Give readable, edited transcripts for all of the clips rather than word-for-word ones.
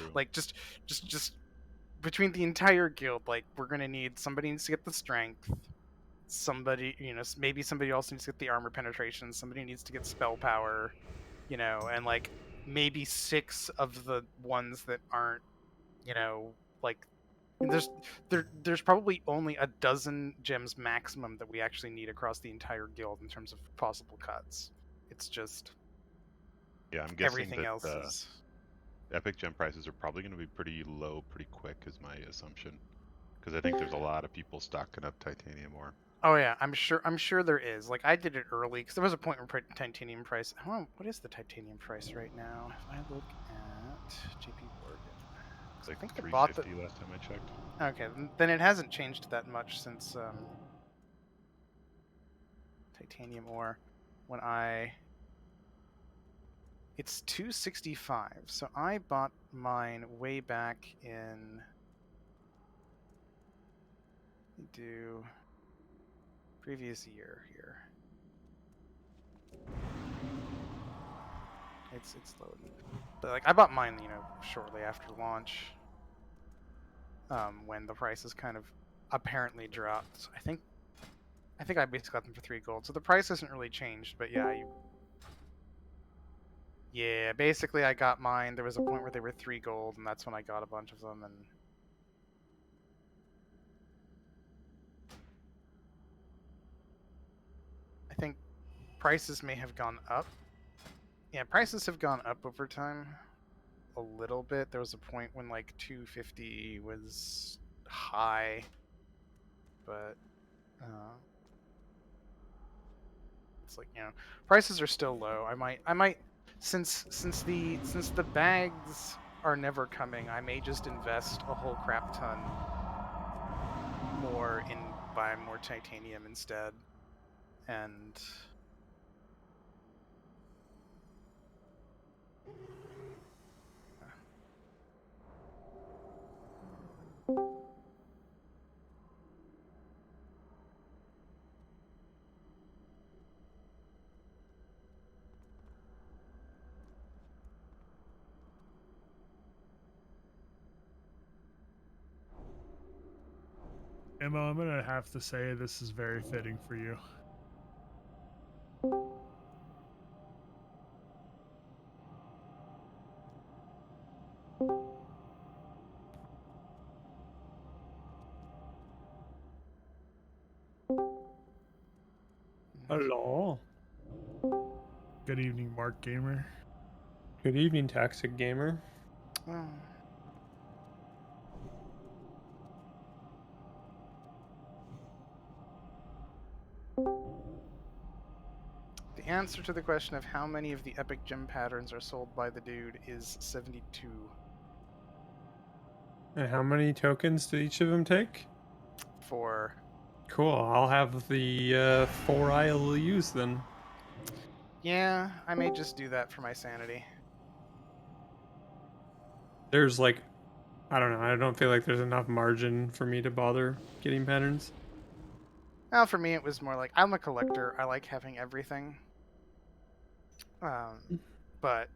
true. Like just between the entire guild, like we're gonna need somebody needs to get the strength. Somebody, maybe somebody else needs to get the armor penetration. Somebody needs to get spell power, and like maybe 6 of the ones that aren't, like there's probably only a dozen gems maximum that we actually need across the entire guild in terms of possible cuts. It's just Yeah, I'm guessing everything that else is. epic gem prices are probably going to be pretty low pretty quick, is my assumption. Because I think there's a lot of people stocking up titanium ore. Oh yeah, I'm sure there is. Like I did it early because there was a point where titanium price. What is the titanium price right now? If I look at JP Morgan, It's because I like think I bought the. 350 last time I checked. Okay, then it hasn't changed that much since titanium ore. When it's 265. So I bought mine way back in. Do previous year here. It's loading. But like I bought mine, shortly after launch. When the prices kind of apparently dropped. So I think I basically got them for 3 gold. So the price hasn't really changed, but yeah, basically I got mine. There was a point where they were 3 gold, and that's when I got a bunch of them. And I think prices may have gone up. Yeah, prices have gone up over time a little bit. There was a point when like 250 was high, but it's like, prices are still low. I might since the bags are never coming, I may just invest a whole crap ton more in buying more titanium instead. And Emma, I'm gonna have to say this is very fitting for you. Hello. Good evening, Mark Gamer. Good evening, Toxic Gamer. well, the answer to the question of how many of the epic gem patterns are sold by the dude is 72. And how many tokens do each of them take? For Cool. I'll have the 4 I'll use then. yeah, I may just do that for my sanity. There's like, I don't know. I don't feel like there's enough margin for me to bother getting patterns. Well, for me, it was more like I'm a collector. I like having everything. But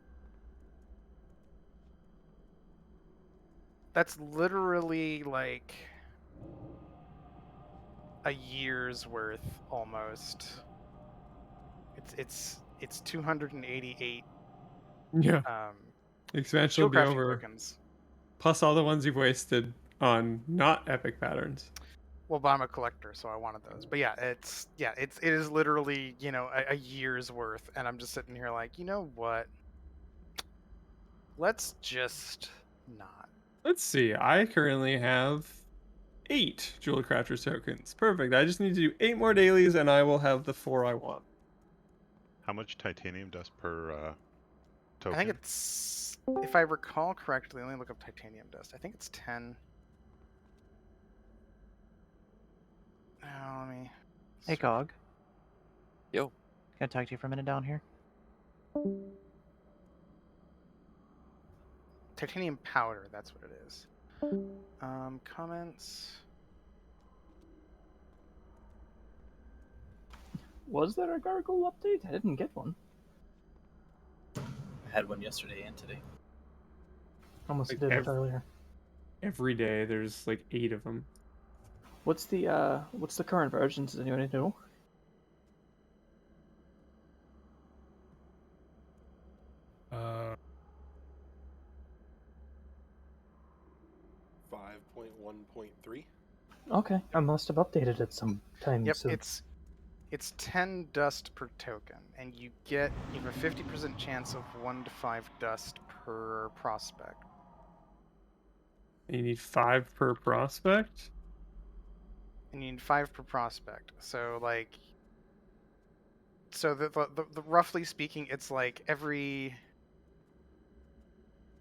that's literally like a year's worth almost. It's 288 Yeah. Expansion will skill be crafting over. tokens. Plus all the ones you've wasted on not epic patterns. Well, but I'm a collector, so I wanted those. But yeah, it is literally a year's worth, and I'm just sitting here like, you know what? Let's just not. Let's see. I currently have 8 Jewel Crafters tokens. Perfect. I just need to do 8 more dailies and I will have the 4 I want. How much titanium dust per token? I think it's, if I recall correctly, let me look up titanium dust. I think it's 10. Let me. Hey, Cog. Yo. Can I talk to you for a minute down here? Titanium powder, that's what it is. Comments. Was there a gargle update? I didn't get one. I had one yesterday and today. Almost Like did it earlier. every day there's like 8 of them. What's the current version? Does anyone know? Uh, 5.1.3. Okay, I must have updated it sometime Yep, soon. it's 10 dust per token, and you have a 50% chance of 1 to 5 dust per prospect. And you need 5 per prospect. And you need 5 per prospect. So like, so the roughly speaking, it's like every,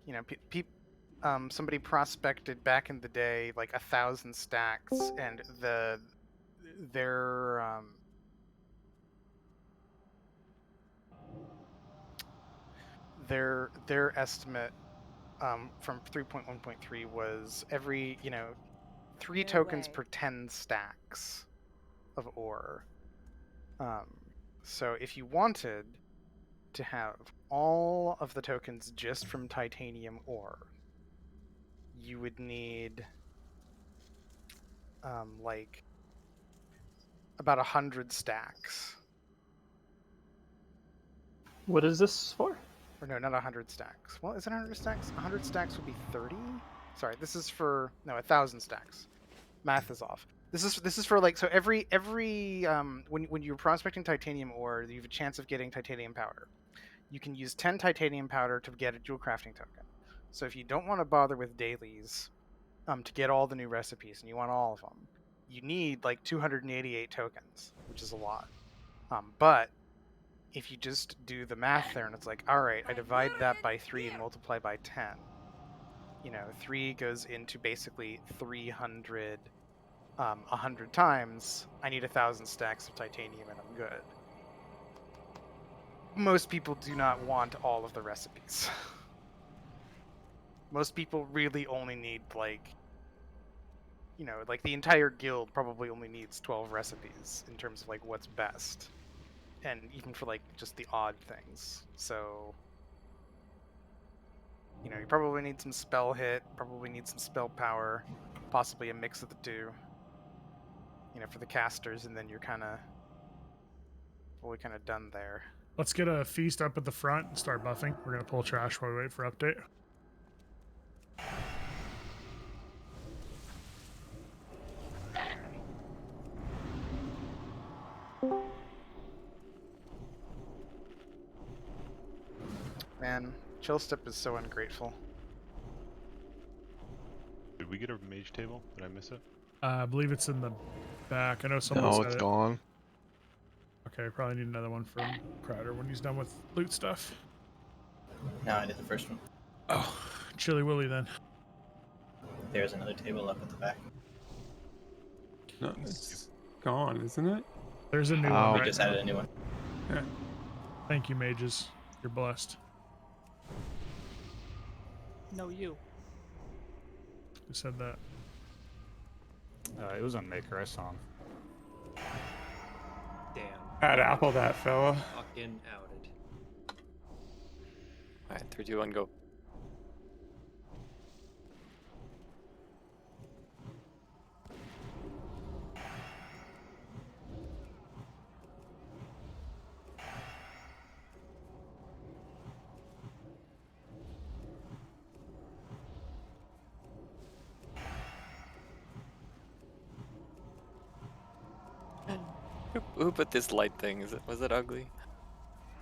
you know, somebody prospected back in the day like 1,000 stacks, and their their estimate from 3.1.3 was every 3 tokens per 10 stacks of ore. So if you wanted to have all of the tokens just from titanium ore, you would need like about 100 stacks. What is this for? Or no, not 100 stacks. Well, is it 100 stacks? 100 stacks would be 30? Sorry, this is for 1,000 stacks. Math is off. This is for like, so every when you're prospecting titanium ore, you have a chance of getting titanium powder. You can use 10 titanium powder to get a jewel crafting token. So if you don't want to bother with dailies to get all the new recipes, and you want all of them, you need like 288 tokens, which is a lot. But if you just do the math there, and it's like, all right, I divide that by 3 and multiply by 10. 3 goes into basically 300 100 times. I need 1,000 stacks of titanium and I'm good. Most people do not want all of the recipes. Most people really only need like the entire guild probably only needs 12 recipes in terms of like what's best, and even for like just the odd things. So you probably need some spell hit, probably need some spell power, possibly a mix of the two, for the casters, and then you're kind of done there. let's get a feast up at the front and start buffing. We're gonna pull trash while we wait for update. Man, chill step is so ungrateful. Did we get a mage table? Did I miss it? I believe it's in the back. I know someone No, said it's it. gone. Okay, probably need another one from Crowder when he's done with loot stuff. No, I did the first one. Oh, Chilly Willy then. There's another table up at the back. No, it's gone, isn't it? There's a new Oh. one We right just now. added a new one. Yeah. Thank you, mages. You're blessed. No, you. Who said that? It was on Maker, I saw him. Damn. Bad apple, that fella. Fucking outed. Alright, 3, 2, 1, go. Who put this light thing? Was it ugly?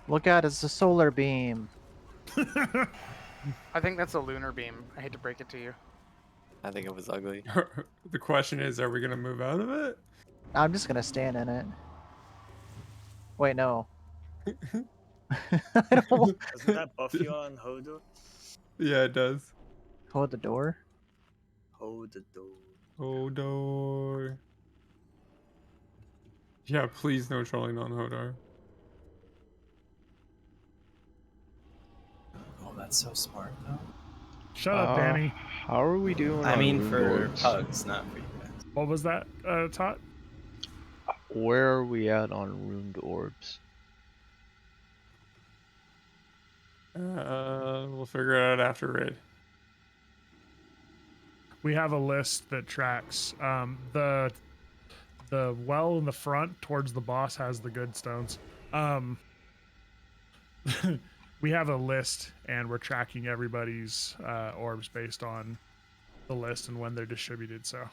Look out, it's a solar beam. I think that's a lunar beam. I hate to break it to you. I think it was ugly. The question is, are we gonna move out of it? I'm just gonna stand in it. Wait, no. I don't want Doesn't that buff you on Hodor? Yeah, it does. hold the door. Hold the door. Hodor. Yeah, please no trolling on Hodor. Oh, that's so smart, though. Shut up, Danny. How are we doing I on mean, rune for orbs? pugs, not for you guys. What was that, Tot? Where are we at on ruined orbs? We'll figure it out after raid. we have a list that tracks. The well in the front towards the boss has the good stones. We have a list, and we're tracking everybody's orbs based on the list and when they're distributed. So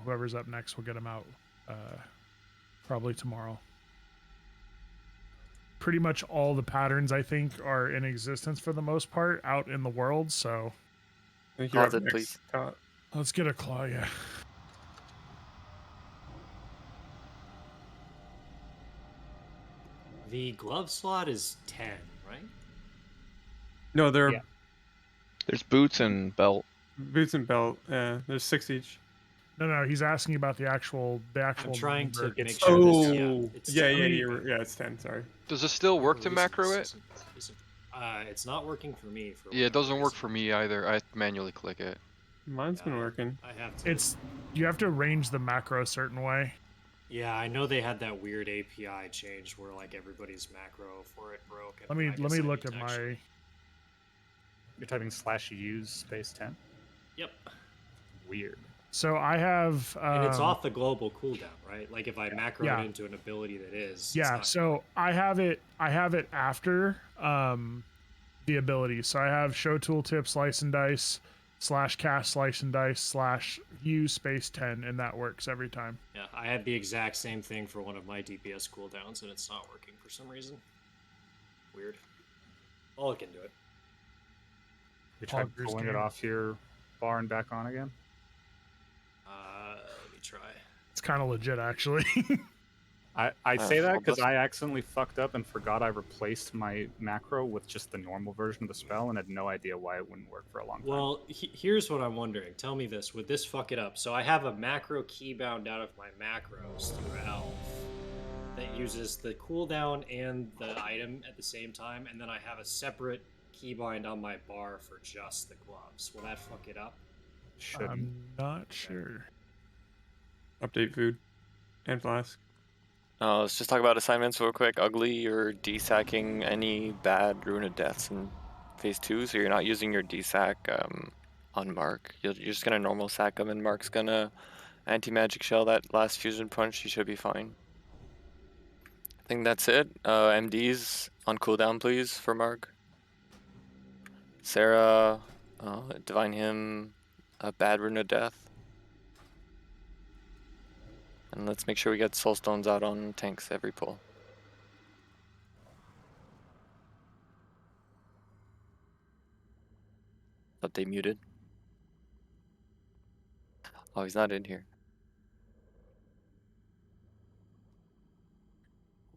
whoever's up next will get them out probably tomorrow. Pretty much all the patterns, I think, are in existence for the most part out in the world. So I think you're up Closet, next, please. Scott. let's get a claw, yeah. The glove slot is 10, right? No, they're Yeah. There's boots and belt. boots and belt. Yeah, there's 6 each. No, he's asking about the actual I'm trying to number. make sure this. Oh, It's yeah, 10. yeah, it's 10. Sorry. Does it still work For to a reason, macro this it? it's not working for me. For Yeah, it whatever doesn't work reason. for me either. I manually click it. Mine's been working. I have to. It's you have to arrange the macro a certain way. Yeah, I know they had that weird API change where like everybody's macro for it broke. And I Let guess me I look need at to my. actually- You're typing /use space 10. Yep. Weird. So I have. And it's off the global cooldown, right? Like if I macro Yeah. it into an ability that is. it's Yeah, not so I have it after the ability. So I have show tooltip slice and dice / cast slice and dice / use space 10, and that works every time. Yeah, I had the exact same thing for one of my DPS cooldowns, and it's not working for some reason. Weird. All it can do it. You tried Hoggers pulling it game. off your bar and back on again? Let me try. It's kind of legit, actually. I say that well, because that's- I accidentally fucked up and forgot I replaced my macro with just the normal version of the spell and had no idea why it wouldn't work for a long time. Well, here's what I'm wondering. Tell me this. Would this fuck it up? So I have a macro keybound out of my macros through Elf that uses the cooldown and the item at the same time, and then I have a separate keybind on my bar for just the gloves. Will that fuck it up? Shouldn't. I'm not sure. Update food and flask. Let's just talk about assignments real quick. Ugly, you're desacking any bad Rune of Deaths in phase 2, so you're not using your desac on Mark. You're just gonna normal sack him, and Mark's gonna anti-magic shell that last fusion punch. You should be fine. I think that's it. MDs on cooldown, please, for Mark. Sarah, divine him, a bad Rune of Death. And let's make sure we get soulstones out on tanks every pull. Thought they muted. Oh, he's not in here.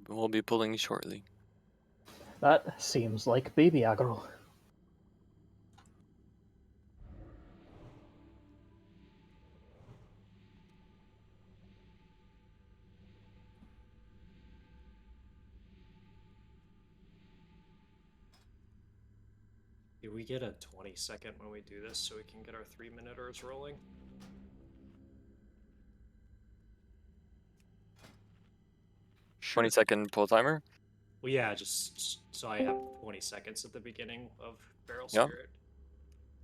We'll be pulling shortly. That seems like baby aggro. Do we get a 20-second when we do this so we can get our 3-minuters rolling? Sure. 20-second pull timer. Well, yeah, just so I have 20 seconds at the beginning of Barrel Yep. Spirit.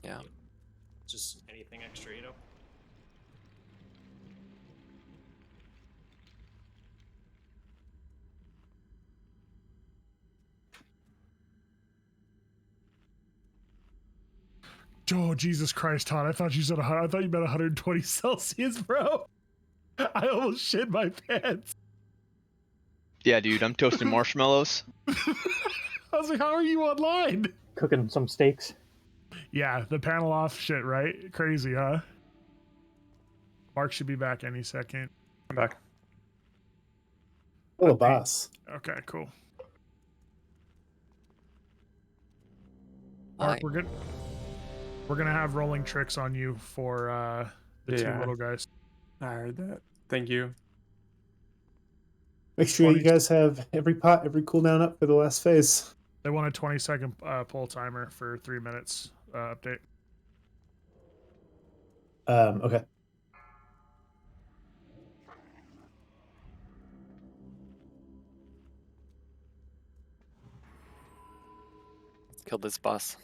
Yeah. Just anything extra, you know? Oh, Jesus Christ, Todd! I thought you said I thought you meant 120 Celsius, bro. I almost shit my pants. Yeah, dude, I'm toasting marshmallows. I was like, how are you online? Cooking some steaks. Yeah, the panel off shit, right? Crazy, huh? Mark should be back any second. I'm back. Oh, the boss. Okay, cool. Hi. Mark, we're gonna have rolling tricks on you for the two Yeah. little guys. I heard that. Thank you. Make sure you guys have every cooldown up for the last phase. They want a 20-second pull timer for 3 minutes update. Okay. Let's kill this boss.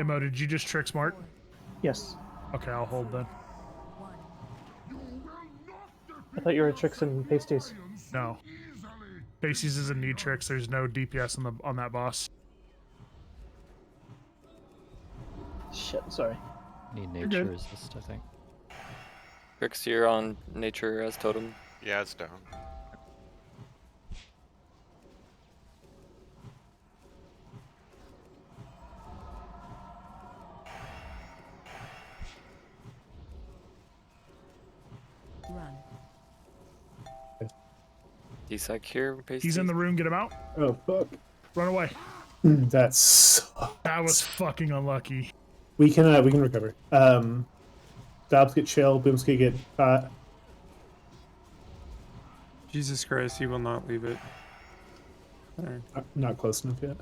Imo, did you just trick smart? Yes. Okay, I'll hold then. I thought you were tricks and pasties. No. Pasties doesn't need tricks. There's no DPS on that boss. Shit, sorry. Need You're nature good. resist, I think. Tricks, you're on nature as totem. Yeah, it's down. Run. Desec here, pasty. He's in the room. Get him out. Oh fuck. Run away. That's That was fucking unlucky. we can recover. Dobbs get chill, Boomski get caught. Jesus Christ, he will not leave it. There. Not close enough yet.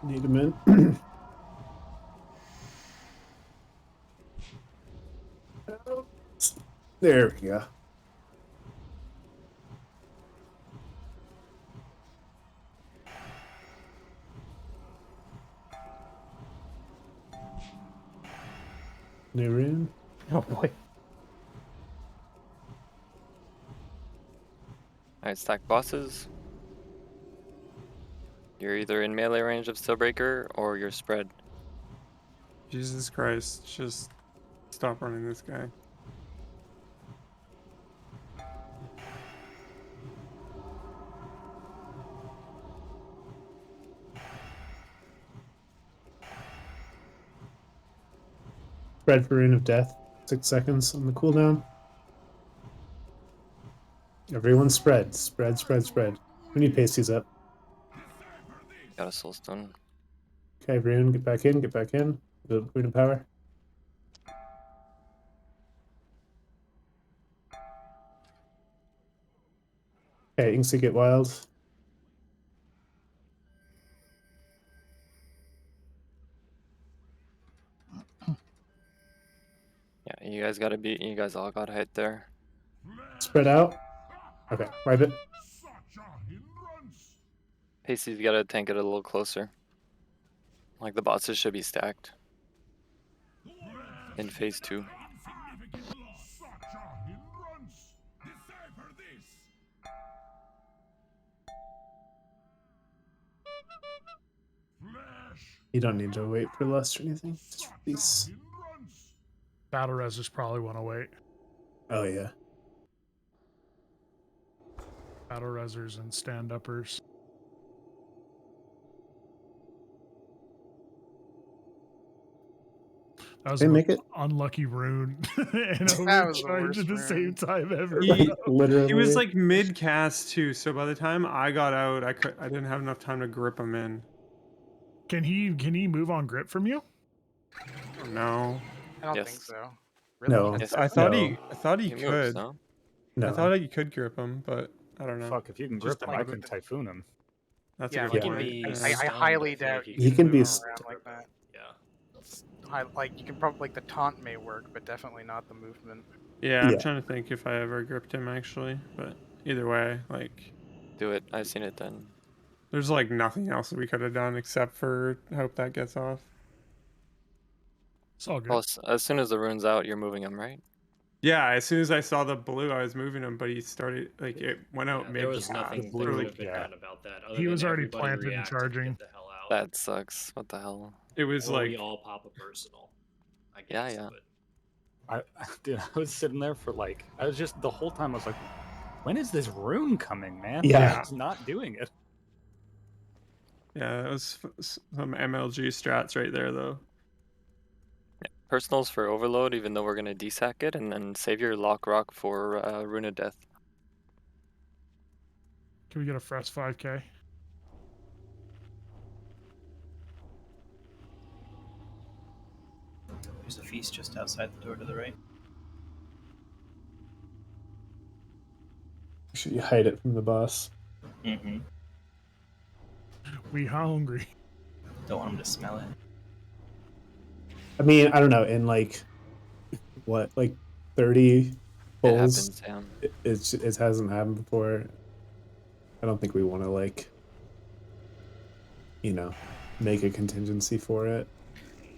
Need him in. There we go. New rune. Oh boy. Alright, stack bosses. You're either in melee range of Steelbreaker or you're spread. Jesus Christ, just stop running this guy. Spread for Rune of Death. 6 seconds on the cooldown. Everyone spread. Spread. We need pasties up. Got a soulstone. Okay, Rune, get back in. Build Rune of Power. Okay, Inksy get wild. Yeah, you guys all gotta hit there. Spread out. Okay, wipe it. Pasty's gotta tank it a little closer. Like the bosses should be stacked. In phase 2. You don't need to wait for lust or anything. Just release. Battle resers probably want to wait. Oh yeah. Battle resers and stand uppers. That was They the make most it? unlucky rune and That was the overcharge worst at the same rune. time ever. He Literally. was like mid cast too, so by the time I got out, I didn't have enough time to grip him in. Can he move on grip from you? No. I don't Yes. think so. No. Yes, I thought No. I thought he he moves, could. no? No. I thought he could grip him, but I don't know. Fuck, if you can Just grip him, like I can typhoon him. That's Yeah, a he good can point. be. Yeah. I stunned, highly I feel doubt like he can be move st- around like that. Yeah. Like you can probably like the taunt may work, but definitely not the movement. Yeah, I'm Yeah. trying to think if I ever gripped him actually, but either way, like Do it. I've seen it done. there's like nothing else that we could have done except for hope that gets off. It's all good. Well, as soon as the rune's out, you're moving him, right? Yeah, as soon as I saw the blue, I was moving him, but he started like it went out Yeah, mid. there was nothing that blue, could have been yeah. done about that. Other He was than already everybody planted and react charging. Get the hell out. That sucks. What the hell? It was Or like we all pop a personal. I Yeah, guess, yeah. But Dude, I was sitting there for like, I was just the whole time I was like, when is this rune coming, man? Yeah. It's not doing it. yeah, it was some MLG strats right there though. Personals for Overload, even though we're gonna desack it, and then save your Lock Rock for Rune of Death. Can we get a fresh 5K? There's a feast just outside the door to the right. Should you hide it from the boss? Mm-hmm. We hungry. Don't want him to smell it. I mean, I don't know. In like, what, like 30 It pulls, happens, yeah. it hasn't happened before. I don't think we want to like, you know, make a contingency for it.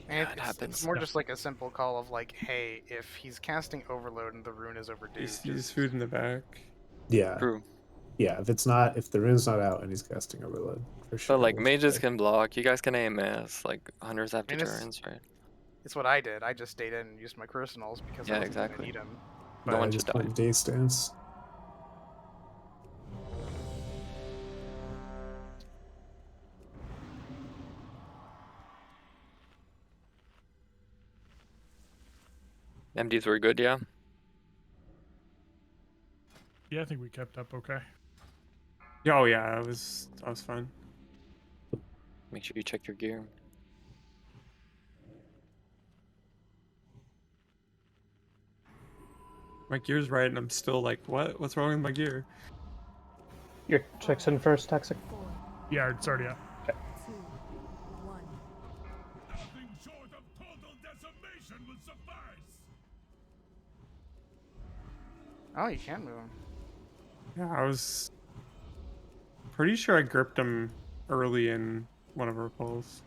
And Yeah, it it's happens. more just like a simple call of like, hey, if he's casting Overload and the rune is overdue, He sees just food in the back. Yeah, True. yeah. If the rune's not out and he's casting Overload, for sure. But like we'll mages play. can block. You guys can AMS. Like hunters have I mean, deterrence, right? it's what I did. I just stayed in and used my personals because I Yeah, wasn't gonna exactly. need them. No I one should just die. went day stance. MDs were good, yeah. Yeah, I think we kept up okay. Oh yeah, that was fun. Make sure you check your gear. My gear's right, and I'm still like, what? What's wrong with my gear? Your checks in first, Toxic. Yeah, it's already up. Okay. Oh, you can move him. Yeah, I was pretty sure I gripped him early in one of our polls.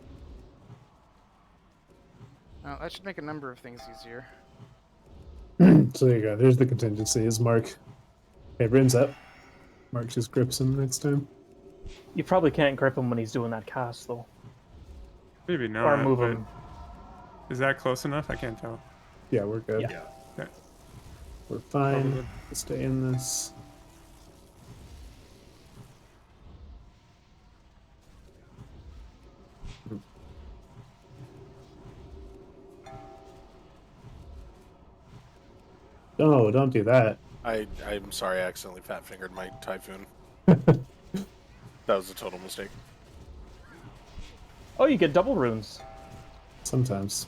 Oh, that should make a number of things easier. So there you go. There's the contingency. Is Mark? Okay, Bryn's up. Mark just grips him next time. You probably can't grip him when he's doing that cast, though. Maybe not. Or move but him. Is that close enough? I can't tell. Yeah, we're good. Yeah. Okay. We're fine. Probably. Stay in this. No, don't do that. I'm sorry, I accidentally fat fingered my Typhoon. That was a total mistake. Oh, you get double runes. Sometimes.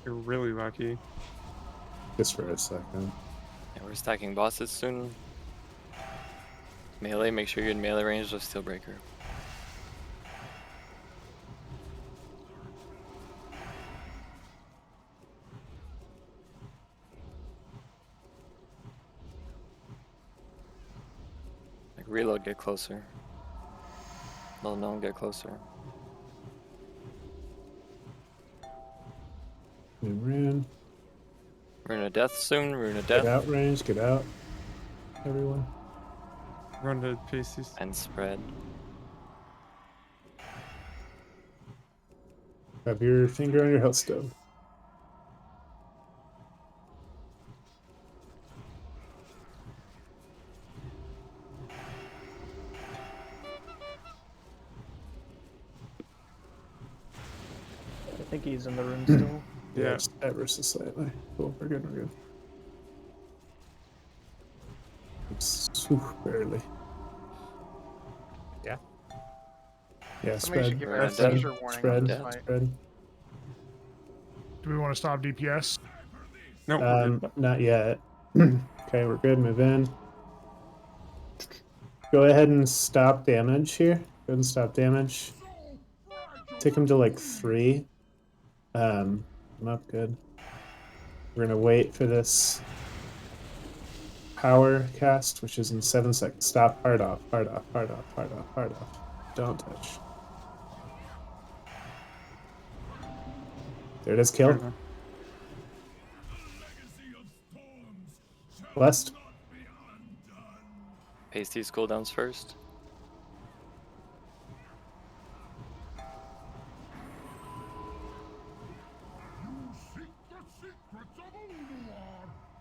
You're really lucky. Just for a second. Yeah, we're stacking bosses soon. Melee, make sure you're in melee range of Steelbreaker. Like reload, get closer. Little gnome, get closer. New rune. Rune of death soon, rune of Get death. out range. Get out. Everyone. Run to pieces. And spread. Have your finger on your health stone. I think he's in the room still. Yeah, just ever so slightly. Cool, we're good, we're good. Barely. Yeah. Yeah, Somebody should spread. give We're her a at death. seizure warning on Spread. this fight. Spread. Do we want to stop DPS? No, we're good. Not yet. Okay, we're good. Move in. Go ahead and stop damage here. Go ahead and stop damage. Take him to like 3. I'm up good. We're gonna wait for this power cast, which is in 7 seconds. Stop. Hard off. Hard off. Hard off. Hard off. Hard off. Don't touch. There it is. Kill. Blessed. Paste these cooldowns first.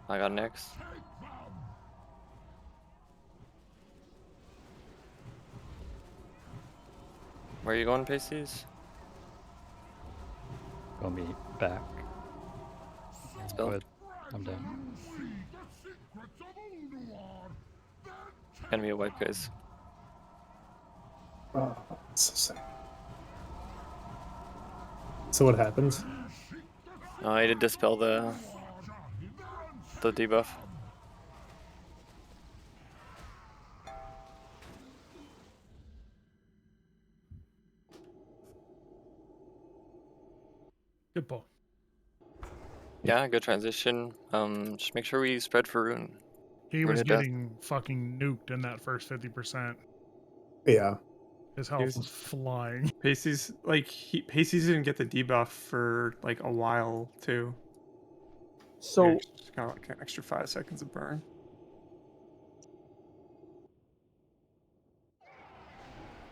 I got next. Where are you going, Pasties? Gonna be back. Spell. Go ahead. I'm done. Gonna be a wipe, guys. Oh, so sad. So what happens? I did dispel the debuff. Good pull. Yeah, good transition. Just make sure we spread for rune. He Rune was of death. getting fucking nuked in that first 50%. Yeah. His health was flying. Pacey's Pacey's didn't get the debuff for like a while too. So just got like an extra 5 seconds of burn.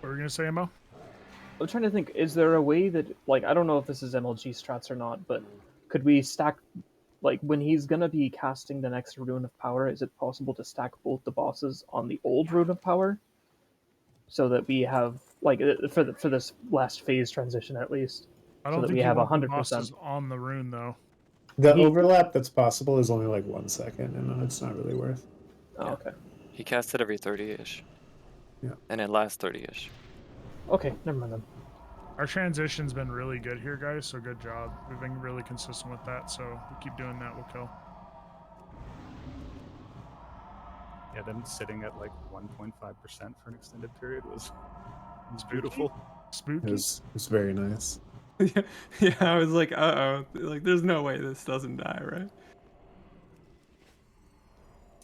What were we gonna say, Mo? I'm trying to think, is there a way that, like, I don't know if this is MLG strats or not, but could we stack, like, when he's gonna be casting the next Rune of Power, is it possible to stack both the bosses on the old Rune of Power? So that we have, like, for this last phase transition at least, I so don't that think we you have want the 100%. bosses on the rune though. The overlap that's possible is only like 1 second, and it's not really worth. Oh, okay. He casts it every 30-ish. Yeah. And it lasts 30-ish. Okay, never mind then. Our transition's been really good here, guys, so good job. We've been really consistent with that, so we keep doing that, we'll kill. Yeah, them sitting at like 1.5% for an extended period was beautiful. Spooky. It's very nice. Yeah, I was like, uh-oh. Like, there's no way this doesn't die, right?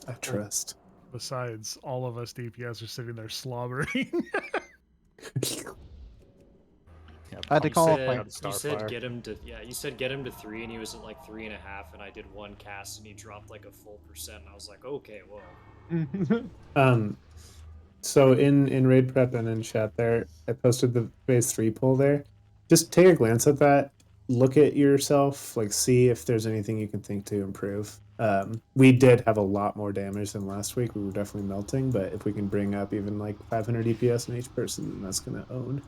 I trust. Besides, all of us DPS are sitting there slobbering. I had to call up my. You said get him to you said get him to 3, and he was at like 3.5, and I did 1 cast, and he dropped like a full percent, and I was like, okay, whoa. So in raid prep and in chat there, I posted the phase 3 poll there. Just take a glance at that. Look at yourself, like see if there's anything you can think to improve. We did have a lot more damage than last week. We were definitely melting, but if we can bring up even like 500 DPS in each person, then that's gonna own.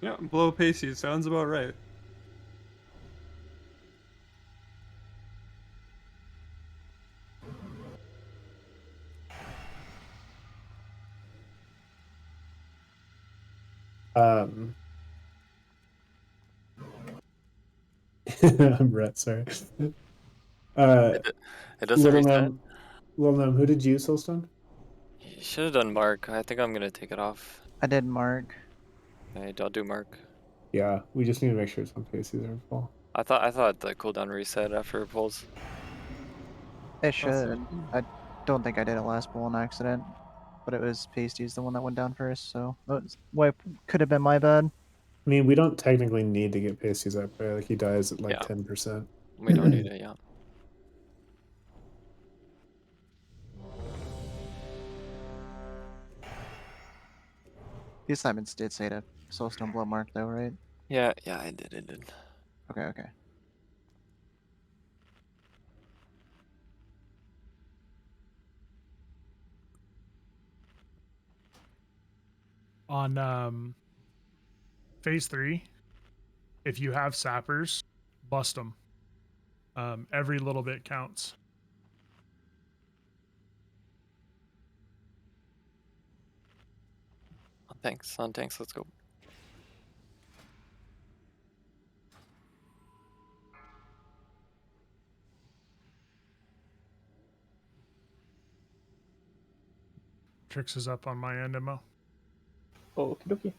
Yeah, blow Pacey sounds about right. I'm Brett, sorry. It doesn't reset. Little Gnome, who did you, Soulstone? You should have done Mark. I think I'm gonna take it off. I did Mark. Alright, I'll do Mark. Yeah, we just need to make sure it's on Pacey's or full. I thought the cooldown reset after pulls. It should. I don't think I did it last bowl on accident, but it was Pasties the one that went down first, so what could have been my bad. I mean, we don't technically need to get Pacey's up, right? Like he dies at like 10%. We don't need it, yeah. The assignments did say to Soulstone blow Mark though, right? Yeah, I did. Okay. On phase 3, if you have sappers, bust them. Every little bit counts. On tanks, let's go. Trix is up on my end, Mo. Okie dokie.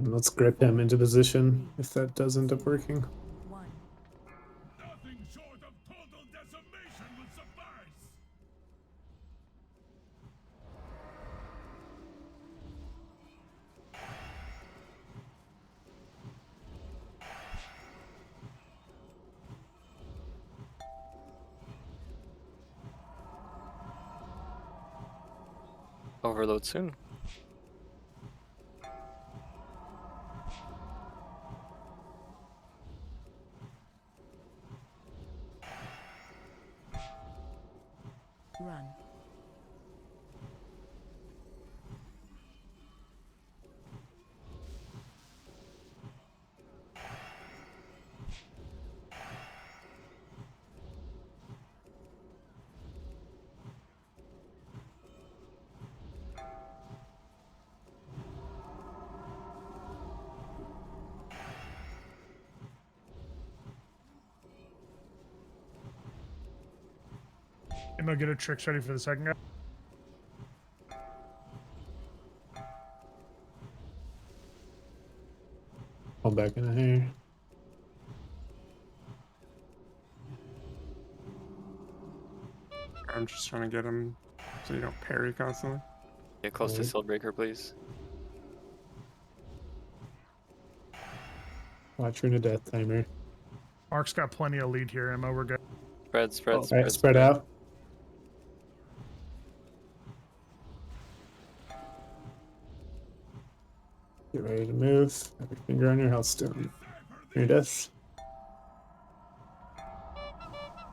Let's grip him into position if that does end up working. Nothing short of total decimation would suffice. Overload soon. Run. Am I get a Trix ready for the second guy? back in here. I'm just trying to get him so you don't parry constantly. Get close to Steelbreaker, please. Watch Rune of Death timer. Mark's got plenty of lead here, Emma. We're good. Spread. Alright, spread out. Get ready to move. Have your finger on your health stone. Rune of Death.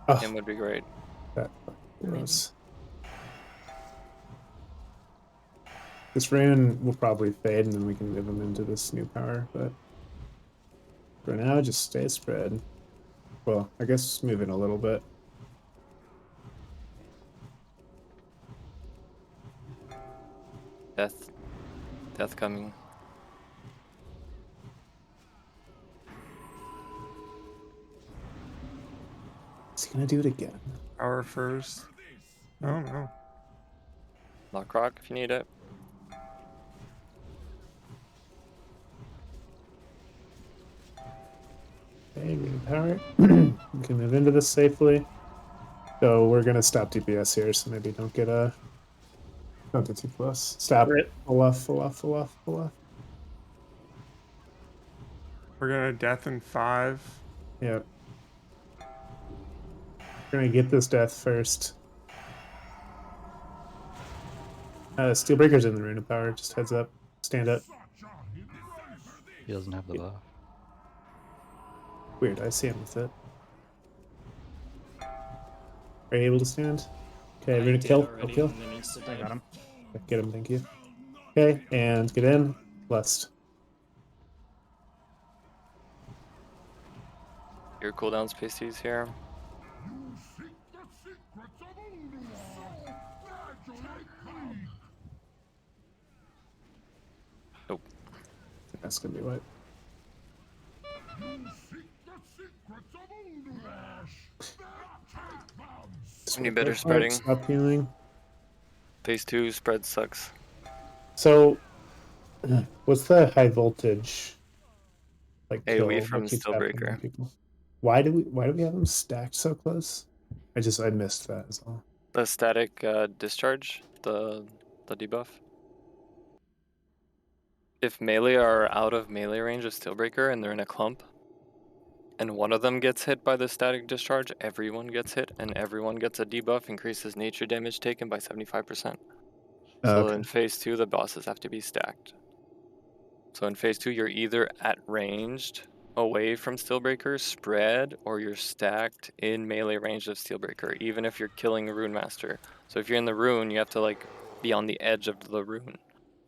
Oh, Him would be great. that was. This rune will probably fade, and then we can move him into this new power. But for now, just stay spread. Well, I guess move in a little bit. Death coming. Is he gonna do it again? Power first. Oh no. Lock rock if you need it. Okay, Rune of Power. We can move into this safely. So we're gonna stop DPS here, so maybe don't get don't get too close. Stop. Full left. We're gonna death in 5. Yep. We're gonna get this death first. Steelbreaker's in the Rune of Power, just heads up. Stand up. He doesn't have the buff. Weird, I see him with it. Are you able to stand? Okay, we're gonna kill. Kill. I got him. Get him, thank you. Okay, and get in. Blessed. Your cooldowns pasties here. Nope. That's gonna be what? Any better spreading? Stop healing. Phase 2 spread sucks. So, what's the high voltage? Like AoE kill? from What keeps happening to Steelbreaker. people? Why do we have them stacked so close? I missed that as well. The static discharge, the debuff. If melee are out of melee range of Steelbreaker and they're in a clump, and one of them gets hit by the static discharge, everyone gets hit, and everyone gets a debuff, increases nature damage taken by 75%. So Okay. in phase 2, the bosses have to be stacked. So in phase 2, you're either at ranged away from Steelbreaker, spread, or you're stacked in melee range of Steelbreaker, even if you're killing Rune Master. So if you're in the rune, you have to like be on the edge of the rune,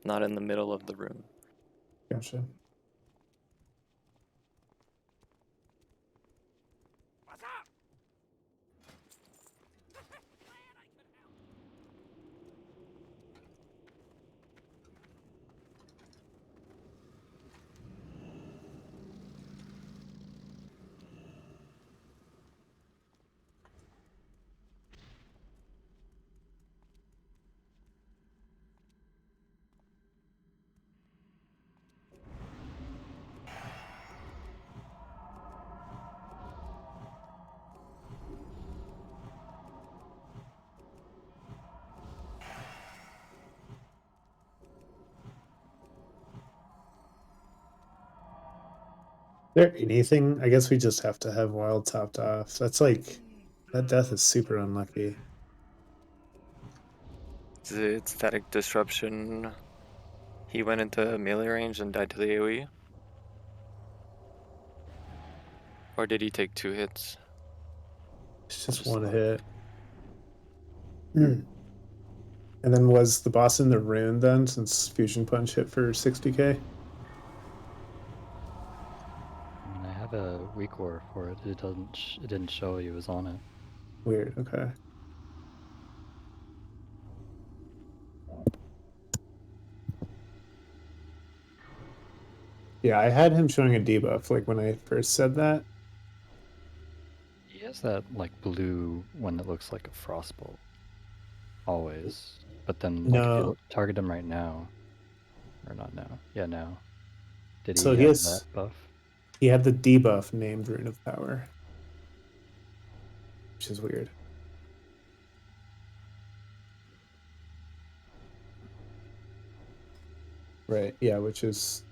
not in the middle of the rune. Gotcha. There anything? I guess we just have to have wild topped off. That's like that death is super unlucky. It's static disruption. He went into melee range and died to the AoE? Or did he take 2 hits? It's just one hit. And then was the boss in the rune then, since Fusion Punch hit for 60k? I mean, I have a recore for it. It didn't show he was on it. Weird. Okay. Yeah, I had him showing a debuff like when I first said that. He has that like blue one that looks like a frostbolt. Always. But then like if No. you target him right now. Or not now. Yeah, now. Did he So have he has that buff? He had the debuff named Rune of Power, which is weird. Right, yeah, which is...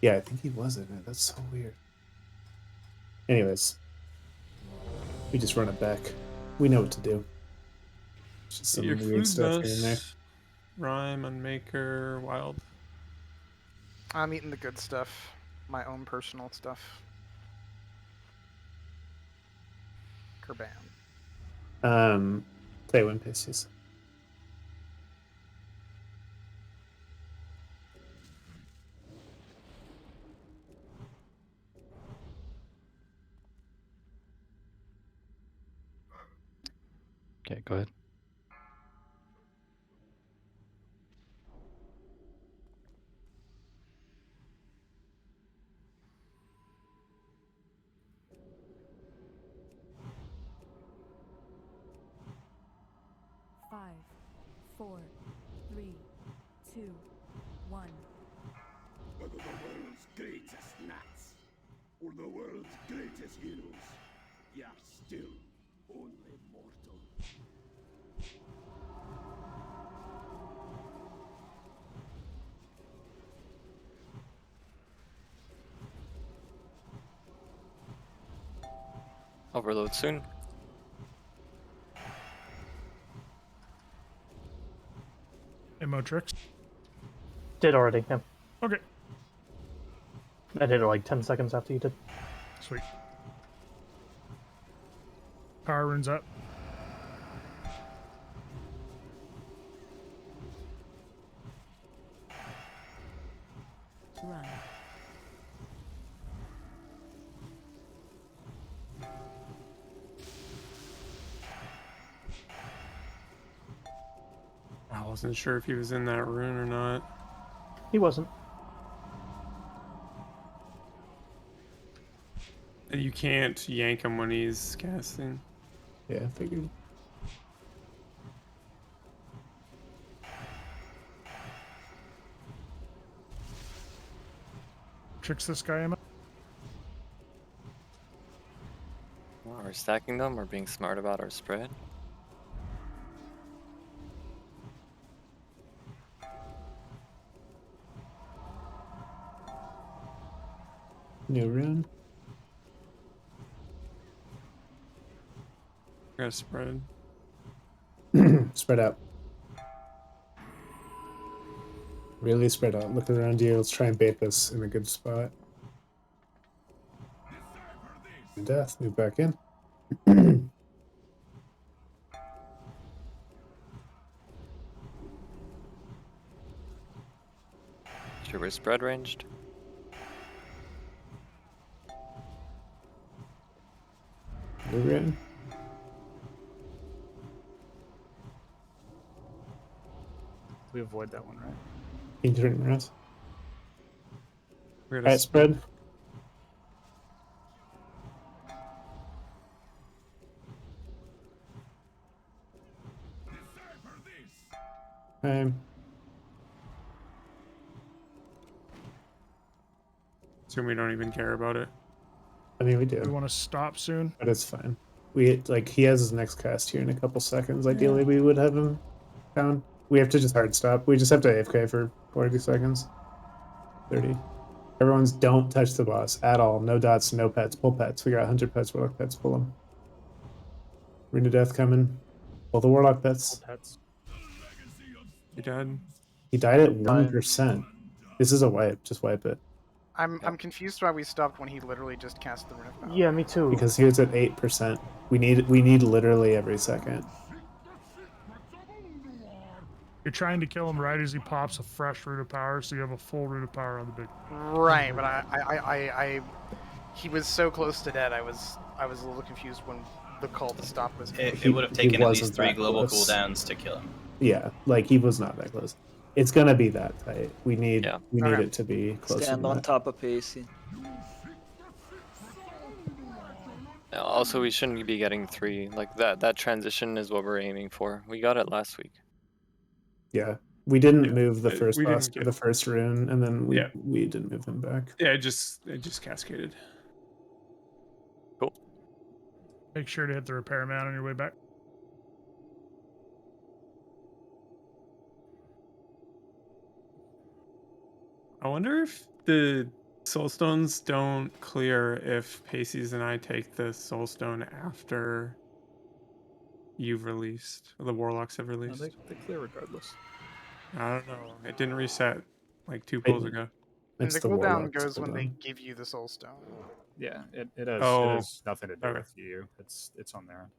Yeah, I think he was in it. That's so weird. Anyways, we just run it back. We know what to do. Just some Your weird food stuff here and there. dust, rhyme, unmaker, wild. I'm eating the good stuff, my own personal stuff. Kerbam. Play when Pisces. Okay, go ahead. Five, 4, 3, 2, 1. Whether the world's greatest gnats or the world's greatest heroes, ye are still only mortal. Overload soon. Emotrix. Did already, yeah. Okay. I did it like 10 seconds after you did. Sweet. Power runes up. Run. I wasn't sure if he was in that rune or not. He wasn't. You can't yank him when he's casting. Yeah, I figured. Tricks this guy, Emma. We're stacking them. We're being smart about our spread. New rune. Gotta spread. Spread out. Really spread out. Look around you. Let's try and bait this in a good spot. Death. Move back in. Sure, we're spread ranged. New rune. We avoid that one, right? Can you turn it around? We're Alright, spread. So we don't even care about it. I mean, we do. We want to stop soon. But it's fine. We like he has his next cast here in a couple seconds. Ideally, we would have him down. We have to just hard stop. We just have to AFK for 40 seconds. 30. Everyone's don't touch the boss at all. No dots, no pets. Pull pets. We got 100 pets, warlock pets. Pull them. Rune of Death coming. Pull the warlock pets. Pets. He died. He died at 1%. This is a wipe. Just wipe it. I'm confused why we stopped when he literally just cast the Rune of Power. Yeah, me too. Because he was at 8%. We need literally every second. You're trying to kill him right as he pops a fresh Root of Power, so you have a full Root of Power on the big. Right, but he was so close to dead. I was a little confused when the call to stop was. It would have taken at least 3 global cooldowns to kill him. Yeah, like he was not that close. It's gonna be that tight. We need Okay. it to be close. Stand on top of Pacey. Also, we shouldn't be getting 3. Like that transition is what we're aiming for. We got it last week. Yeah, We didn't move the we first boss didn't to get- the first rune, and then Yeah. we didn't move him back. Yeah, it just cascaded. Cool. Make sure to hit the repairman on your way back. I wonder if the soulstones don't clear if Pacey's and I take the soulstone after you've released, or the warlocks have No, released. they clear regardless. I don't know. It didn't reset like 2 It- pulls ago. And It's the the cooldown warlock's goes when they cooldown. give you the soul stone. Yeah, it has Oh, nothing to do okay. with you. It's on there.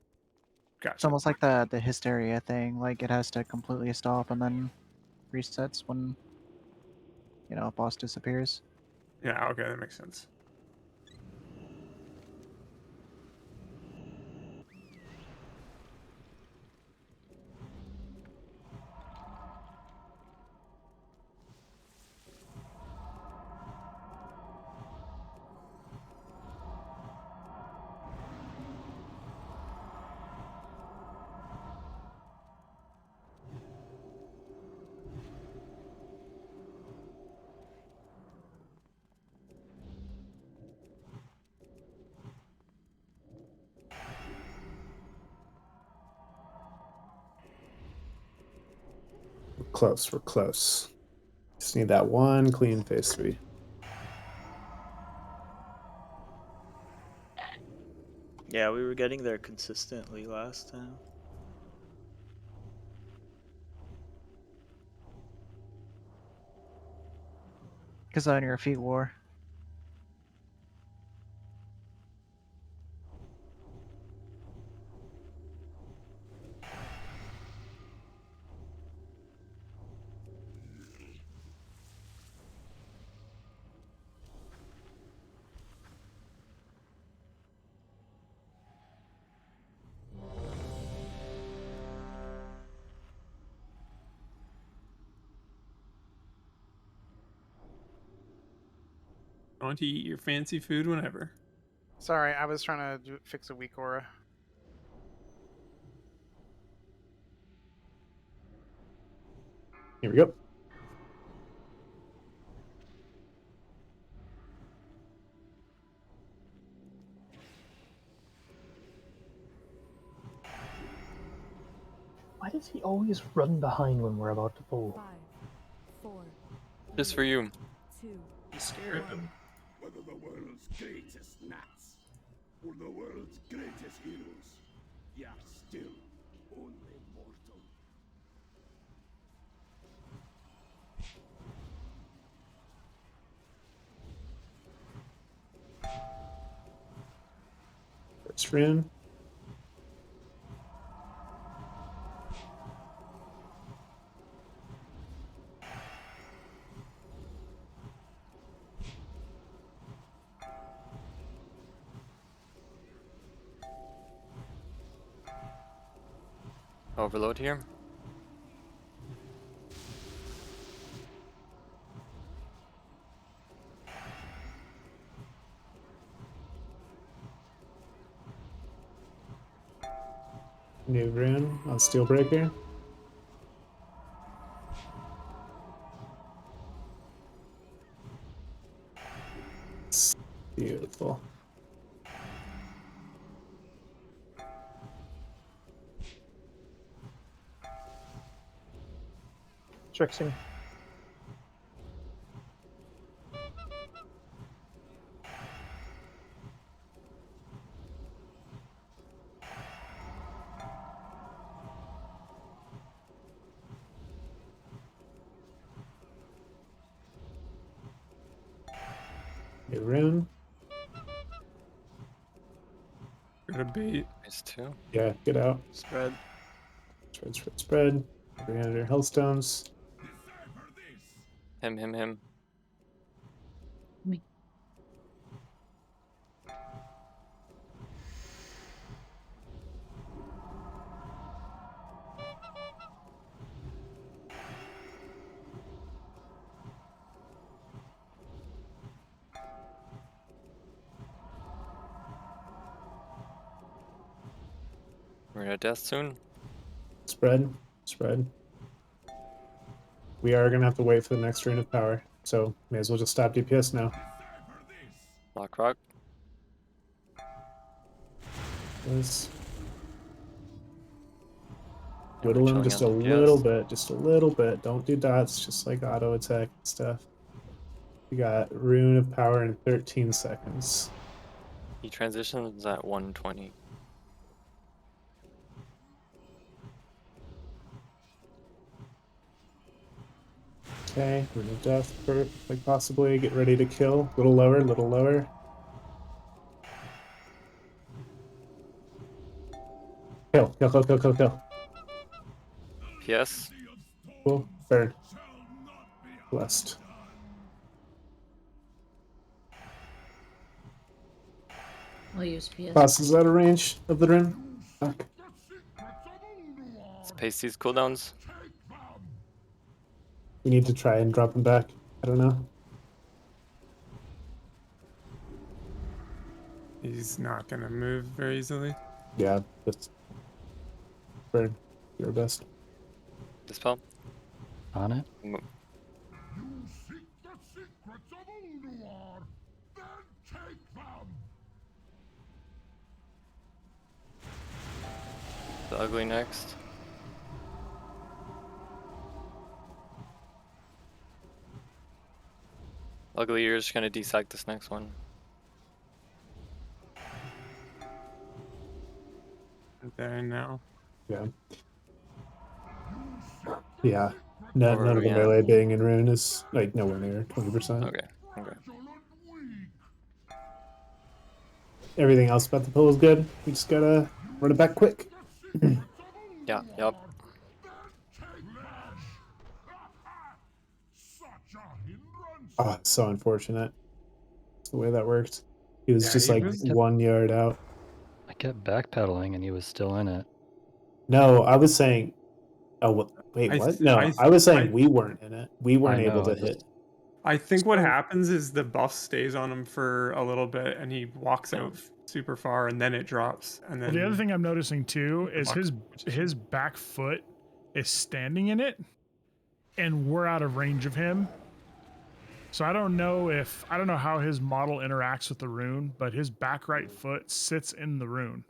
It's Gotcha. almost like the hysteria thing. Like it has to completely stop and then resets when a boss disappears. Yeah, okay, that makes sense. We're close. We're close. Just need that one clean phase 3. Yeah, we were getting there consistently last time. Because on your feet war. I want to eat your fancy food whenever. Sorry, I was trying to fix a weak aura. Here we go. Why does he always run behind when we're about to pull? 5, 4, Just for you. 2, He's scared of him. Whether the world's greatest gnats or the world's greatest heroes, ye are still only mortal. First rune. Overload here. New rune on Steelbreaker. Beautiful. Trixing. New rune. Got a bait. Nice too. Yeah, get out. Spread. Spread, spread, spread. 300 hellstones. Him. We're at death soon. Spread, spread. we are gonna have to wait for the next rune of power. So may as well just stop DPS now. Lock rock. Let's Yeah, we're whittle him chilling just a on little DPS. bit, just a little bit. Don't do dots, just like auto attack and stuff. We got rune of power in 13 seconds. He transitions at 120. Okay, rune of death, like possibly get ready to kill. Little lower, little lower. Kill, kill, kill, kill, kill, kill. PS. Cool, burn. Blessed. I'll use PS. Boss is out of range of the rune. Fuck. Space these cooldowns. We need to try and drop him back. I don't know. He's not gonna move very easily. Yeah, just burn. Your best. Dispel. On it. The ugly next. Ugly, you're just gonna desack this next one. There now. Yeah. Yeah. No, Or none of the yeah. melee being in rune is like nowhere near 20%. Okay. Okay. Everything else about the pull is good. We just gotta run it back quick. Yeah. Yep. Oh, it's so unfortunate. It's the way that worked. He was Yeah, just he like was- 1 yard out. I kept backpedaling and he was still in it. No, I was saying. Oh, wait, what? No, I was saying we weren't in it. We weren't able to hit. I think what happens is the buff stays on him for a little bit, and he walks out super far, and then it drops. And then Well, the other thing I'm noticing too is his back foot is standing in it, and we're out of range of him. So I don't know how his model interacts with the rune, but his back right foot sits in the rune.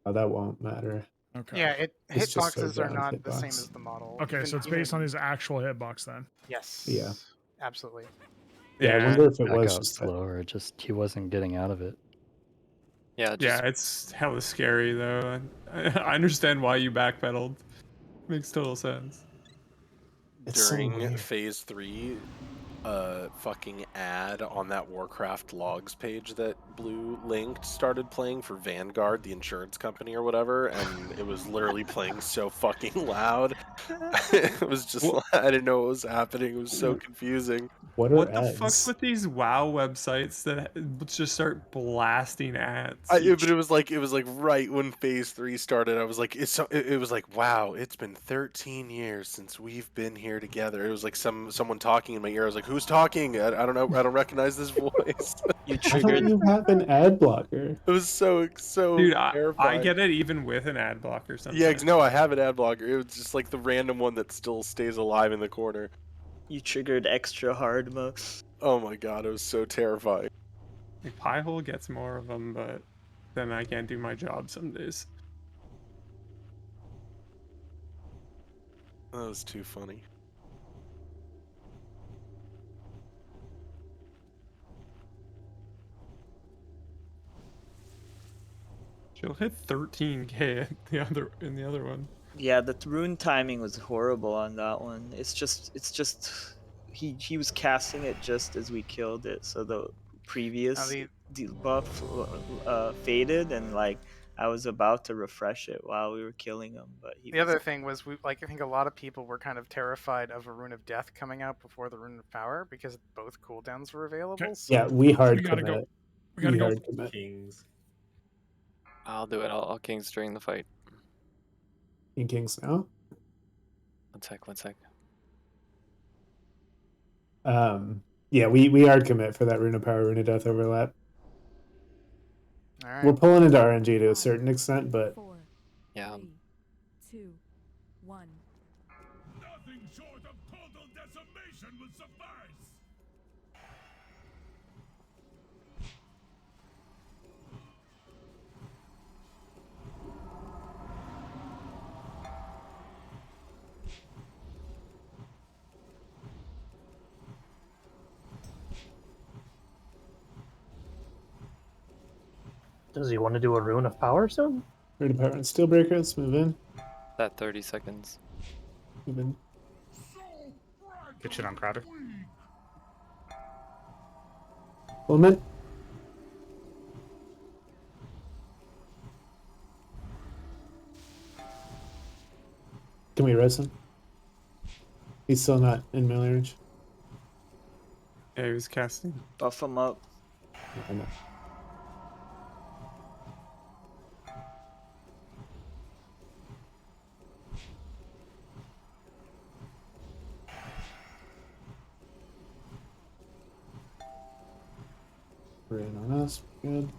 Oh, that won't matter. Okay. Yeah, It's just a hitboxes are ground not the same hitbox. as the model. Okay, so it's based on his actual hitbox then. Yes. Yeah. Absolutely. Yeah, I wonder if it Back was out just that. slower, just he wasn't getting out of it. Yeah. Yeah, it's hella scary though. I understand why you backpedaled. Makes total sense. It's so During weird. phase 3, fucking ad on that Warcraft logs page that Blue linked started playing for Vanguard, the insurance company or whatever, and it was literally playing so fucking loud. It was just, I didn't know what was happening. It was so confusing. What the fuck's with these WoW websites that just start blasting ads? But it was like right when phase 3 started. I was like, it was like, wow, it's been 13 years since we've been here together. It was like someone talking in my ear. I was like, who's talking? I don't know. I don't recognize this voice. You I thought you have an ad blocker. It was so Dude, I terrifying. get it even with an ad blocker sometimes. Yeah, no, I have an ad blocker. It was just like the random one that still stays alive in the corner. You triggered extra hard mode. Oh my god, it was so terrifying. Like, Piehole gets more of them, but then I can't do my job some days. That was too funny. She'll hit 13k in the other one. Yeah, the rune timing was horrible on that one. It's just he was casting it just as we killed it, so the previous debuff faded, and like I was about to refresh it while we were killing him, but The other thing was, I think a lot of people were kind of terrified of a Rune of Death coming out before the Rune of Power because both cooldowns were available. So Yeah, we hard gotta commit. go. We gotta go. hard commit. Kings. I'll do it. I'll Kings during the fight. In Kings now. 1 sec. 1 sec. Yeah, we hard commit for that Rune of Power, Rune of Death overlap. All right. We're pulling into RNG to a certain extent, but 4, Yeah. 3, 2, 1. Does he want to do a Rune of Power soon? Rune of Power and Steelbreaker. Let's move in. That 30 seconds. Move in. Get shit on Crowder. Element. Can we res him? He's still not in melee range. Yeah, he was casting. Buff him up. I know. We're in on us. Good.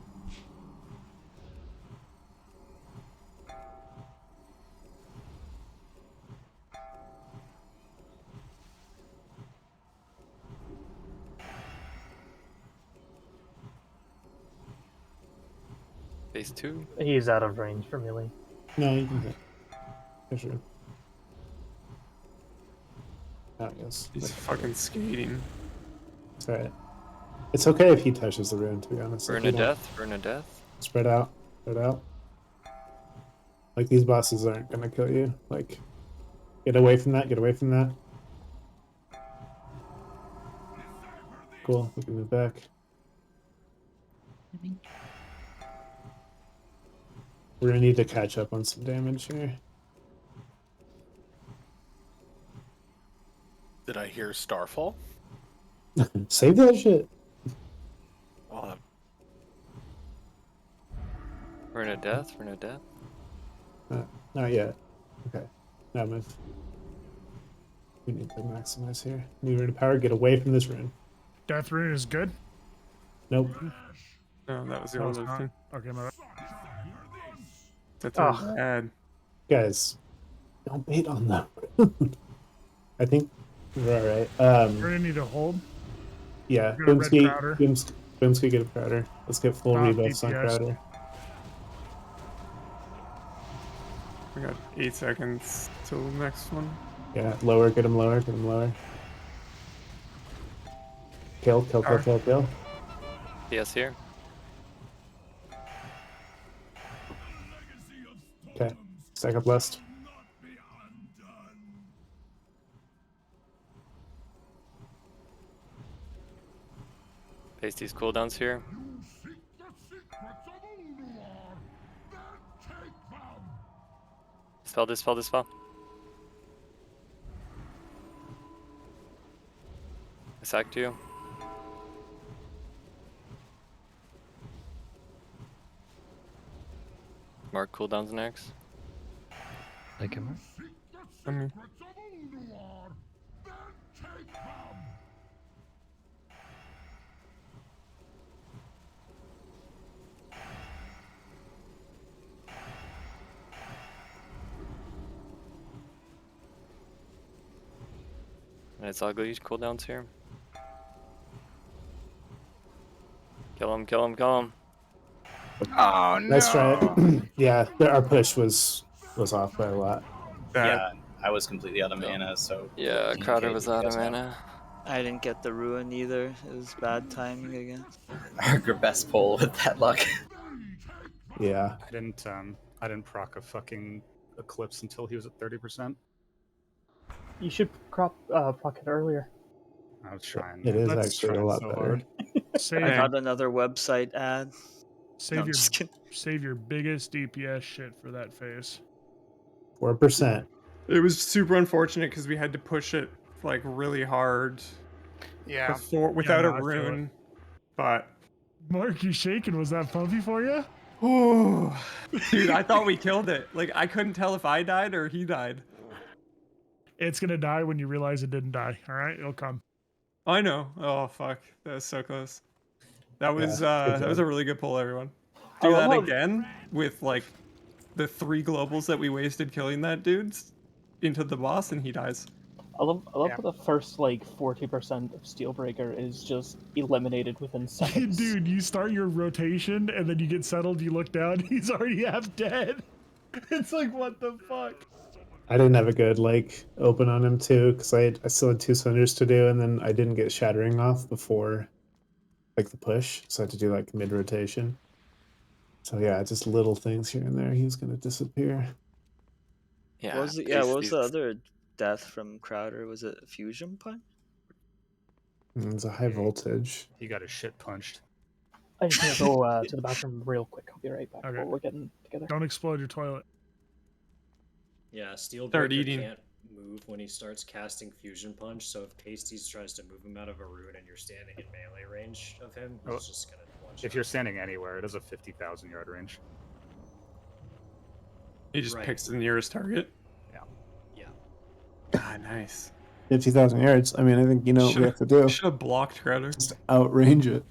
Phase 2. He's out of range for melee. No, you can hit. For sure. Oh, yes. He's fucking skating. It's alright. It's okay if he touches the rune, to be honest. Rune of Death. Rune of Death. Spread out. Spread out. Like, these bosses aren't gonna kill you. Like, get away from that. Get away from that. Cool. We can move back. We're gonna need to catch up on some damage here. Did I hear Starfall? Save that shit. Well, Rune of Death. Rune of Death. Not yet. Okay. Now move. We need to maximize here. Need rune of power. Get away from this rune. Death rune is good. Nope. No, that was the That old was not. thing. Okay, my bad. That's Oh. bad. Guys, don't bait on them. I think we're alright. We're gonna need to hold. Yeah. We're gonna red Boomski, Crowder. Boomski, get a Crowder. Let's get full Top rebuffs on DPS. Crowder. We got 8 seconds till the next one. Yeah, lower, get him lower, get him lower. Kill, kill, kill, kill, kill. PS here. Okay. Stack up list. Paste these cooldowns here. Dispel, dispel, dispel. I sacked you. Mark cooldowns next. Thank you, Mark. I mean, And it's ugly cooldowns here. Kill him, kill him, kill him. Oh no! Nice try. Yeah, our push was off by a lot. Yeah, I was completely out of mana, so. Yeah, Crowder was out of mana. I didn't get the ruin either. It was bad timing again. Our best pull with that luck. Yeah. I didn't proc a fucking Eclipse until he was at 30%. You should proc it earlier. I was trying. It is Let's actually try a lot so better. hard. Save, I got another website ad. save No, I'm your just kidding. save your biggest DPS shit for that phase. 4%. it was super unfortunate because we had to push it like really hard Yeah. before without no, I a feel it. rune. But Mark, you shaking? Was that pumpy for you? oh, dude, I thought we killed it. Like I couldn't tell if I died or he died. It's gonna die when you realize it didn't die. All right, it'll come. I know. Oh fuck, that was so close. That was good that was job. a really good pull, everyone. I Do love that how- again with like the 3 globals that we wasted killing that dude into the boss, and he dies. I love how the first like 40% of Steelbreaker is just eliminated within seconds. Dude, you start your rotation and then you get settled. You look down, he's already half dead. It's like, what the fuck? I didn't have a good like open on him too because I still had 2 cylinders to do and then I didn't get shattering off before like the push, so I had to do like mid rotation. So yeah, just little things here and there. He's gonna disappear. Yeah. What was the, what was the other death from Crowder? Was it fusion punch? It's a high voltage. He got his shit punched. I just need to go to the bathroom real quick. I'll be right back. Okay. While we're getting together. Don't explode your toilet. Yeah, Start Steelbreaker eating. can't move when he starts casting Fusion Punch, so if Pasties tries to move him out of a rune and you're standing in melee range of him, he's Oh, just gonna watch If you're standing anywhere, it has a 50,000 yard range. He just Right. picks the nearest target. Yeah. Ah, nice. 50,000 yards. I mean, I think you know what we have to do. Should have blocked Crowder. Just outrange it.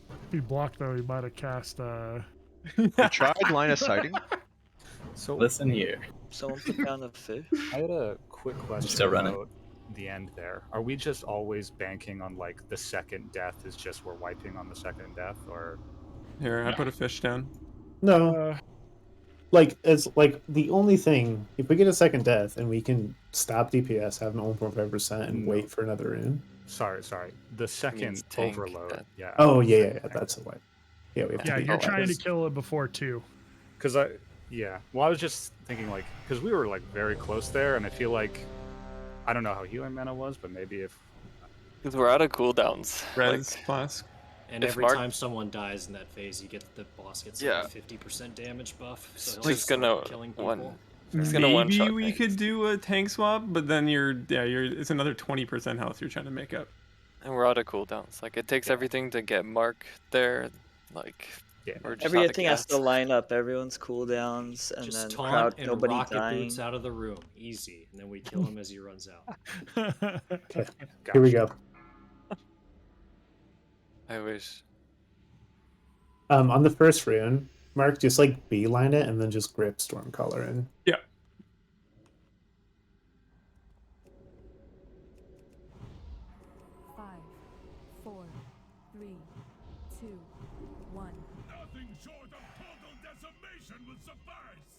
If he blocked though, he might have cast. We tried line of sighting. So Listen here. Someone put down a fish. I had a quick question still running. about the end there. Are we just always banking on like the second death is just we're wiping on the second death, or? Here, I put a fish down. No. Like it's like the only thing, if we get a second death and we can stop DPS, have an 1.5%, and wait for another rune. Sorry. The second overload. Yeah. Oh yeah, that's a wipe. Yeah, we have Yeah, to. you're trying to kill it before 2. Because well, I was just thinking like, because we were like very close there, and I feel like, I don't know how healing mana was, but maybe if. Because we're out of cooldowns. Res flask. And If every Mark- time someone dies in that phase, you get the boss gets Yeah. like a 50% damage buff. So he'll He's just start gonna killing people. one. He's gonna one Maybe shot. we could do a tank swap, but then it's another 20% health you're trying to make up. And we're out of cooldowns. Like it takes everything to get Mark there. Like we're just out of Everything has gas. to line up. Everyone's cooldowns, and Just then taunt crowd, and nobody rocket dying. boots out of the room. Easy. And then we kill him as he runs out. Okay, here we go. I wish. On the first rune, Mark, just like beeline it and then just grip Stormcaller in. Yeah. Five, 4, 3, 2, 1. Nothing short of total decimation will suffice.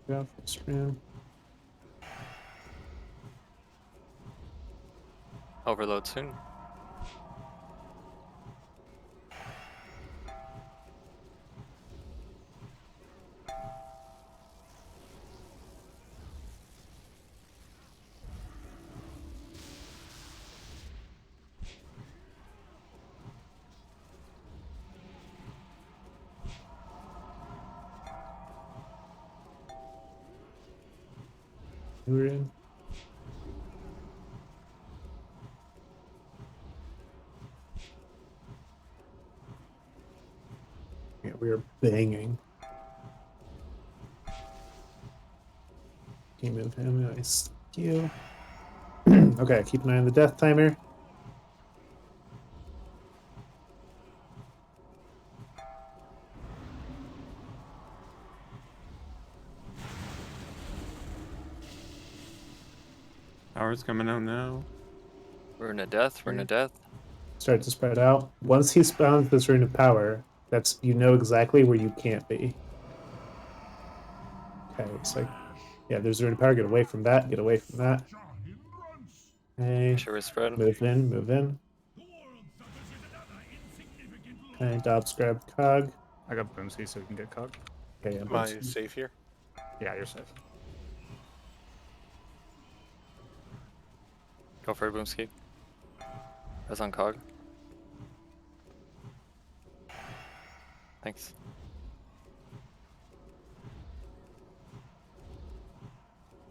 Yeah, first rune. Overload soon. Rune. Yeah, we are banging. Can you move him? Nice. Thank you. Okay, keep an eye on the death timer. Power's coming out now. Rune of death. Rune of death. Start to spread out. Once he spawns this rune of power, that's you know exactly where you can't be. Okay, it's like, yeah, there's a rune of power. Get away from that. Get away from that. Okay. Sure, spread. Move in. Move in. Okay, Dobbs grab Cog. I got Boomsy, so we can get Cog. Okay, yeah, Am I Boomsy. safe here? Yeah, you're safe. Go for it, Boomski. That's on Cog. Thanks.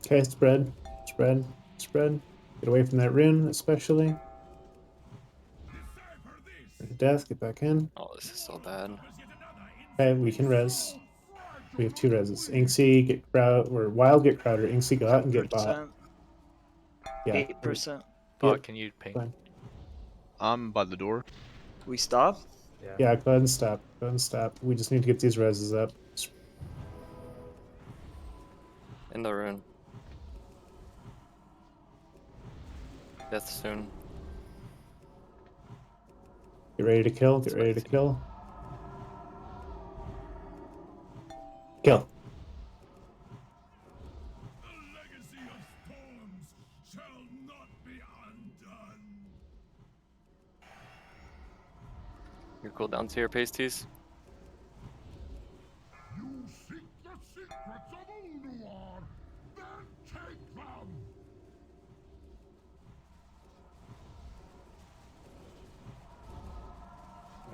Okay, spread. Spread. Spread. Get away from that rune, especially. Rune of death, get back in. Oh, this is so bad. Okay, we can res. We have 2 reses. Inksy, get crowd, or Wild, get Crowder. Inksy, go out and get bot. 8%. Yeah. 8%. Bot, can you ping? Fine. I'm by the door. We stop? Yeah, go ahead and stop. Go ahead and stop. We just need to get these reses up. In the rune. Death soon. Get ready to kill. Get ready to kill. Your cooldown to your pasties. You seek the secrets of ulduar, then take them!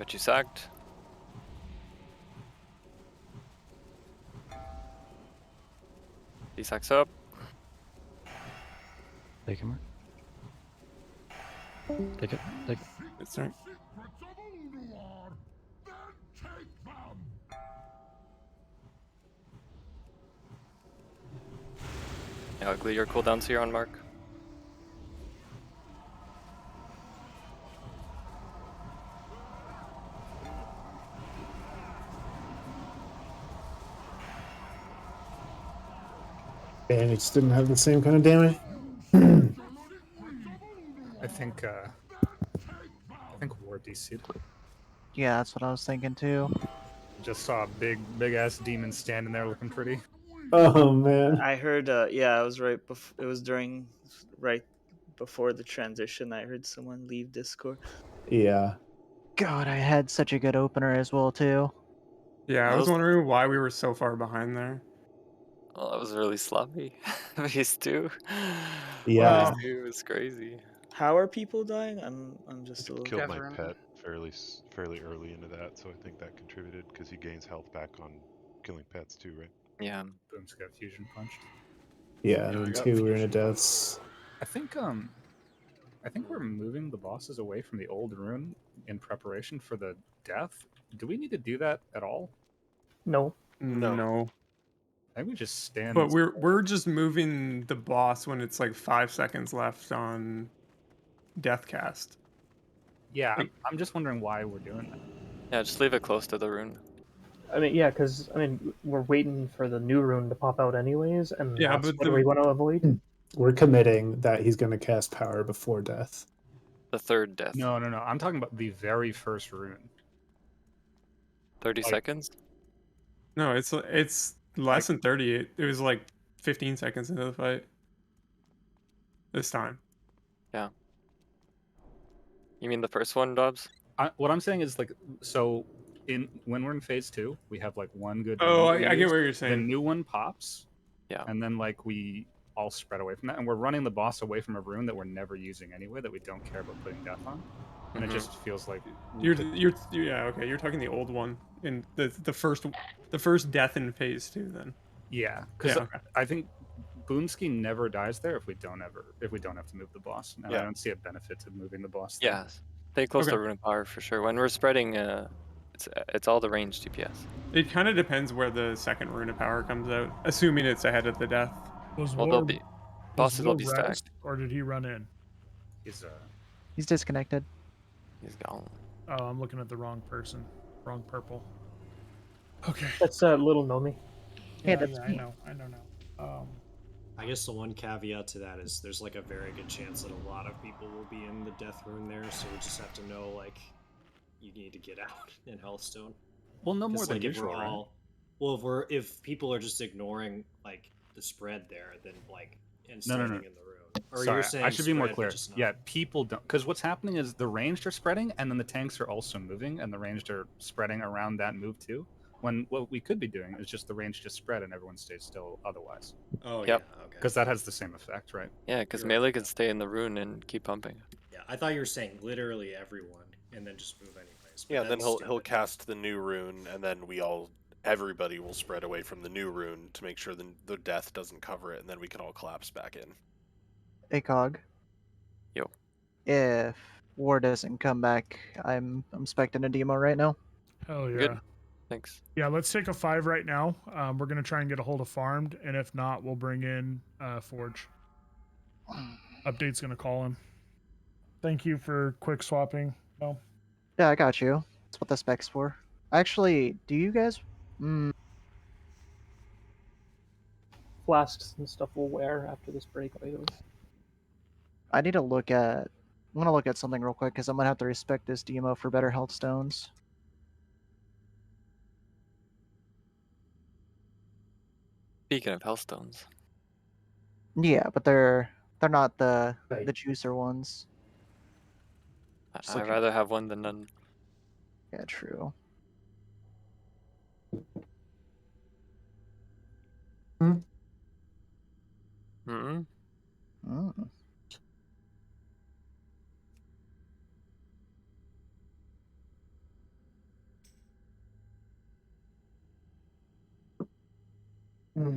Bet you sacked. D-sacks up. Take him. Take it. Take it. It's alright. Secrets of ulduar, then take them! Yeah, Ugly, your cooldowns here on Mark. And it just didn't have the same kind of damage. I think war DC'd. Yeah, that's what I was thinking too. Just saw a big ass demon standing there looking pretty. Oh man. I heard. Yeah, it was right before. It was during right before the transition. I heard someone leave Discord. Yeah. God, I had such a good opener as well too. Yeah, I That was was- wondering why we were so far behind there. Oh, that was really sloppy. Phase 2. Yeah. Phase 2 was crazy. How are people dying? I'm just a little. Killed my Catherine. pet fairly early into that, so I think that contributed because he gains health back on killing pets too, right? Yeah. Boom's got fusion punched. Yeah, I and then got 2 fusion Runa deaths. I think we're moving the bosses away from the old rune in preparation for the death. Do we need to do that at all? No. No. I think we just stand. But we're just moving the boss when it's like 5 seconds left on Deathcast. Yeah, I'm just wondering why we're doing that. Yeah, just leave it close to the rune. I mean, yeah, because we're waiting for the new rune to pop out anyways, and Yeah, that's but what we want to avoid. We're committing that he's going to cast power before death. The third death. No. I'm talking about the very first rune. 30 seconds? No, it's less than 30. It was like 15 seconds into the fight. This time. Yeah. You mean the first one, Dobbs? What I'm saying is so when we're in phase 2, we have like one good. Oh, rune that we I get use. what you're saying. The new one pops. Yeah. And then we all spread away from that, and we're running the boss away from a rune that we're never using anyway, that we don't care about putting death on, and it just feels like You're okay. You're talking the old one in the first death in phase 2 then. Yeah, because okay. I think Boomski never dies there if we don't have to move the boss, and I don't see a benefit to moving the boss there. Yeah, stay close to rune of power for sure. When we're spreading, it's all the range DPS. It kind of depends where the second rune of power comes out, assuming it's ahead of the death. Bosses will be stacked. rest, or did he run in? He's disconnected. He's gone. Oh, I'm looking at the wrong person. Wrong purple. Okay. That's little Nomi. Yeah, that's I me. know now. I guess the one caveat to that is there's like a very good chance that a lot of people will be in the death rune there, so we just have to know like you need to get out in Healthstone. Well, no more than if we're usual, right? all, well, if people are just ignoring like the spread there, then like and No. standing in the rune. Or Sorry, you're saying I should be more spread, but clear. just not- Yeah, people don't, because what's happening is the ranged are spreading, and then the tanks are also moving, and the ranged are spreading around that move too. When what we could be doing is just the range just spread and everyone stays still otherwise. Oh Yep. yeah, okay. Because that has the same effect, right? Yeah, because melee can stay in the rune and keep pumping. Yeah, I thought you were saying literally everyone, and then just move anyways. But Yeah, and then that's he'll cast the new rune, and then everybody will spread away from the new rune to make sure the death doesn't cover it, and then we can all collapse back in. ACOG. Yo. If war doesn't come back, I'm expecting a demo right now. Hell yeah. Good. Thanks. Yeah, let's take a 5 right now. We're gonna try and get a hold of Farmed, and if not, we'll bring in Forge. Update's gonna call him. Thank you for quick swapping. No. Yeah, I got you. That's what the spec's for. Actually, do you guys? Flasks and stuff will wear after this break. I need to look at. I'm gonna look at something real quick because I'm gonna have to respect this demo for better health stones. Speaking of Hellstones. Yeah, but they're not the juicer ones. Just I'd looking- rather have one than none. Yeah, true. Hmm. Mm. Hmm.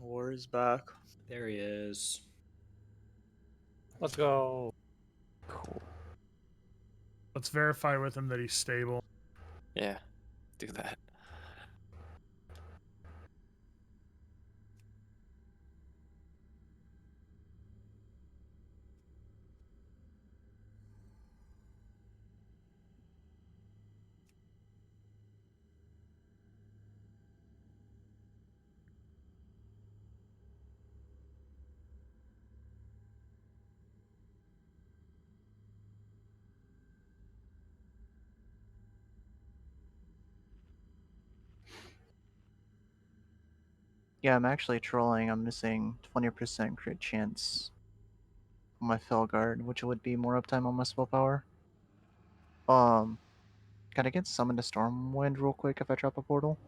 War is back. There he is. Let's go. Cool. Let's verify with him that he's stable. Yeah, do that. Yeah, I'm actually trolling. I'm missing 20% crit chance on my Felguard, which would be more uptime on my spell power. Can I get summoned to Stormwind real quick if I drop a portal?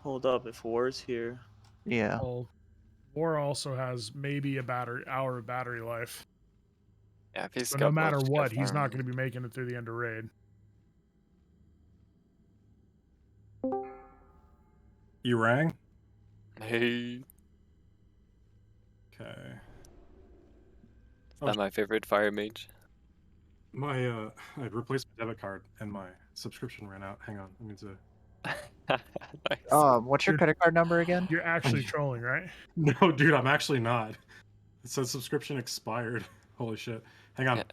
Hold up, if War's here. Yeah. Well, War also has maybe a hour of battery life. Yeah, if he's So no got matter buffs, go what, for he's not him. going to be making it through the end of raid. You rang? Hey. Okay. Is that my favorite fire mage? My I replaced my debit card and my subscription ran out. Hang on, I need to. Nice. What's your credit card number again? You're actually trolling, right? No, dude, I'm actually not. It says subscription expired. Holy shit. Hang on. Yeah,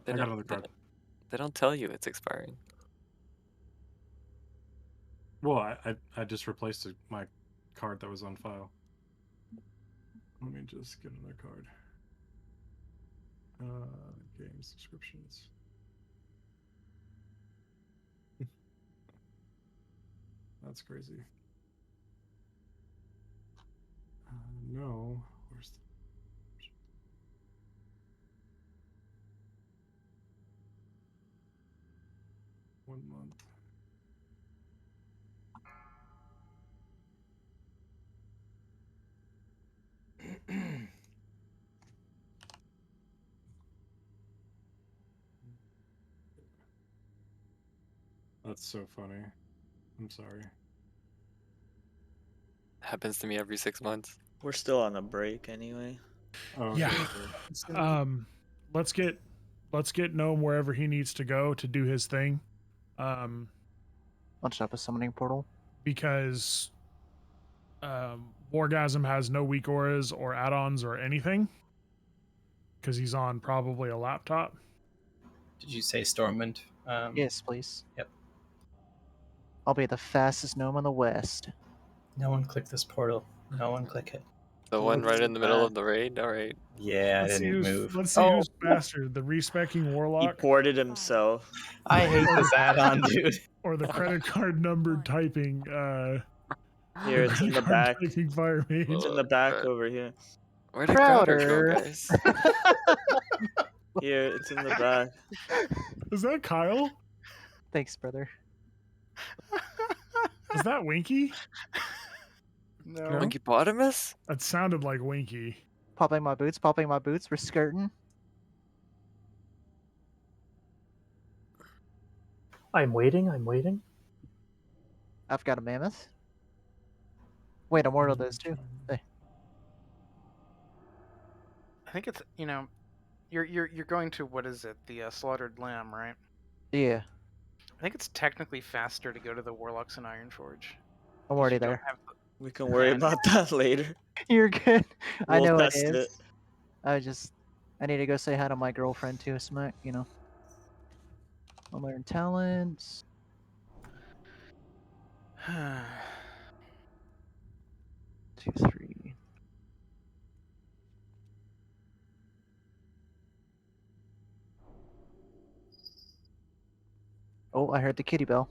I got another card. They don't tell you it's expiring. Well, I just replaced my card that was on file. Let me just get another card. Game subscriptions. That's crazy. No, where's the 1 month? That's so funny. I'm sorry. Happens to me every 6 months. We're still on a break anyway. Oh, Yeah. okay. Let's get Gnome wherever he needs to go to do his thing. Launched up a summoning portal. Because Wargasm has no weak auras or add-ons or anything. Because he's on probably a laptop. Did you say Stormwind? Yes, please. Yep. I'll be the fastest gnome in the West. No one click this portal. No one click it. The one right in the middle of the raid? Alright. Yeah, I didn't move. Let's see who's faster, the respecking He warlock ported himself. I hate this add-on, dude. or the credit card number typing Here, it's in the back. typing fire mage. It's in the back over here. Where did Crowder go, guys? Here, it's in the back. Is that Kyle? Thanks, brother. Is that Winky? No. Winkypotamus? That sounded like Winky. Popping my boots, we're skirting. I'm waiting. I've got a mammoth. Wait, I'm ordered those too. Hey. I think it's, You're going to, what is it? The slaughtered lamb, right? Yeah, I think it's technically faster to go to the warlocks in Ironforge. I'm 'cause already you don't there. have We can worry Yeah, about that later. You're good. I We'll know it test is. it. I need to go say hi to my girlfriend too, Smack, you know. I'll learn talents. 2, 3. Oh, I heard the kitty bell.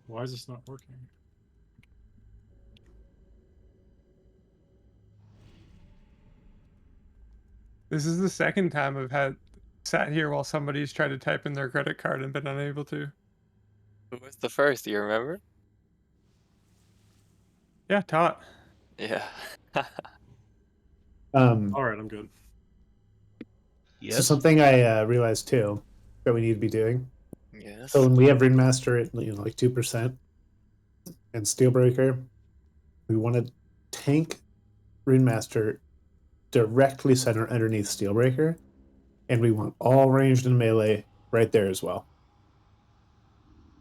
Why is this not working? This is the second time I've sat here while somebody's tried to type in their credit card and been unable to. Who was the first? Do you remember? Yeah, Tot. Yeah. All right, I'm good. So something I realized too that we need to be doing. Yes. So when we have Ringmaster at like 2% and Steelbreaker, we want to tank Ringmaster directly center underneath Steelbreaker, and we want all ranged and melee right there as well.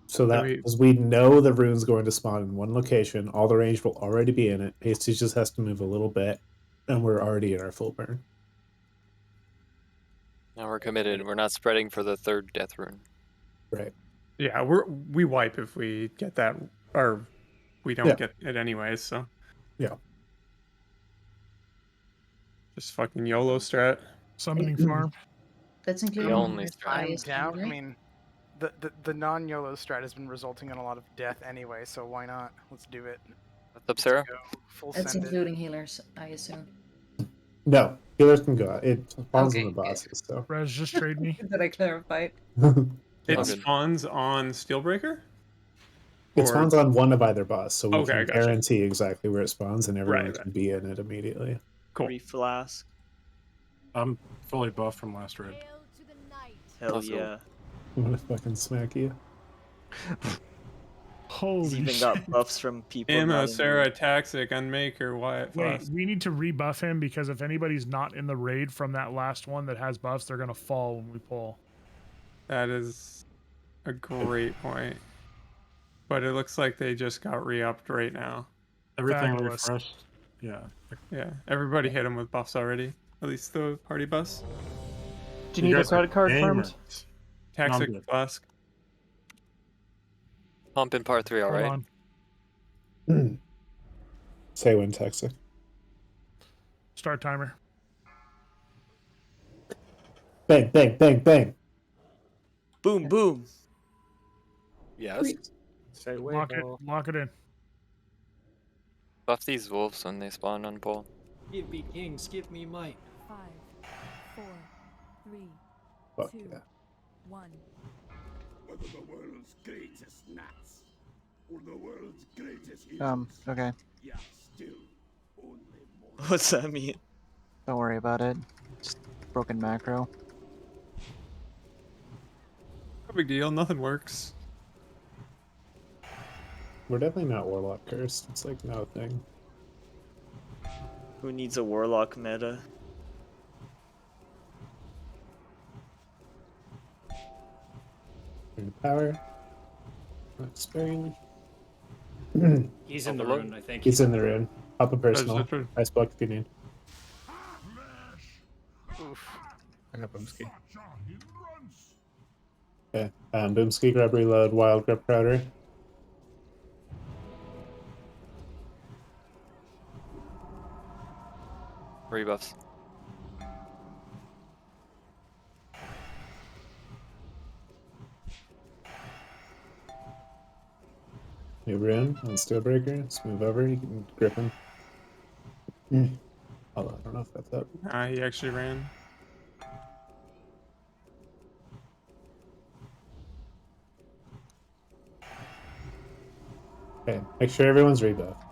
So that because we know the rune's going to spawn in one location, all the range will already be in it. Hasty just has to move a little bit, and we're already in our full burn. Now we're committed. We're not spreading for the third death rune. Right. Yeah, we wipe if we get that, or we don't get it anyways. So yeah, just fucking YOLO strat. Summoning farm. That's The including only healers, strat. I I'm assume, down. I right? mean, the non-YOLO strat has been resulting in a lot of death anyway, so why not? Let's do it. What's up, Sarah? Go full That's send it. including healers, I assume. no healers can go out. It spawns on Okay, the bosses. So Rez, just trade me. Did I clarify? It All good. spawns on Steelbreaker. it spawns on one of either boss, so we Okay, can gotcha. guarantee exactly where it spawns, and everyone Right. can be in it immediately. Cool. Free flask. I'm fully buffed from last raid. Hell Let's go. yeah. I'm gonna fucking smack you. Holy He's even shit. got buffs from people. Emma, not in Sarah, the Taxic, Unmaker, Wyatt, Wait, Frost. we need to rebuff him because if anybody's not in the raid from that last one that has buffs, they're gonna fall when we pull. That is a great point. But it looks like they just got re-upped right now. Everything Fabulous. refreshed. Yeah. Yeah, everybody hit him with buffs already. At least the party bus. Do you need a guys are credit card farmed? gamers. Taxic good. flask. Pump in part 3, all Hold right? on. Say when texting. Start timer. Bang, bang, bang, bang. boom, boom. Yes. Say Lock it in. Buff these wolves when they spawn on pole. Give me kings, give me might. 5, 4, 3, Fuck 2, yeah. 1. Whether the world's greatest gnats or the world's greatest heroes, Okay. you're still only more. What's that mean? Don't worry about it. Just broken macro. No big deal. Nothing works. We're definitely not Warlock cursed. It's like no thing. Who needs a warlock meta? Bring the power. Not sparingly. He's in the rune, I think. He's in the rune. Up a personal. Register. Ice block if you need. Oof. I got Boomski. Okay. Boomski, grab reload, wild grab crowder. Rebuffs. New rune on Steelbreaker. Let's move over. You can grip him. Oh, I don't know if that's up. He actually ran. Okay, make sure everyone's rebuffed.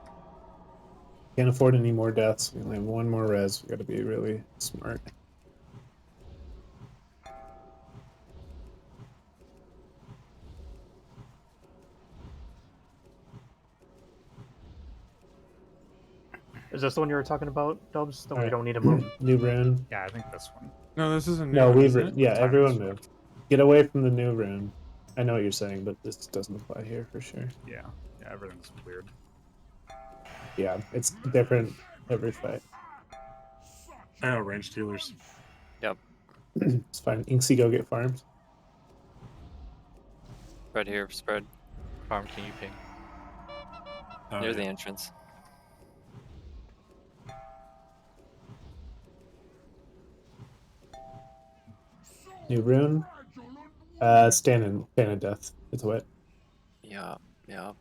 Can't afford any more deaths. We only have one more res. We gotta be really smart. Is this the one you were talking about, Dubs? That we Alright. don't need to move? New rune. Yeah, I think this one. No, this is a new No, one, we've isn't it? yeah, Time everyone is- moved. Get away from the new rune. I know what you're saying, but this doesn't apply here for sure. Yeah, everything's weird. Yeah, it's different every fight. I know ranged healers. Yep. It's fine. Inksy, go get farmed. Spread here, spread. Farm, can you ping? Near yeah. the entrance. New rune. Stand in death. It's wet. Yeah, yeah.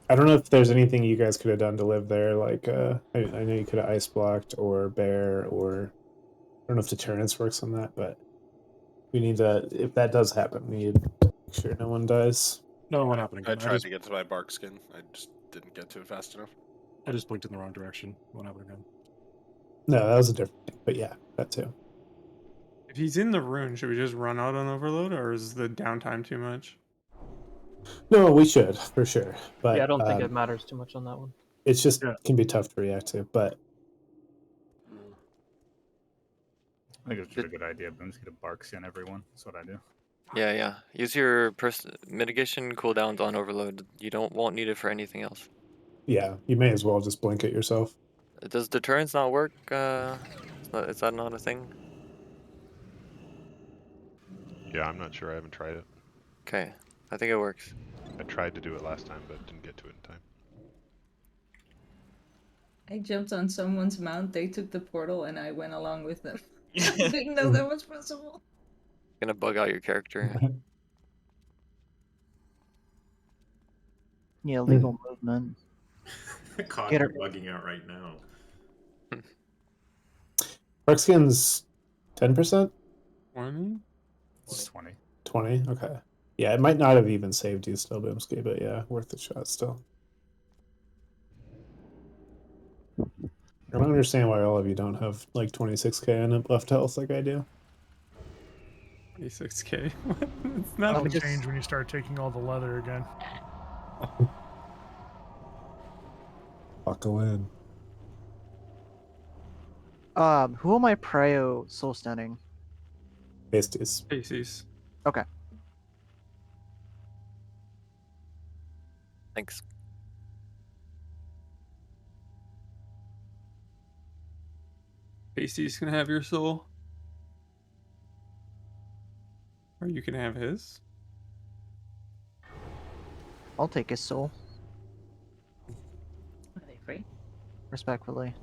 I don't know if there's anything you guys could have done to live there. Like, I know you could have ice blocked or bear, or I don't know if deterrence works on that, but we need to. If that does happen, we need to make sure no one dies. No, what happened I again? tried to get to my bark skin. I just didn't get to it fast enough. I just blinked in the wrong direction. What happened again? No, that was a different thing, but yeah, that too. If he's in the rune, should we just run out on overload, or is the downtime too much? No, we should for sure, but Yeah, I don't think it matters too much on that one. it's just can be tough to react to. But I think it's a good idea. Boom's get a bark skin everyone. That's what I do. Yeah, yeah. Use your mitigation cooldowns on overload. You won't need it for anything else. yeah, you may as well just blink it yourself. Does deterrence not work? Is that not a thing? Yeah, I'm not sure. I haven't tried it. Okay, I think it works. I tried to do it last time, but didn't get to it in time. I jumped on someone's mount, they took the portal, and I went along with them. I didn't know that was possible. Gonna bug out your character. Yeah, legal movement. Caught Get her her- bugging out right now. Skin's 10%? 20? It's 20. 20? Okay. Yeah, it might not have even saved you still, Boomski, but yeah, worth the shot still. I don't understand why all of you don't have like 26k in left health like I do. 26k? It's That'll nothing. change when you start taking all the leather again. Buckle in. Who am I prio soul stunning? Pasties. Pasties. Okay. Thanks. Pasties can have your soul. Or you can have his. I'll take his soul, Are they free? respectfully.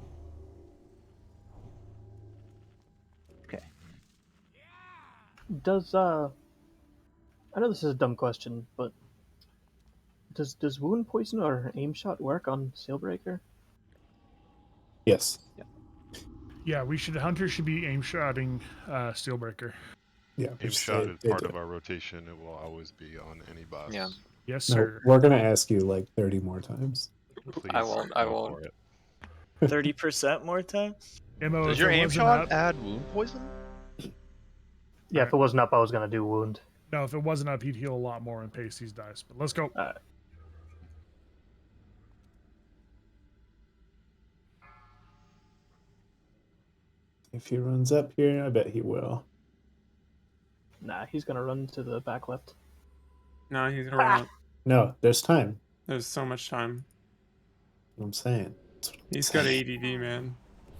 Okay. Does I know this is a dumb question, but does wound poison or aim shot work on Sailbreaker? Yes. Yeah, Hunter should be aim shotting Steelbreaker. Yeah. Aim shot is part of our rotation. It will always be on any boss. Yeah. Yes, No, sir. we're gonna ask you like 30 more times. Please I won't. go for it. 30% more times? Does your aim shot add wound poison? Yeah, if it wasn't up, I was gonna do wound. No, if it wasn't up, he'd heal a lot more in Pasties dice. But let's go. If he runs up here, I bet he will. Nah, he's gonna run to the back left. No, he's gonna run up. No, there's time. There's so much time. I'm saying. He's got ADD, man.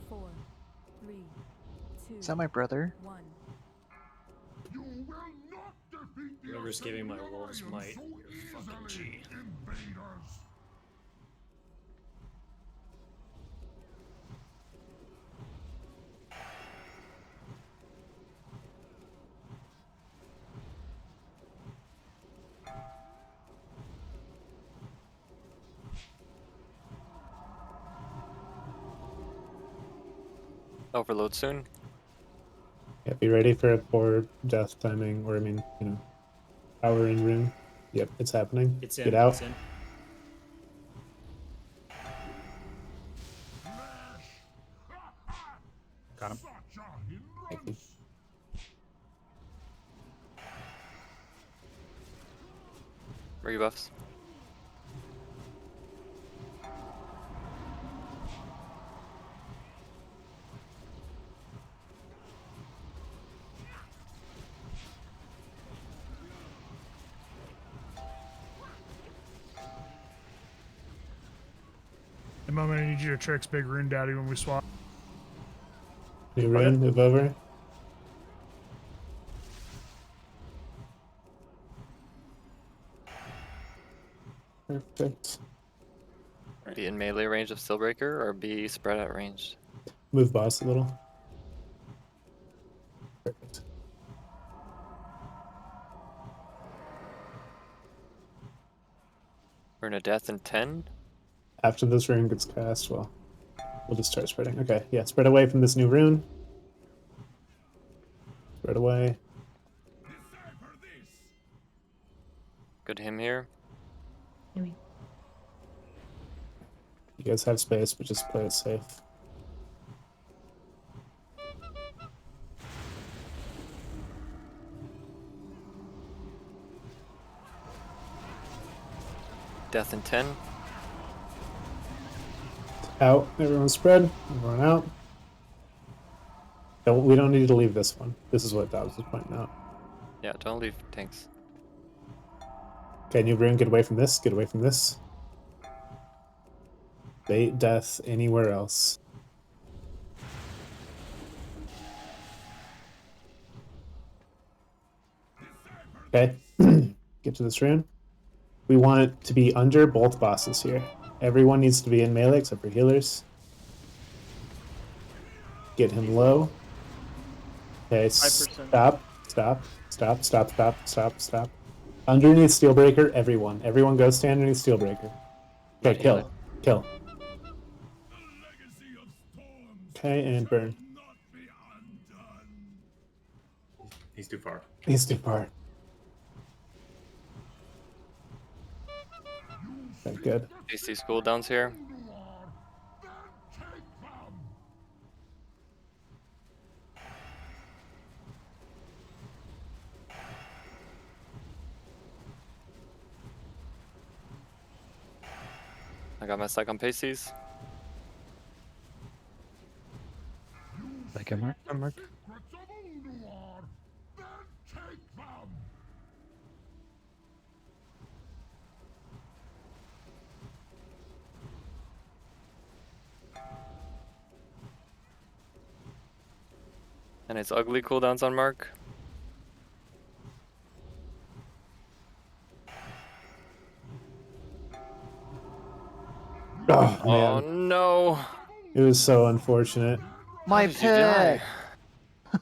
4, 3, 2, Is that my brother? 1. Whoever's giving my wolves might, you're fucking G. Overload soon. Yeah, be ready for a poor death timing, or I mean, power in room. Yep, it's happening. It's in. Get out. It's in. Got him. Thank you. Rebuffs. The moment I need you to tricks Big Rune Daddy when we swap. New rune, move over. Perfect. Be in melee range of Steelbreaker or be spread out range? Move boss a little. Perfect. Rune of Death in 10? After this rune gets cast, well, we'll just start spreading. Okay, yeah, spread away from this new rune. Spread away. Good him here. You guys have space, but just play it safe. Death in 10. Out. Everyone spread. Everyone out. We don't need to leave this one. This is what Dobbs was pointing out. Yeah, don't leave tanks. Okay, new rune, get away from this. Get away from this. Bait death anywhere else. Okay, get to this rune. We want it to be under both bosses here. Everyone needs to be in melee except for healers. Get him low. Okay, 5%. stop. Underneath Steelbreaker, everyone. Everyone go stand underneath Steelbreaker. Okay, kill. Kill. Okay, and burn. He's too far. He's too far. Okay, good. AC cooldowns here. I got my stack on Pasties. Second mark. Mark. And it's ugly cooldowns on Mark. Oh, Oh man. no. It was so unfortunate. My How did you die? pet.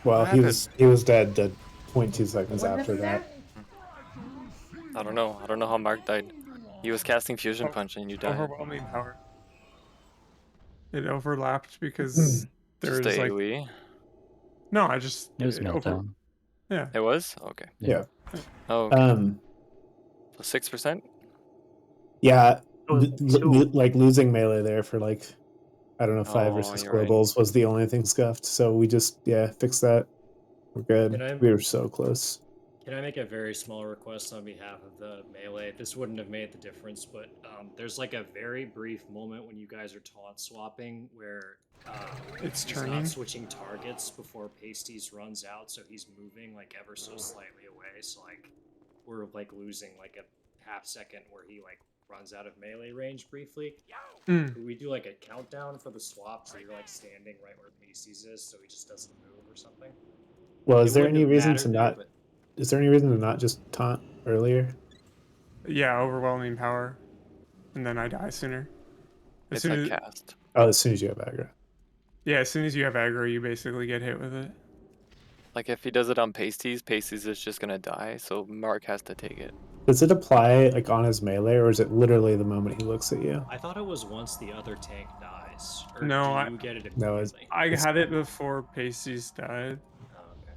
Well, What he was dead 0.2 seconds What after happened that. I don't know. I don't know how Mark died. He was casting Fusion Punch and you died. Overwhelming power. It overlapped because there Just was like AoE? no, I just It was meltdown. Yeah. It was? Okay. Yeah. Oh, okay. So 6%? Yeah, Oh, two. like losing melee there for like, I don't know, 5 or Oh, 6 you're right. globals was the only thing scuffed. So we just, fixed that. We're good. Can I- We were so close. Can I make a very small request on behalf of the melee? This wouldn't have made the difference, but there's like a very brief moment when you guys are taunt swapping where It's he's turning. not switching targets before Pasties runs out, so he's moving like ever so slightly away. So like we're like losing like a half second where he like runs out of melee range briefly. Mm. Could we do like a countdown for the swap so you're like standing right where Pasties is, so he just doesn't move or something? Well, It is there wouldn't any have reason mattered to there, not? but- Is there any reason to not just taunt earlier? Yeah, overwhelming power, and then I die sooner. It's like cast. Oh, as soon as you have aggro. Yeah, as soon as you have aggro, you basically get hit with it. Like if he does it on Pasties, Pasties is just gonna die, so Mark has to take it. Does it apply like on his melee, or is it literally the moment he looks at you? I thought it was once the other tank dies. Or No, do you get it No, immediately? I had it before Pasties died. Oh, okay.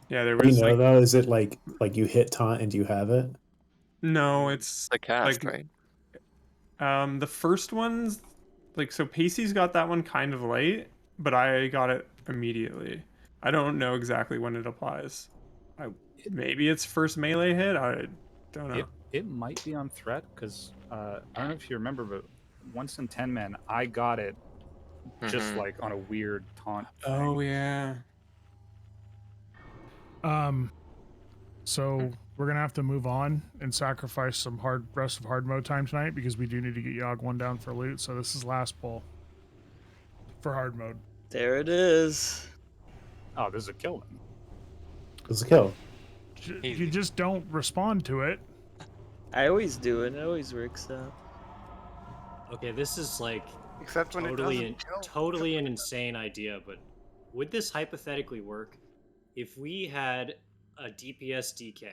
Yeah, there What do you was know like though? Is it like you hit taunt and you have it? no, it's the cast, like, right? The first ones, like so Pasties got that one kind of late, but I got it immediately. I don't know exactly when it applies. Maybe it's first melee hit. I don't know. It might be on threat because I don't know if you remember, but once in 10 men, I got it just like on a weird taunt. Oh yeah. So we're gonna have to move on and sacrifice some rest of hard mode time tonight because we do need to get Yogg 1 down for loot. So this is last pull for hard mode. There it is. Oh, this is a kill then. It's a kill. You just don't respond to it. I always do it. It always works out. Okay, this is like Except when totally, totally an insane idea, but would this hypothetically work if we had a DPS DK,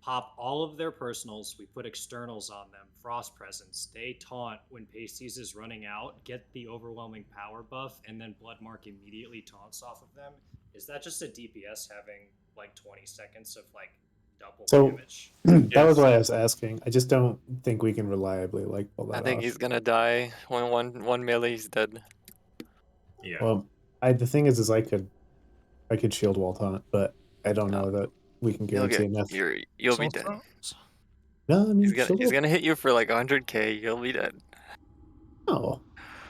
pop all of their personals, we put externals on them, Frost Presence, they taunt when Pasties is running out, get the overwhelming power buff, and then Bloodmark immediately taunts off of them? Is that just a DPS having like 20 seconds of like double So damage? that was why I was asking. I just don't think we can reliably like pull that I think off. he's gonna die when one melee he's dead. Yeah. Well, the thing is I could shield wall taunt, but I don't know that we can guarantee enough. You'll be dead. No, I mean He's gonna hit you for like 100k. You'll be dead. Oh.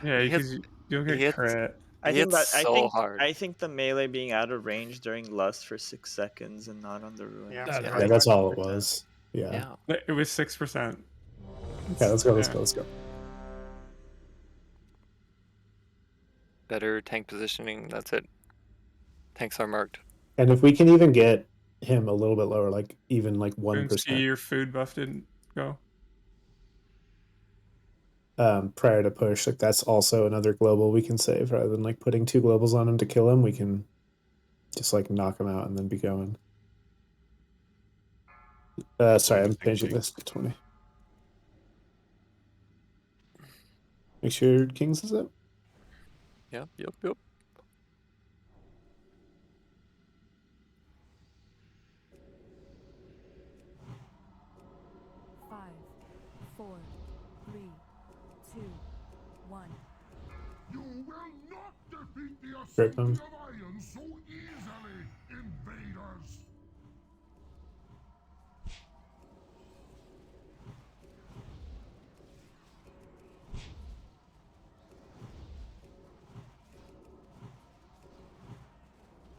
Yeah, He because hits- you'll he get hits- crit. I He think hits that so hard. I think the melee being out of range during lust for 6 seconds and not on the ruin. Yeah, is Yeah, that's all it was. Yeah. It was 6%. Okay, let's go. Let's go. Better tank positioning. That's it. Tanks are marked. And if we can even get him a little bit lower, like even like And see 1%, your food buff didn't go. prior to push, like that's also another global we can save rather than like putting 2 globals on him to kill him. We can just like knock him out and then be going. Sorry, I'm changing this to 20. Make sure Kings is up. Yep. 5, 4, 3, 2, 1. You will not defeat the Grip Assembly him. of Iron so easily, invaders!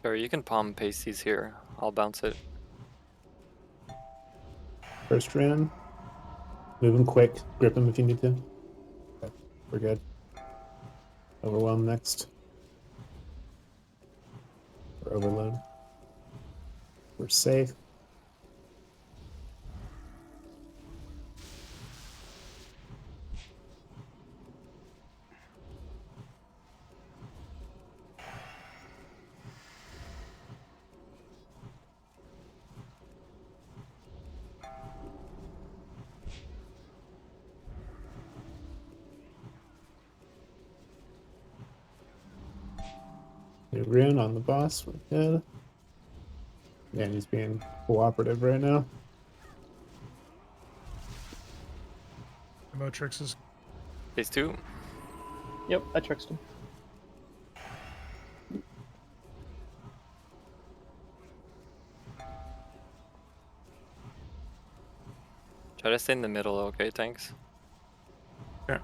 Sure, you can palm pasties here. I'll bounce it. First round. Move him quick. Grip him if you need to. Okay, we're good. Overwhelm next. Or overload. We're safe. New rune on the boss. We're good. Yeah, he's being cooperative right now. Motrix is Phase 2. Yep, I tricked him. Try to stay in the middle, okay, tanks? Okay.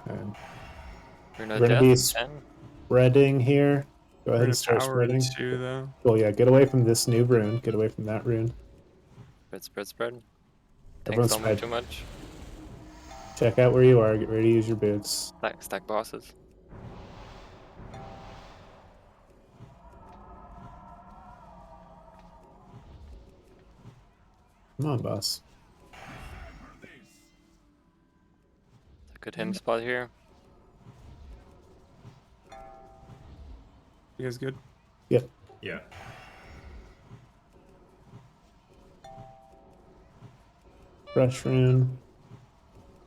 We're We're gonna be spreading here. Go ahead and start spreading. Too, though. Cool, yeah, get away from this new rune. Get away from that rune. Spread. Everyone Tanks don't move spread. too much. Check out where you are. Get ready to use your boots. Stack bosses. Come on, boss. It's a good him spot here. You guys good? Yep. Yeah. Fresh rune.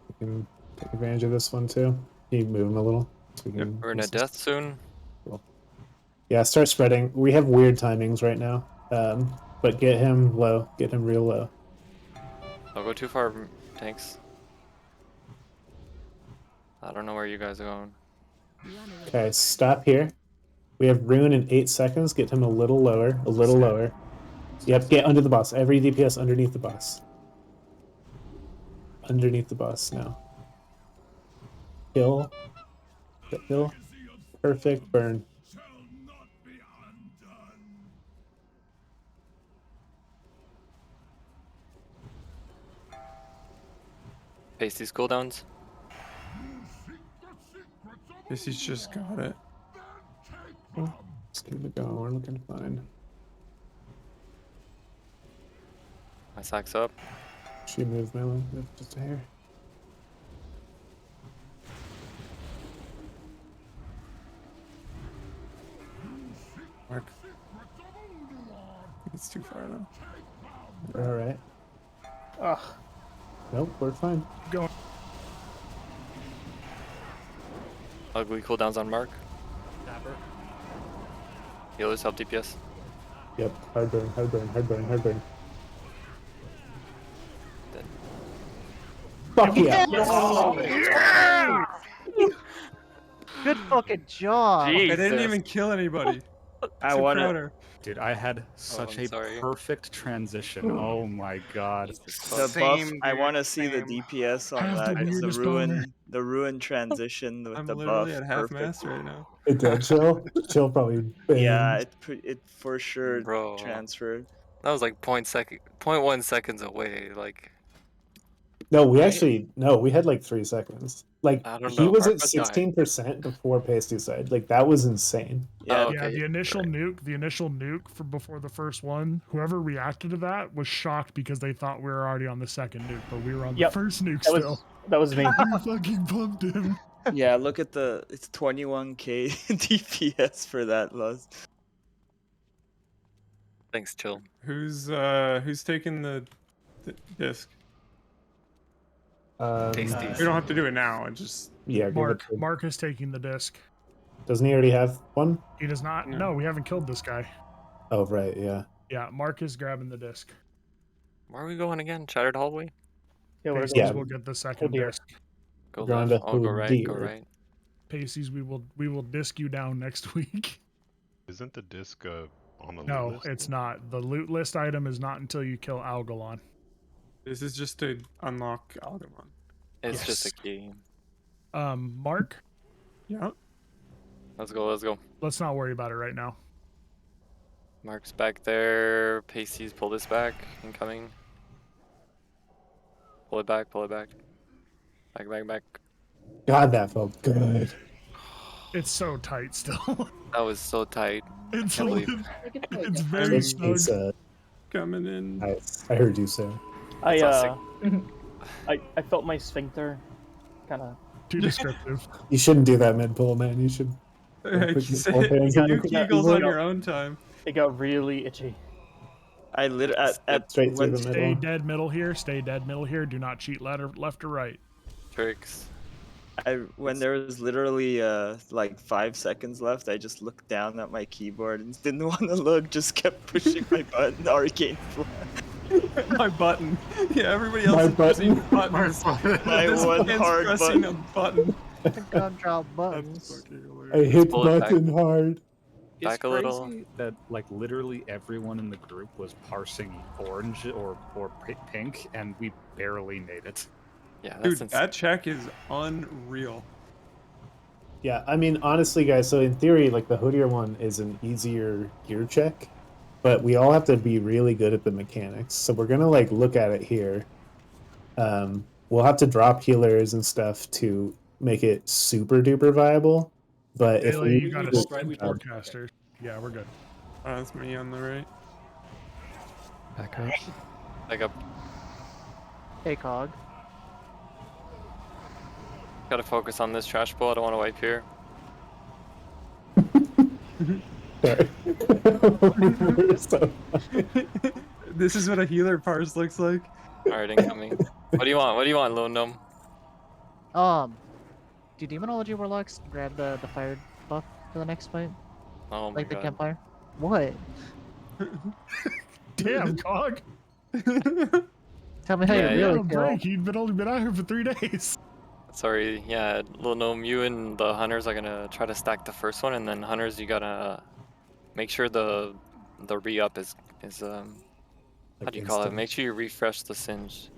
We can take advantage of this one too. Can you move him a little? So we can We're in a death soon. Cool. Yeah, start spreading. We have weird timings right now. But get him low. Get him real low. Don't go too far, tanks. I don't know where you guys are going. Okay, stop here. We have rune in 8 seconds. Get him a little lower. A little lower. Yep, get under the boss. Every DPS underneath the boss. Underneath the boss now. Kill. Kill. Perfect burn. Pasties cooldowns. He's just got it. Oh, let's keep it going. We're looking fine. My sack's up. She moved Melon just a hair. Mark. I think it's too far now. All right. Ugh. Nope, we're fine. Go. Ugly cooldowns on Mark. Tapper. Healers help DPS. Yep, hard burn, hard burn, hard burn, hard burn. Dead. Fuck yeah! Yeah! Good fucking job. I didn't even kill anybody. I want to. Dude, I had such a perfect transition. Oh my god. The buff. I want to see the DPS on that. It's the ruin transition with I'm the literally buff. at half Perfect. mass right now. It did chill. Chill probably. Yeah, banged. it for sure Bro. transferred. That was like 0.1 seconds away. Like, No, we actually we had like 3 seconds. Like I don't he know. was Mark at was dying. 16% before Pasty said. Like that was insane. Yeah, Yeah, the initial nuke for before the first one, whoever reacted to that was shocked because they thought we were already on the second nuke, but we were on the first nuke still. That was me. We fucking pumped him. Yeah, look at it's 21k DPS for that loss. Thanks, Chill. Who's taking the disc? We don't have to do it now. It just Mark is taking the disc. Doesn't he already have one? He does not. No, we haven't killed this guy. Oh right, yeah. Yeah, Mark is grabbing the disc. Where are we going again? Shattered hallway? Pasties will get the second disc. Go Going left. to Oh, go right. Go Hodir. right. Pasties, we will disc you down next week. Isn't the disc on the loot No, list? it's not. The loot list item is not until you kill Algalon. This is just to unlock Algamon. It's just a key. Mark? Yeah. Let's go. Let's go. Let's not worry about it right now. Mark's back there. Pasties, pull this back. Incoming. Pull it back. Pull it back. Back, back, back. God, that felt good. It's so tight still. That was so tight. It's, Can't believe- it's very snug. Coming in. I heard you say. I felt my sphincter kind of too descriptive. You shouldn't do that mid pull, man. You should. You put your hands on do the Kegels on keyboard. your own time. It got really itchy. I literally straight through the Stay middle. dead middle here. Stay dead middle here. Do not cheat left or right. Tricks. When there was literally like 5 seconds left, I just looked down at my keyboard and didn't want to look. Just kept pushing my button. Arcane flash. My button. Yeah, everybody else My is pressing button. buttons. My This one man's hard pressing button. a button. God drop buttons. I hit pull it back. button hard. It's Back a little. crazy that like literally everyone in the group was parsing orange or pink, and we barely made it. Yeah, that's Dude, insane. that check is unreal. Yeah, I mean, honestly, guys. So in theory, like the Hoodier one is an easier gear check, but we all have to be really good at the mechanics. So we're gonna like look at it here. We'll have to drop healers and stuff to make it super duper viable. But if Bailey, we you got a strength forecaster. Yeah, we're good. That's me on the right. Back up. Back up. Hey, Cog. Gotta focus on this trash bowl. I don't want to wipe here. Sorry. This is what a healer parse looks like. Alright, incoming. What do you want? What do you want, Lone Gnome? Do Demonology Warlocks grab the fire buff for the next fight? Oh my Like the god. campfire? What? Damn, Cog. Tell me how Yeah, you yeah. really Break. feel. He'd only been out here for 3 days. Sorry, yeah, Lone Gnome, you and the hunters are gonna try to stack the first one, and then hunters, you gotta make sure the re-up is How do you call it? Make sure you refresh the singe.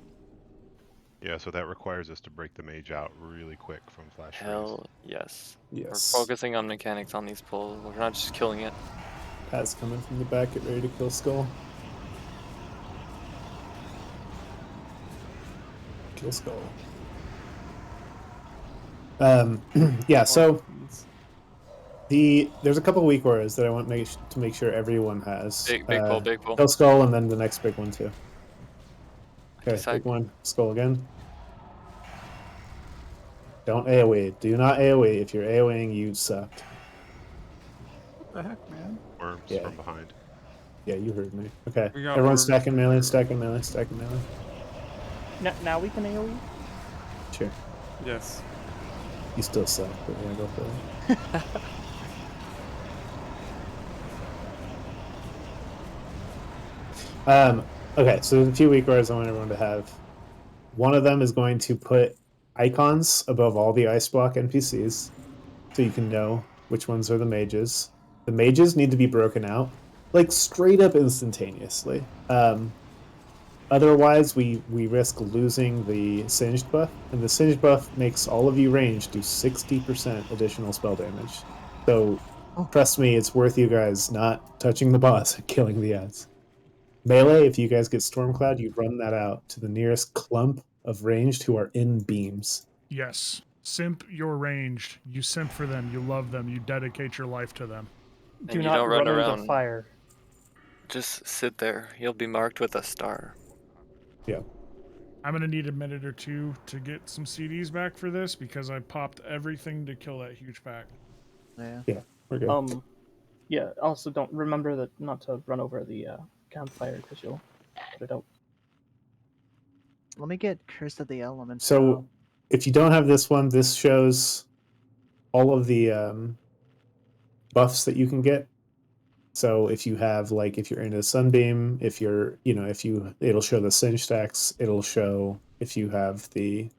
Yeah, so that requires us to break the mage out really quick from flash freeze. Hell yes. We're Yes. focusing on mechanics on these pulls. We're not just killing it. Pat's coming from the back, get ready to kill Skull. Kill Skull. Yeah, so there's a couple weak auras that I want to make sure everyone has. Big pull, big pull. Kill Skull and then the next big one too. Okay, Decide. big one. Skull again. Don't AoE. Do not AoE. If you're AoEing, you suck. What the heck, man? Worms Yeah. from behind. Yeah, you heard me. Okay, We got everyone's worms. stacking melee, stacking melee, stacking melee. Now we can AoE? Sure. Yes. You still suck, but yeah, go for it. Okay, so there's a few weak auras I want everyone to have. One of them is going to put icons above all the ice block NPCs, so you can know which ones are the mages. The mages need to be broken out, like straight up instantaneously. Otherwise, we risk losing the singed buff, and the singed buff makes all of you ranged do 60% additional spell damage. So, trust me, it's worth you guys not touching the boss and killing the ads. Melee, if you guys get Stormcloud, you run that out to the nearest clump of ranged who are in beams. Yes. Simp your ranged. You simp for them. You love them. You dedicate your life to them. And Do you not don't run into around. fire. Just sit there. You'll be marked with a star. Yeah. I'm going to need a minute or two to get some CDs back for this because I popped everything to kill that huge pack. Yeah. Yeah, we're good. Yeah. Also, don't remember that not to run over the campfire because you'll put it out. Let me get Curse of the Elements. So, if you don't have this one, this shows all of the buffs that you can get. So if you have if you're into Sunbeam, if you're it'll show the Singe stacks, it'll show if you have the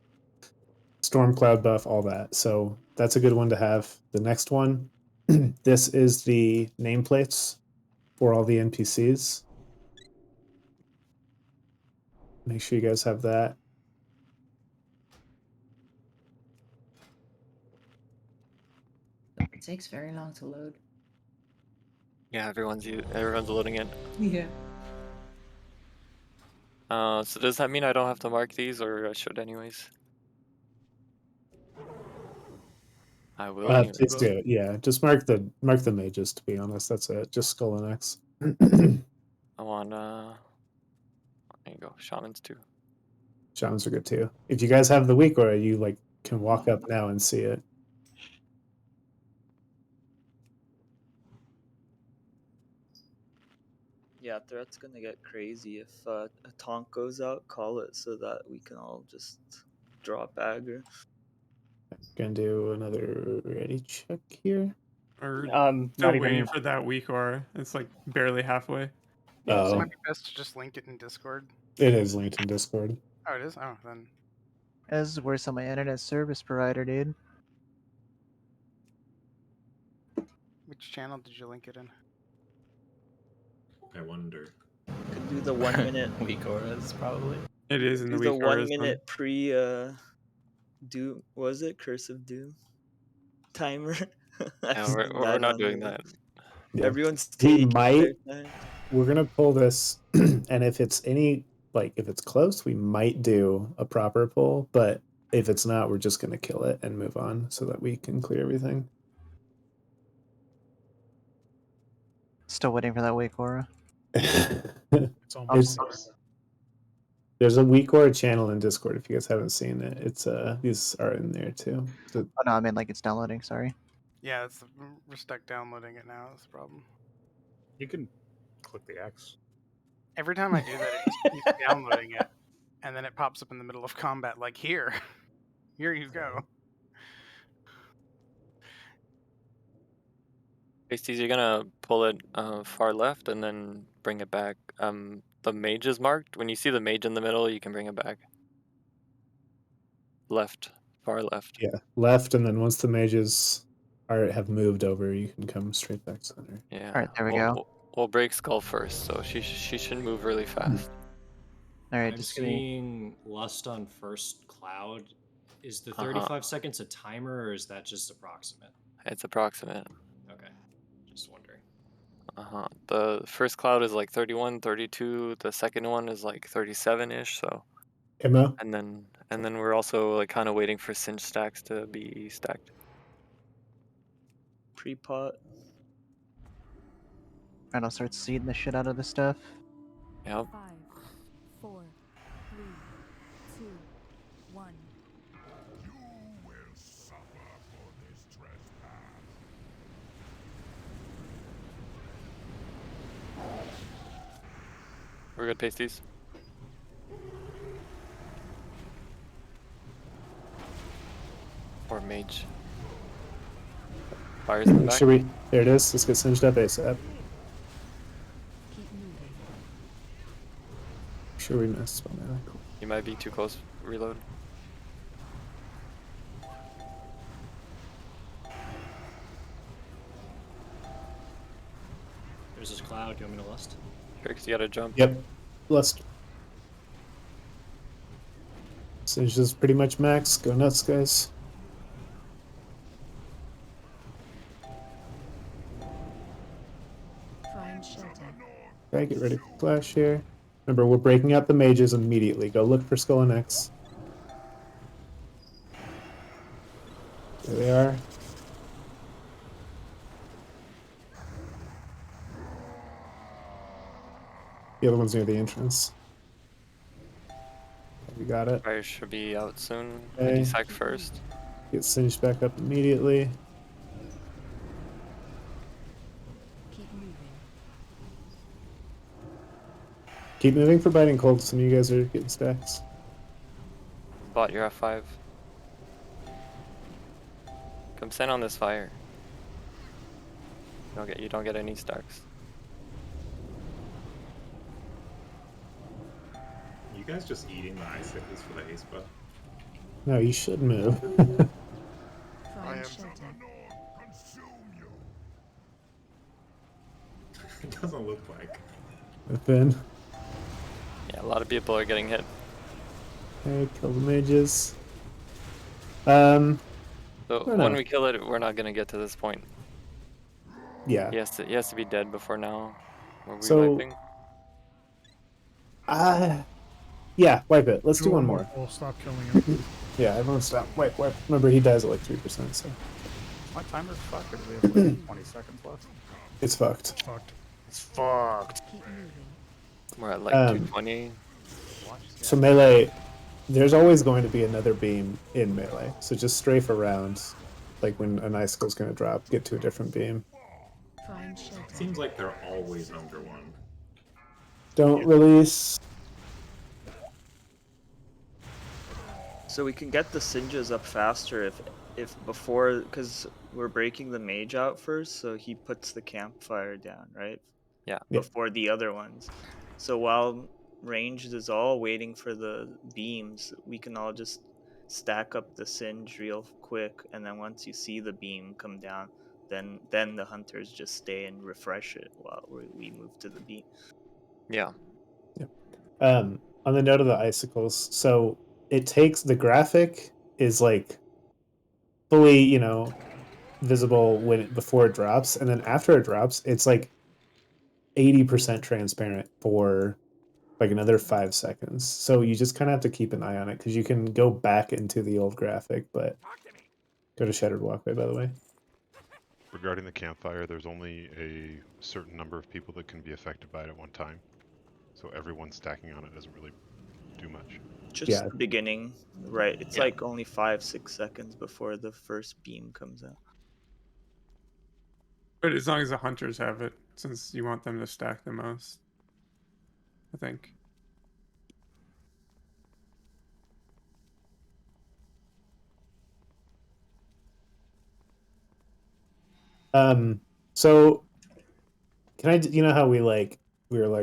Stormcloud buff, all that. So that's a good one to have. The next one, this is the nameplates for all the NPCs. Make sure you guys have that. It takes very long to load. Yeah, everyone's loading in. Yeah. So does that mean I don't have to mark these, or I should anyways? I will. Anyways. Please do. Yeah, just mark the mages. To be honest, that's it. Just Skull and X. I want. There you go. Shamans too. Shamans are good too. If you guys have the weak aura, you can walk up now and see it. Yeah, threat's gonna get crazy if a taunt goes out. Call it so that we can all just drop aggro. Gonna do another ready check here. Or not still even- waiting for that weak aura. It's like barely halfway. Yeah, so it Oh. might be best to just link it in Discord. It is linked in Discord. Oh, it is? Oh, then. This is worse on my internet service provider, dude. Which channel did you link it in? I wonder. Could do the 1 minute weak auras probably. It is in do the the weak 1 auras one. minute pre Doom, was it Curse of Doom timer? Yeah, we're not doing that. Yeah. Everyone's We taking might. their time. We're gonna pull this, and if it's if it's close, we might do a proper pull. But if it's not, we're just gonna kill it and move on so that we can clear everything. Still waiting for that weak aura. It's almost There's a weak aura channel in Discord if you guys haven't seen it. It's these are in there too. So, Oh no, I mean it's downloading. Sorry. Yeah, we're stuck downloading it now. That's the problem. You can click the X. Every time I do that, it just keeps downloading it, and then it pops up in the middle of combat, like here you go. Pasties, you're gonna pull it far left and then bring it back. The mage is marked. When you see the mage in the middle, you can bring it back. Left, far left. yeah, left, and then once the mages have moved over, you can come straight back center. Yeah. All right, there we go. We'll break Skull first, so she should move really fast. All right, I'm just seeing Lust on first cloud. Is the 35 seconds a timer, or is that just approximate? It's approximate. Okay, just wondering. The first cloud is like 31, 32. The second one is like 37-ish. So. Ammo. And then we're also like kind of waiting for cinch stacks to be stacked. Pre-pot. and I'll start seeding the shit out of this stuff. Yep. 5, 4, 3, 2, 1. We're good, pasties. Or mage. Fire's in the back. Should we? There it is. Let's get singed up ASAP. Sure we missed one there. Cool. You might be too close. Reload. There's this cloud. Do you want me to lust? Sure, 'cause you gotta jump. Yep. Lust. Singe is pretty much max. Go nuts, guys. Okay, get ready for flash here. Remember, we're breaking out the mages immediately. Go look for Skull and X. There they are. The other one's near the entrance. We got it. Fire should be out soon. Okay. Sack first. Get singed back up immediately. Keep moving for biting cold. Some of you guys are getting stacks. Bot your F5. Come stand on this fire. You don't get any stacks. You guys just eating the icicles for the haste buff? No, you should move. I am It doesn't look like. Then. Yeah, a lot of people are getting hit. Okay, kill the mages. So don't when know. we kill it, we're not gonna get to this point. Yeah. He has to be dead before now. We're So- reviving. Yeah, wipe it. Let's do one one more. more. We'll stop killing him. Yeah, everyone stop. Wipe. Remember, he dies at like 3%, so My timer's fucked, or do we have like 20 seconds left? it's fucked. It's fucked. It's fucked. We're at like 220. So melee, there's always going to be another beam in melee. So just strafe around, like when an icicle's going to drop, get to a different beam. Seems like they're always under one. Don't release. So we can get the singes up faster if before, because we're breaking the mage out first, so he puts the campfire down, right? Yeah. Before the other ones. So while ranged is all waiting for the beams, we can all just stack up the singe real quick, and then once you see the beam come down, then the hunters just stay and refresh it while we move to the beam. Yeah. On the note of the icicles, so it takes the graphic is like fully, visible before it drops, and then after it drops, it's like 80% transparent for like another 5 seconds. So you just kind of have to keep an eye on it because you can go back into the old graphic, but go to Shattered Walkway, by the way. Regarding the campfire, there's only a certain number of people that can be affected by it at one time. So everyone stacking on it doesn't really do much. Just the beginning, right? It's like only 5-6 seconds before the first beam comes out. But as long as the hunters have it, since you want them to stack the most, I think. So can I, how we were like,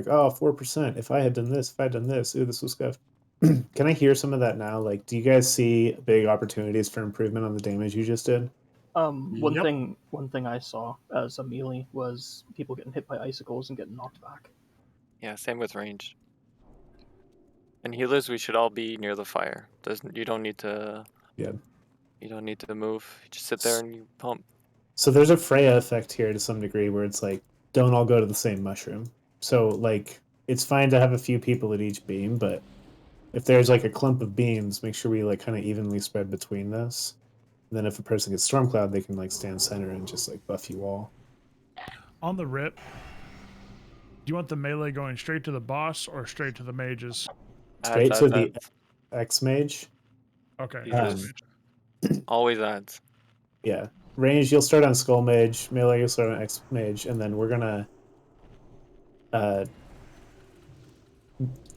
oh, 4%. If I had done this, ooh, this was scuffed. Can I hear some of that now? Like, do you guys see big opportunities for improvement on the damage you just did? One thing I saw as a melee was people getting hit by icicles and getting knocked back. Yeah, same with range. And healers, we should all be near the fire. You don't need to. Yeah. You don't need to move. You just sit there and you pump. So there's a Freya effect here to some degree where it's like, don't all go to the same mushroom. So like, it's fine to have a few people at each beam, but if there's like a clump of beams, make sure we like kind of evenly spread between those. And then if a person gets Stormcloud, they can like stand center and just like buff you all. On the rip, do you want the melee going straight to the boss or straight to the mages? Straight to the X mage. Okay. Always adds. Yeah. Range, you'll start on Skull Mage. Melee, you'll start on X Mage. And then we're gonna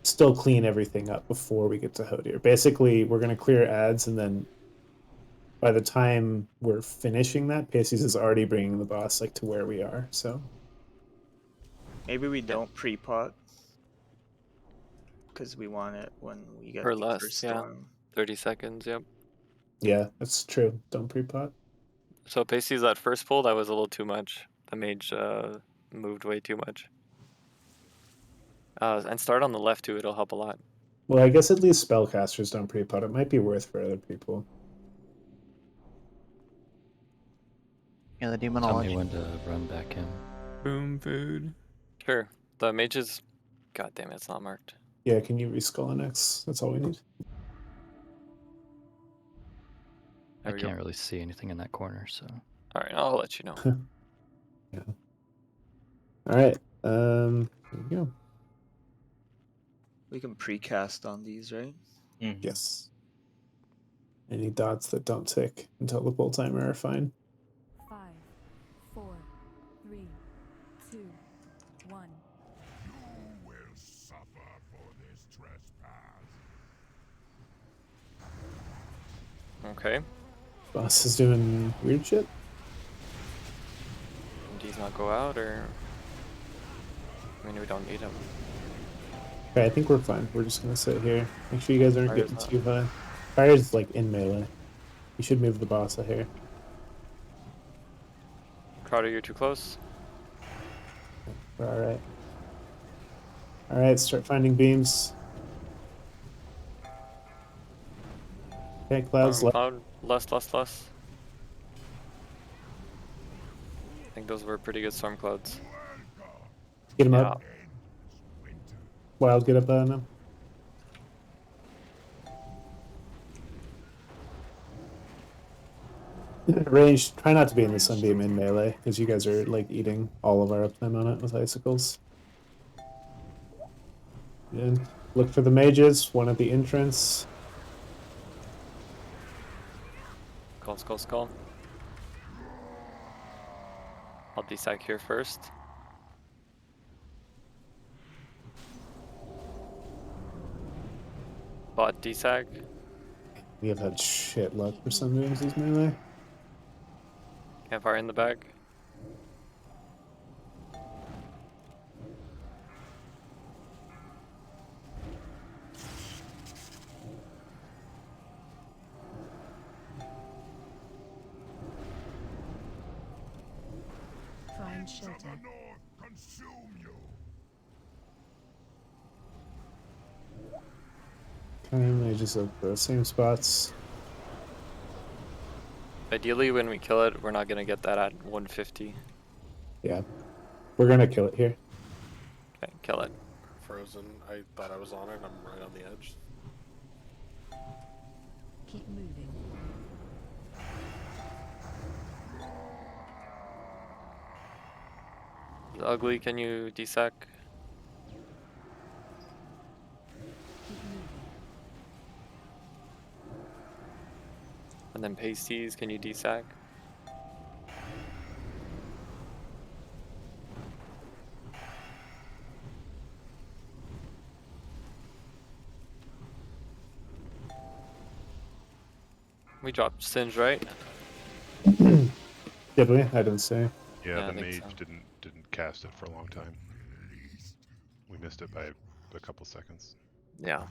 still clean everything up before we get to Hodir. Basically, we're gonna clear ads, and then by the time we're finishing that, Pisces is already bringing the boss like to where we are. So Maybe we don't pre-pot because we want it when we get Or the less, first yeah. storm. 30 seconds, yep. yeah, that's true. Don't pre-pot. So Pasties, that first pull, that was a little too much. The mage moved way too much. And start on the left too, it'll help a lot. Well, I guess at least spellcasters don't pre-pot. It might be worth for other people. Yeah, the Tell me demonology. when to run back in. Boom food. Sure. The mages... God damn it, it's not marked. Yeah, can you reskull an X? That's all we need. I can't really see anything in that corner, so. Alright, I'll let you know. Yeah. Alright, here we go. We can precast on these, right? Yes. Any dots that don't tick until the pull timer are fine. 5, 4, 3, 2, 1. You will suffer for this trespass. Okay. Boss is doing weird shit. Does not go out, or... I mean, we don't need him. Okay, I think we're fine. We're just gonna sit here. Make sure you guys aren't Fire's getting up. too high. Fire's like in melee. You should move the boss a hair. Crowder, you're too close. Alright. Alright, start finding beams. Okay, clouds left. Cloud, less. I think those were pretty good storm clouds. Get him up. Wild, get up on him. Range, try not to be in the sunbeam in melee, because you guys are like eating all of our uptime on it with icicles. And look for the mages, one at the entrance. Skull. I'll desack here first. Bot desack. We have had shit luck for sunbeams these melee. Campfire in the back. Find shelter. Consume you. Okay, just look for the same spots. Ideally, when we kill it, we're not gonna get that at 150. Yeah. We're gonna kill it here. Okay, kill it. Frozen. I thought I was on it. I'm right on the edge. Keep moving. Ugly, can you desack? And then pasties, can you desack? We dropped Singe, right? Did we? I didn't say. Yeah, Yeah, I the think mage so. didn't cast it for a long time. We missed it by a couple seconds. Yeah.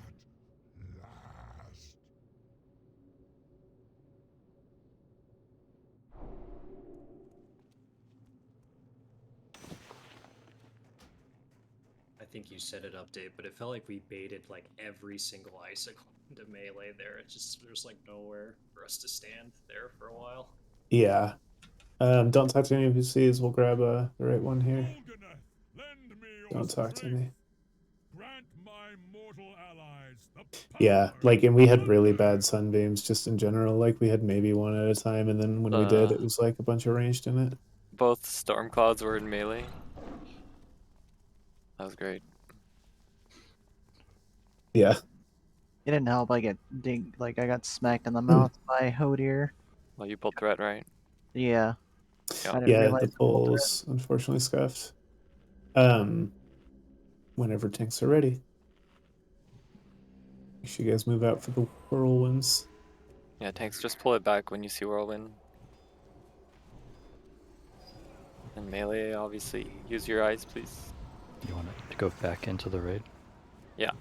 I think you said it update, but it felt like we baited like every single icicle into melee there. It just there's like nowhere for us to stand there for a while. Yeah. Don't talk to any NPCs. We'll grab the right one here. Don't talk to me. Yeah, like, and we had really bad sunbeams just in general. Like, we had maybe one at a time, and then when we did, it was like a bunch of ranged in it. Both storm clouds were in melee. That was great. Yeah. It didn't help. I got smacked in the mouth by Hodir. Well, you pulled threat, right? Yeah. Yeah. I didn't Yeah, realize the I pulled pull threat. was unfortunately scuffed. Whenever tanks are ready. Make sure you guys move out for the whirlwinds. Yeah, tanks, just pull it back when you see whirlwind. And melee, obviously, use your eyes, please. You want it to go back into the raid? Yeah.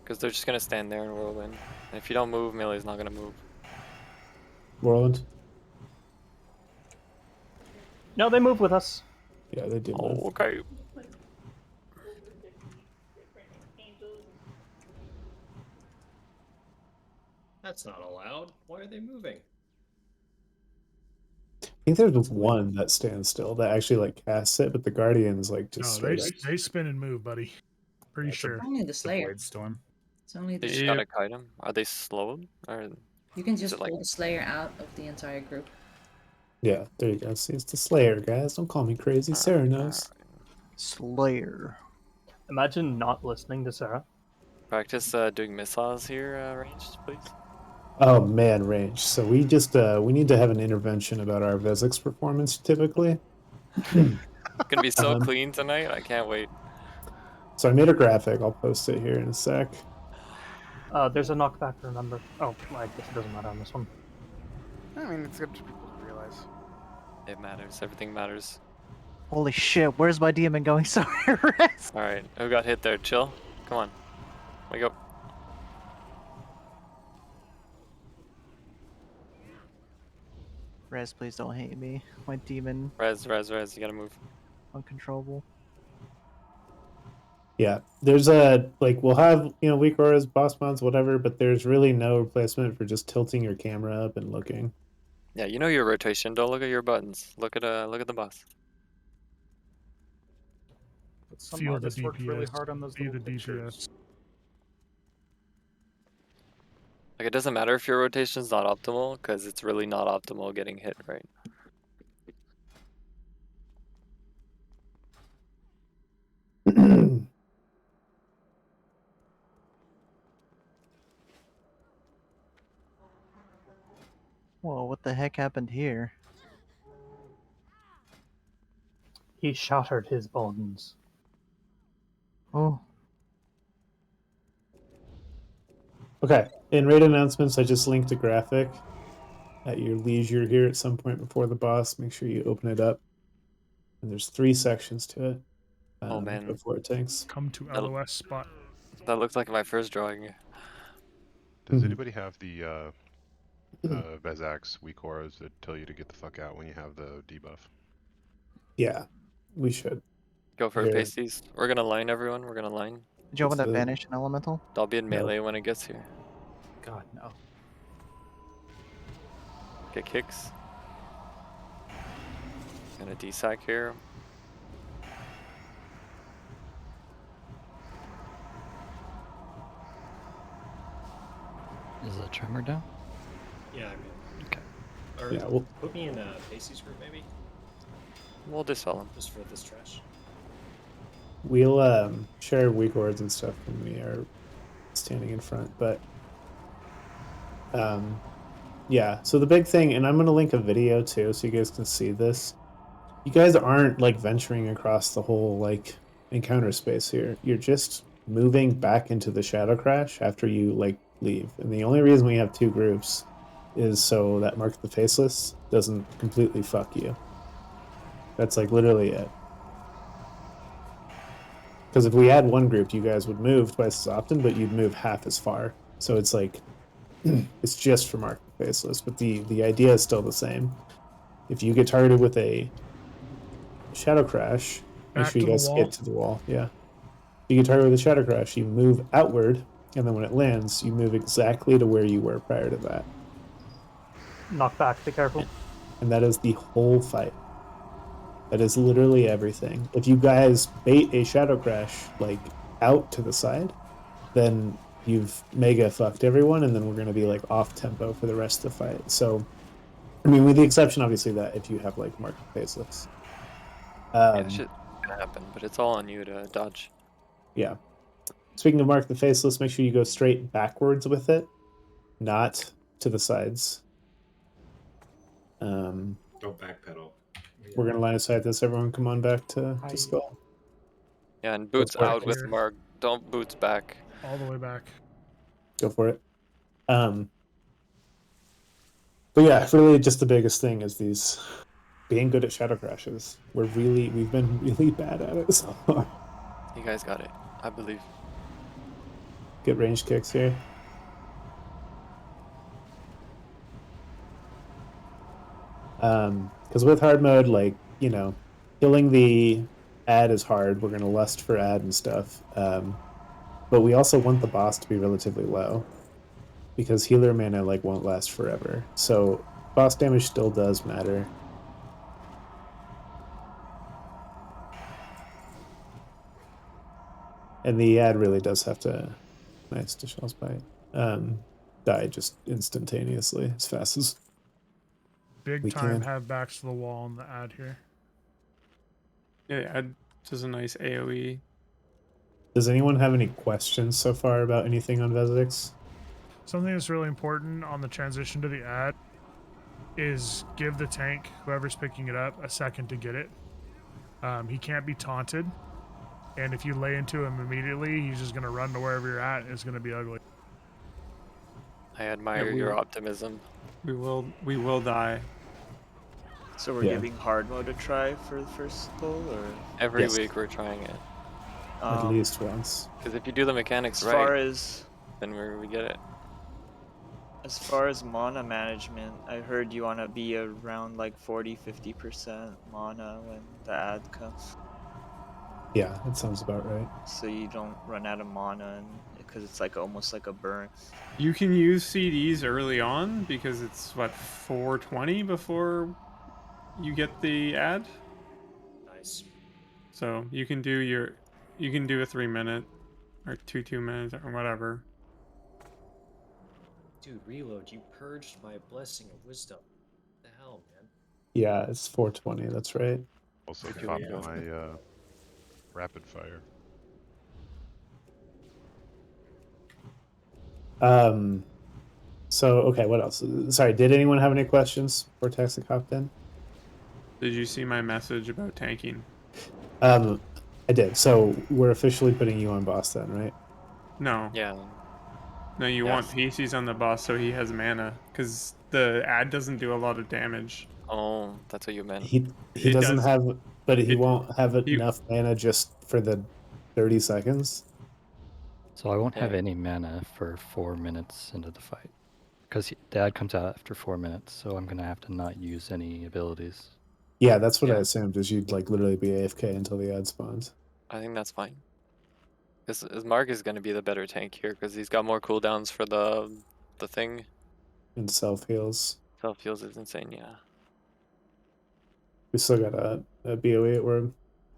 Because they're just going to stand there in whirlwind. And if you don't move, melee's not going to move. Whirlwind? No, they move with us. Yeah, they do. Oh, okay. That's not allowed. Why are they moving? I think there's one that stands still that actually like casts it, but the guardians like just No, straight they spin and move, buddy. Pretty sure. Only the Slayer. Blade Storm. It's only They the just gotta kite them. Are they slowed? Or You can is just it like pull the Slayer out of the entire group. Yeah, there you go. See, it's the Slayer, guys. Don't call me crazy. Sarah knows. Slayer. Imagine not listening to Sarah. practice doing missiles here, ranged, please? Oh man, range. So we just we need to have an intervention about our physics performance typically. It's gonna be so Um, clean tonight. I can't wait. So I made a graphic. I'll post it here in a sec. There's a knockback, remember. Oh, I guess it doesn't matter on this one. I mean, it's good for people to realize. It matters. Everything matters. Holy shit, where's my demon going so fast? Alright, who got hit there? Chill. Come on. Wake up. Rez, please don't hate me. My demon, Res. You gotta move. uncontrollable. Yeah, there's a like we'll have weak auras, boss mounts, whatever, but there's really no replacement for just tilting your camera up and looking. Yeah, you know your rotation. Don't look at your buttons. Look at the boss. But some Feel the artists worked really DPS. hard on those See little the pictures. DPS. Like, it doesn't matter if your rotation's not optimal, because it's really not optimal getting hit, right? Whoa, what the heck happened here? He shattered his bonds. Oh. Okay, in raid announcements, I just linked a graphic at your leisure here at some point before the boss. Make sure you open it up. And there's 3 sections to it. Oh man. Before it tanks. Come to LOS spot. That looked like my first drawing. Does anybody have the Vezak's weak auras that tell you to get the fuck out when you have the debuff? Yeah, we should. Go for Here. pasties. We're gonna line everyone. We're gonna line. Did you open What's that the- Vanish and Elemental? I'll be in No. melee when it gets here. God, no. Get kicks. Gonna desack here. Is the tremor down? Yeah, I mean. Okay. Or Yeah, well- put me in a pasties group maybe, We'll dispel him. just for this trash. We'll share weak auras and stuff when we are standing in front, but yeah, so the big thing, and I'm gonna link a video too so you guys can see this. You guys aren't like venturing across the whole like encounter space here. You're just moving back into the shadow crash after you like leave. And the only reason we have 2 groups is so that Mark the Faceless doesn't completely fuck you. That's like literally it. Because if we had 1 group, you guys would move twice as often, but you'd move half as far. So it's like it's just for Mark the Faceless, but the idea is still the same. If you get targeted with a shadow crash, make Back sure you to the guys wall. get to the wall. Yeah. you get targeted with a Shadow Crash, you move outward, and then when it lands, you move exactly to where you were prior to that. Knock back, be careful. And that is the whole fight. That is literally everything. If you guys bait a Shadow Crash, like, out to the side, then you've mega fucked everyone, and then we're going to be, like, off tempo for the rest of the fight. So, I mean, with the exception, obviously, that if you have, like, Mark Faceless. Yeah, shit's gonna happen, but it's all on you to dodge. Yeah. Speaking of Mark the Faceless, make sure you go straight backwards with it, not to the sides. Don't backpedal. We're going to line of sight this. Everyone come on back to Skull. Yeah, and boots for it. out with Mark. Don't boots back. All the way back. Go for it. But yeah, really just the biggest thing is these being good at Shadow Crashes. We've been really bad at it so far. You guys got it. I believe. Get range kicks here. Because with hard mode, like, you know, killing the ad is hard. We're gonna lust for ad and stuff. But we also want the boss to be relatively low, because healer mana like won't last forever. So boss damage still does matter. And the ad really does have to, nice to Shell's Bite, die just instantaneously as fast as Big we time can. have backs to the wall on the ad here. Yeah, ad does a nice AoE. Does anyone have any questions so far about anything on Vesix? Something that's really important on the transition to the ad is give the tank, whoever's picking it up, a second to get it. He can't be taunted, and if you lay into him immediately, he's just going to run to wherever you're at, and it's going to be ugly. I admire your optimism. We will die. So we're giving hard mode a try for the first pull, or Every week we're trying it. At least once. Because if you do the mechanics as right, far as then we get it. as far as mana management, I heard you want to be around like 40-50% mana when the ad comes. Yeah, that sounds about right. So you don't run out of mana, because it's like almost like a burn. You can use CDs early on because it's what 420 before you get the ad. Nice. So you can do a 3 minute or 2 minutes or whatever. Dude, reload. You purged my blessing of wisdom. What the hell, man? Yeah, it's 420, that's right. Also popped my rapid fire. So okay, what else? Sorry, did anyone have any questions for Taxic hopped in? Did you see my message about tanking? I did. So we're officially putting you on boss then, right? No. Yeah. No, you want PCs on the boss so he has mana, because the ad doesn't do a lot of damage. Oh, that's what you meant. He doesn't have, but he won't have enough mana just for the 30 seconds. So I won't have any mana for 4 minutes into the fight, because the ad comes out after 4 minutes, so I'm gonna have to not use any abilities. Yeah, that's what I assumed, is you'd like literally be AFK until the ad spawns. I think that's fine. Because Mark is going to be the better tank here, because he's got more cooldowns for the thing. And self heals. Self heals is insane, yeah. We still got a BOE at word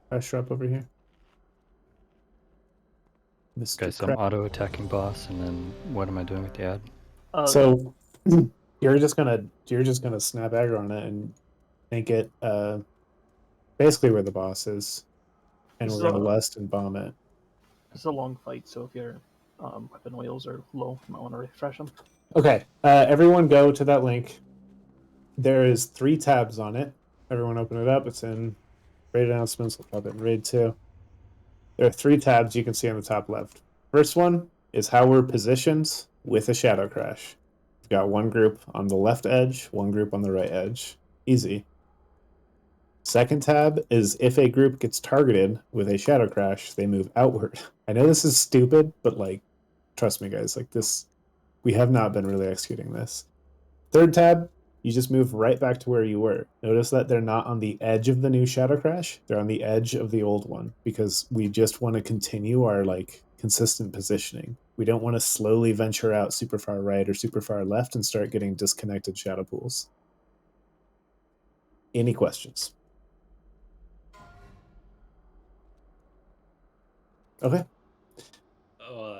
pressure up over here. Okay, so I'm auto attacking boss, and then what am I doing with the ad? So you're just gonna snap aggro on it and make it basically where the boss is, and we're gonna lust and bomb it. It's a long fight, so if your weapon oils are low, you might want to refresh them. Okay, everyone go to that link. There is 3 tabs on it. Everyone open it up. It's in raid announcements. We'll pop it in raid 2. There are 3 tabs you can see on the top left. First one is how we're positioned with a Shadow Crash. We've got one group on the left edge, one group on the right edge. Easy. Second tab is if a group gets targeted with a Shadow Crash, they move outward. I know this is stupid, but like, trust me guys, like this, we have not been really executing this. Third tab you just move right back to where you were. Notice that they're not on the edge of the new Shadow Crash. They're on the edge of the old one because we just want to continue our like consistent positioning. We don't want to slowly venture out super far right or super far left and start getting disconnected shadow pools. Any questions? Okay.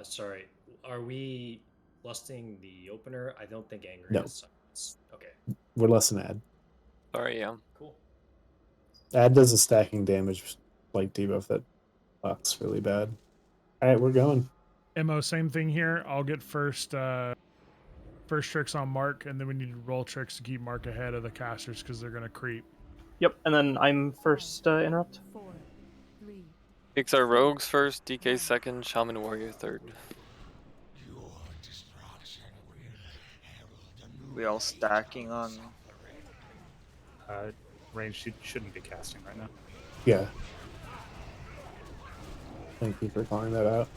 Sorry. Are we lusting the opener? I don't think Angry No. has silence. Okay. We're less than Ad. Sorry, yeah. Cool. Ad does a stacking damage like debuff that fucks really bad. All right, we're going. Mo, same thing here. I'll get first tricks on Mark, and then we need to roll tricks to keep Mark ahead of the casters because they're gonna creep. Yep, and then I'm first interrupt. 4, 3, Picks our rogues first, DK second, shaman warrior third. We all stacking on. Range shouldn't be casting right now. Yeah. Thank you for calling that out.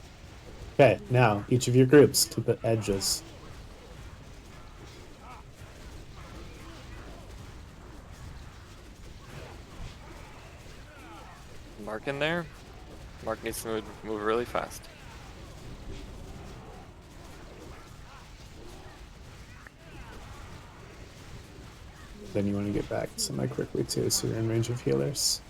Okay, now each of your groups to the edges. Mark in there. Mark needs to move really fast. Then you want to get back semi-quickly too, so you're in range of healers.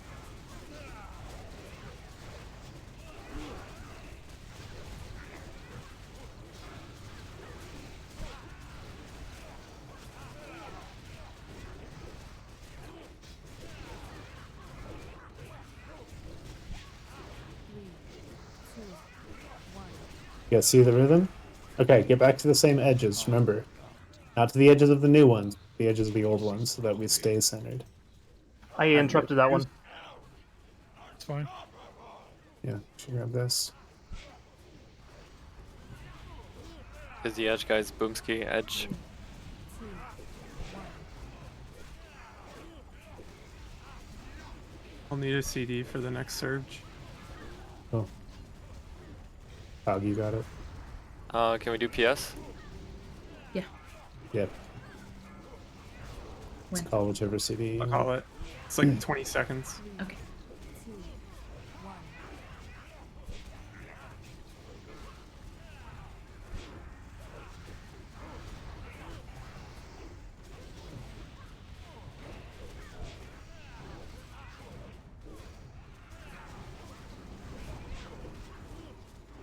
You guys see the rhythm? Okay, get back to the same edges, remember. Not to the edges of the new ones, the edges of the old ones, so that we stay centered. I interrupted that one. It's fine. Yeah, should grab this. Is the edge, guys? Boomski, edge. I'll need a CD for the next surge. Oh. Hog, you got it. Can we do PS? Yeah. Yep. Let's call whichever CD. I'll call it. It's like 20 seconds. Okay. 2, 1.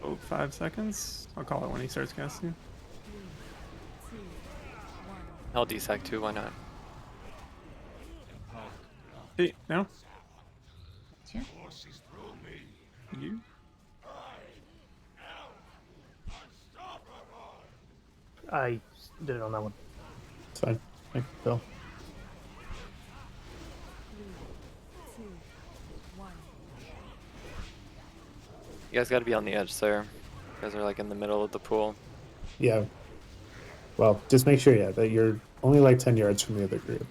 Oh, 5 seconds. I'll call it when he starts casting. 3, 2, 1. I'll desac too, why not? Hey, no? Yeah. You? I did it on that one. It's fine. Thank you, Phil. 3, 2, 1. You guys gotta be on the edge there. You guys are like in the middle of the pool. Yeah. Well, just make sure, yeah, that you're only like 10 yards from the other group.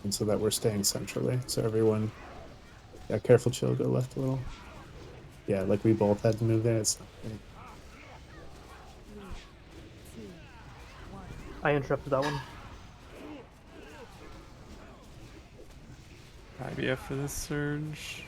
And so that we're staying centrally. So everyone, yeah, careful, chill, go left a little. Yeah, like we both had to move there. It's not great. 3, 2, 1. I interrupted that one. IBF for this surge.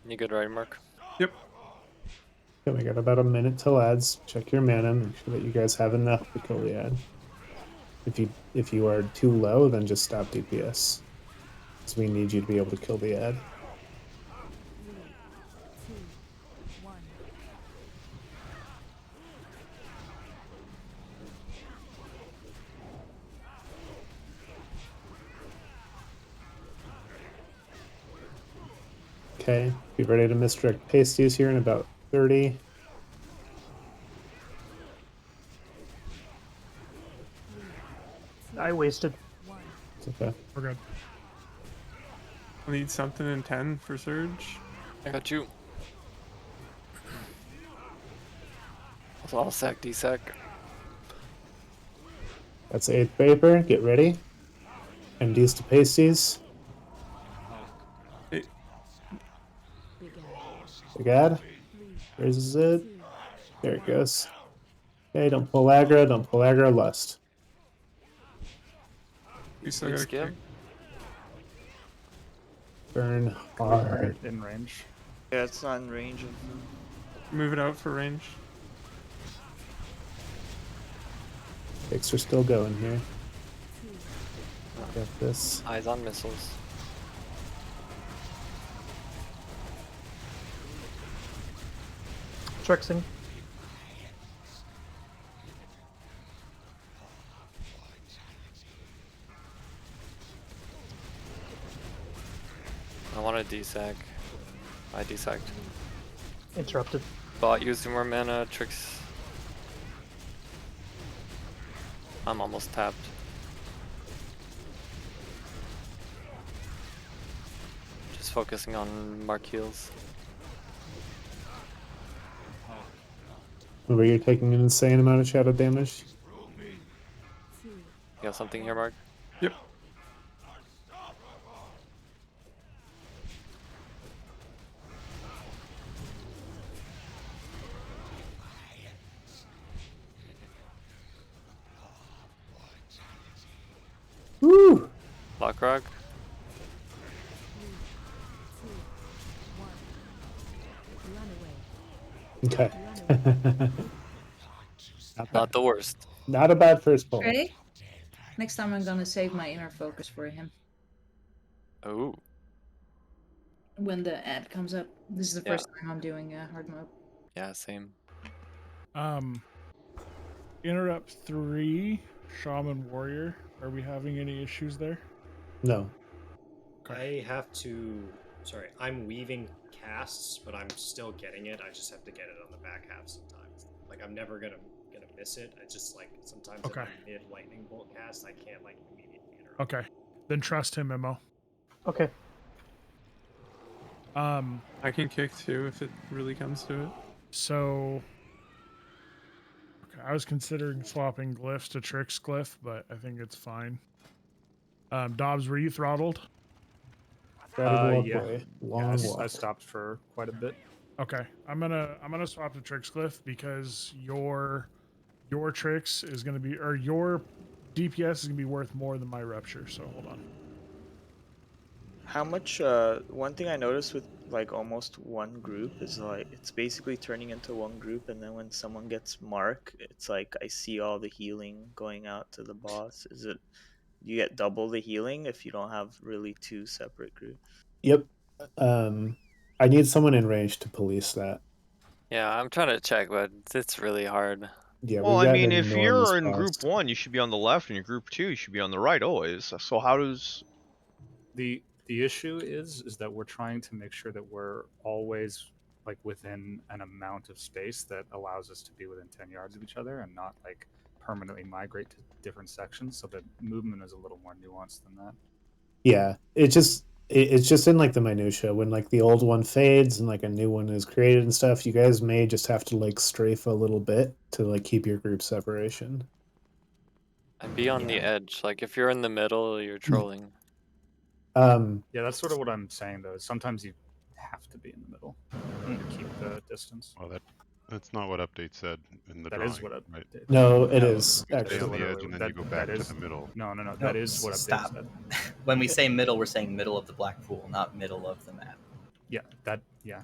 You good, right, Mark? Yep. Okay, we got about a minute till ads. Check your mana, make sure that you guys have enough to kill the ad. If you are too low, then just stop DPS. Because we need you to be able to kill the ad. 3, 2, 1. Okay, be ready to misdirect pasties here in about 30. I wasted. It's okay. We're good. I'll need something in 10 for surge. I got you. So I'll sack DSAC. That's 8th Vapor. Get ready. MDs to pasties. Big ad. Raises it. There it goes. Okay, don't pull aggro. Don't pull aggro. Lust. We still got Skip. Burn hard. In range. Yeah, it's not in range of. Move it out for range. Picks are still going here. Got this. Eyes on missiles. Trixing. I want to DSAC. I DSAC'd. Interrupted. Bot using more mana, tricks. I'm almost tapped. Just focusing on mark heals. Remember, you're taking an insane amount of shadow damage. You got something here, Mark? Yep. Woo! Lock rock. Okay. Not the worst. Not a bad first pull. Ready? Next time I'm gonna save my inner focus for him. Oh. When the ad comes up. This is the Yeah. first time I'm doing hard mode. Yeah, same. Interrupt 3, Shaman Warrior. Are we having any issues there? No. I have to. Sorry, I'm weaving casts, but I'm still getting it. I just have to get it on the back half sometimes. Like I'm never gonna miss it. I just like sometimes Okay. if I'm mid lightning bolt cast, I can't like immediately interrupt. Okay. Then trust him, Memo. Okay. I can kick too if it really comes to it. So okay, I was considering swapping glyphs to Trix glyph, but I think it's fine. Dobbs, were you throttled? Gotta go up Yeah. way. Yeah, Long I walk. stopped for quite a bit. Okay. I'm gonna swap to Trix glyph because your Trix is gonna be, or your DPS is gonna be worth more than my rupture, so hold on. How much? One thing I noticed with like almost one group is like it's basically turning into one group, and then when someone gets mark, it's like I see all the healing going out to the boss. Is it? You get double the healing if you don't have really two separate groups. Yep. I need someone in range to police that. Yeah, I'm trying to check, but it's really hard. Yeah, Well, we've I got mean, an if enormous you're in cost. group 1, you should be on the left, and in group 2, you should be on the right always. So how does... The issue is that we're trying to make sure that we're always like within an amount of space that allows us to be within 10 yards of each other and not like permanently migrate to different sections, so that movement is a little more nuanced than that. Yeah, it's just in like the minutia when like the old one fades and like a new one is created and stuff. You guys may just have to like strafe a little bit to like keep your group separation. And be on the edge. Like if you're in the middle, you're trolling. Yeah, that's sort of what I'm saying though. Is sometimes you have to be in the middle to keep the distance. Well, that's not what update said in the That drawing. is what right? No, it is You stay actually. on the edge and then you go back to the middle. No, No, that is what update stop. said. When we say middle, we're saying middle of the black pool, not middle of the map. Yeah, yeah.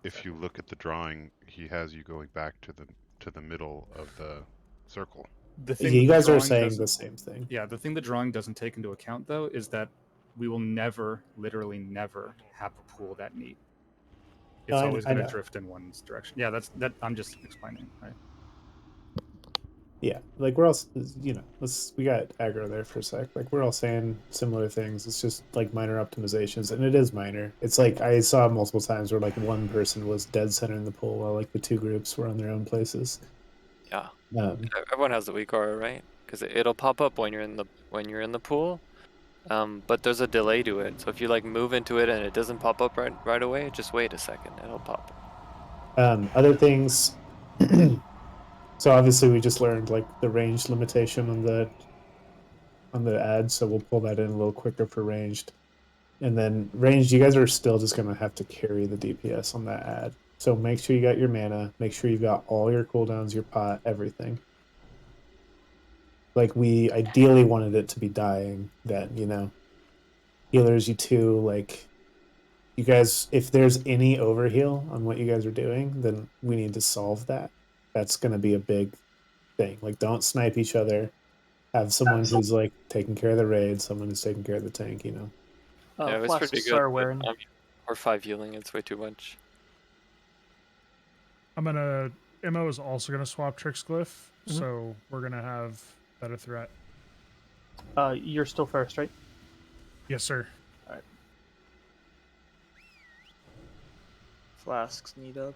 If you look at the drawing, he has you going back to the middle of the circle. The thing You that the guys are drawing saying doesn't- the same thing. Yeah, the thing the drawing doesn't take into account though is that we will never, literally never, have a pool that neat. It's No, always I going to know. drift in one direction. Yeah, that. I'm just explaining, right? Yeah, like we're all, you know, we got aggro there for a sec. Like we're all saying similar things. It's just like minor optimizations, and it is minor. It's like I saw multiple times where like one person was dead center in the pool while like the two groups were on their own places. Yeah. Mm-hmm. Everyone has the weak aura, right? Because it'll pop up when you're in the pool. But there's a delay to it. So if you like move into it and it doesn't pop up right away, just wait a second. It'll pop. Other things So obviously we just learned like the range limitation on the ad, so we'll pull that in a little quicker for ranged. And then ranged, you guys are still just gonna have to carry the DPS on that ad. So make sure you got your mana, make sure you've got all your cooldowns, your pot, everything. Like we ideally wanted it to be dying, that, you know, healers you too, like you guys, if there's any overheal on what you guys are doing, then we need to solve that. That's gonna be a big thing. Like don't snipe each other. Have someone who's like taking care of the raid, someone who's taking care of the tank, you know. Yeah, it's pretty Flasks good. are But, wearing. I mean, or 5 healing, it's way too much. I'm gonna. Mo is also gonna swap Tricks Glyph, Mhm. so we're gonna have better threat. You're still first, right? Yes, sir. All right. Flasks need up.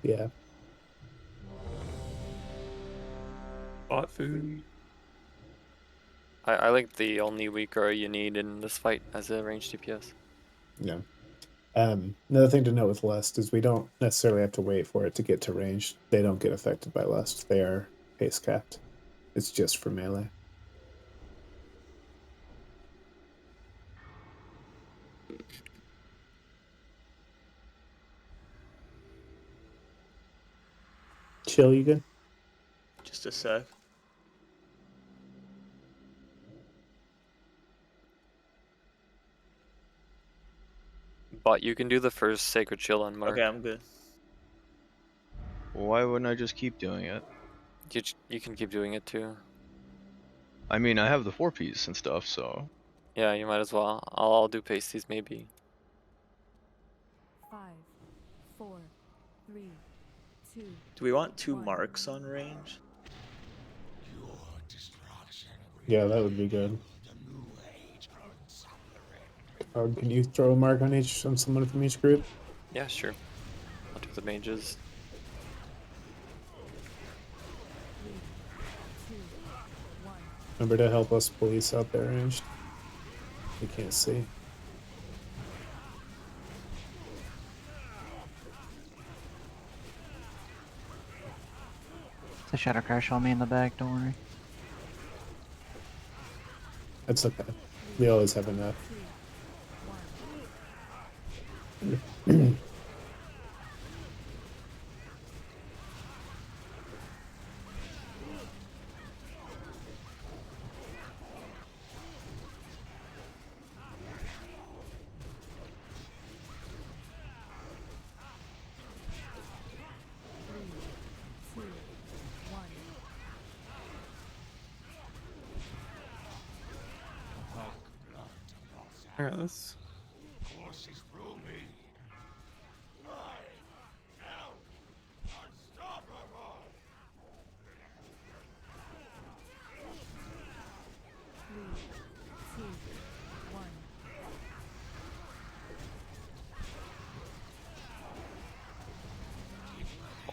Yeah. Bot food. I like the only weaker you need in this fight as a ranged DPS. Yeah. Another thing to note with Lust is we don't necessarily have to wait for it to get to range. They don't get affected by Lust. They are pace capped. It's just for melee. Chill, you good? Just a sec. But you can do the first Sacred Chill on Mark. Okay, I'm good. Why wouldn't I just keep doing it? You can keep doing it too. I mean, I have the 4Ps and stuff, so. Yeah, you might as well. I'll do pasties maybe. 5, 4, 3, 2. Do we want 2 marks on range? Yeah, that would be good. Can you throw a mark on someone from each group? Yeah, sure. I'll do the mages. 3, 2, 1. Remember to help us police out there ranged. We can't see. The Shadow Crash on me in the back, don't worry. That's okay. We always have enough. 2, 1. I got this.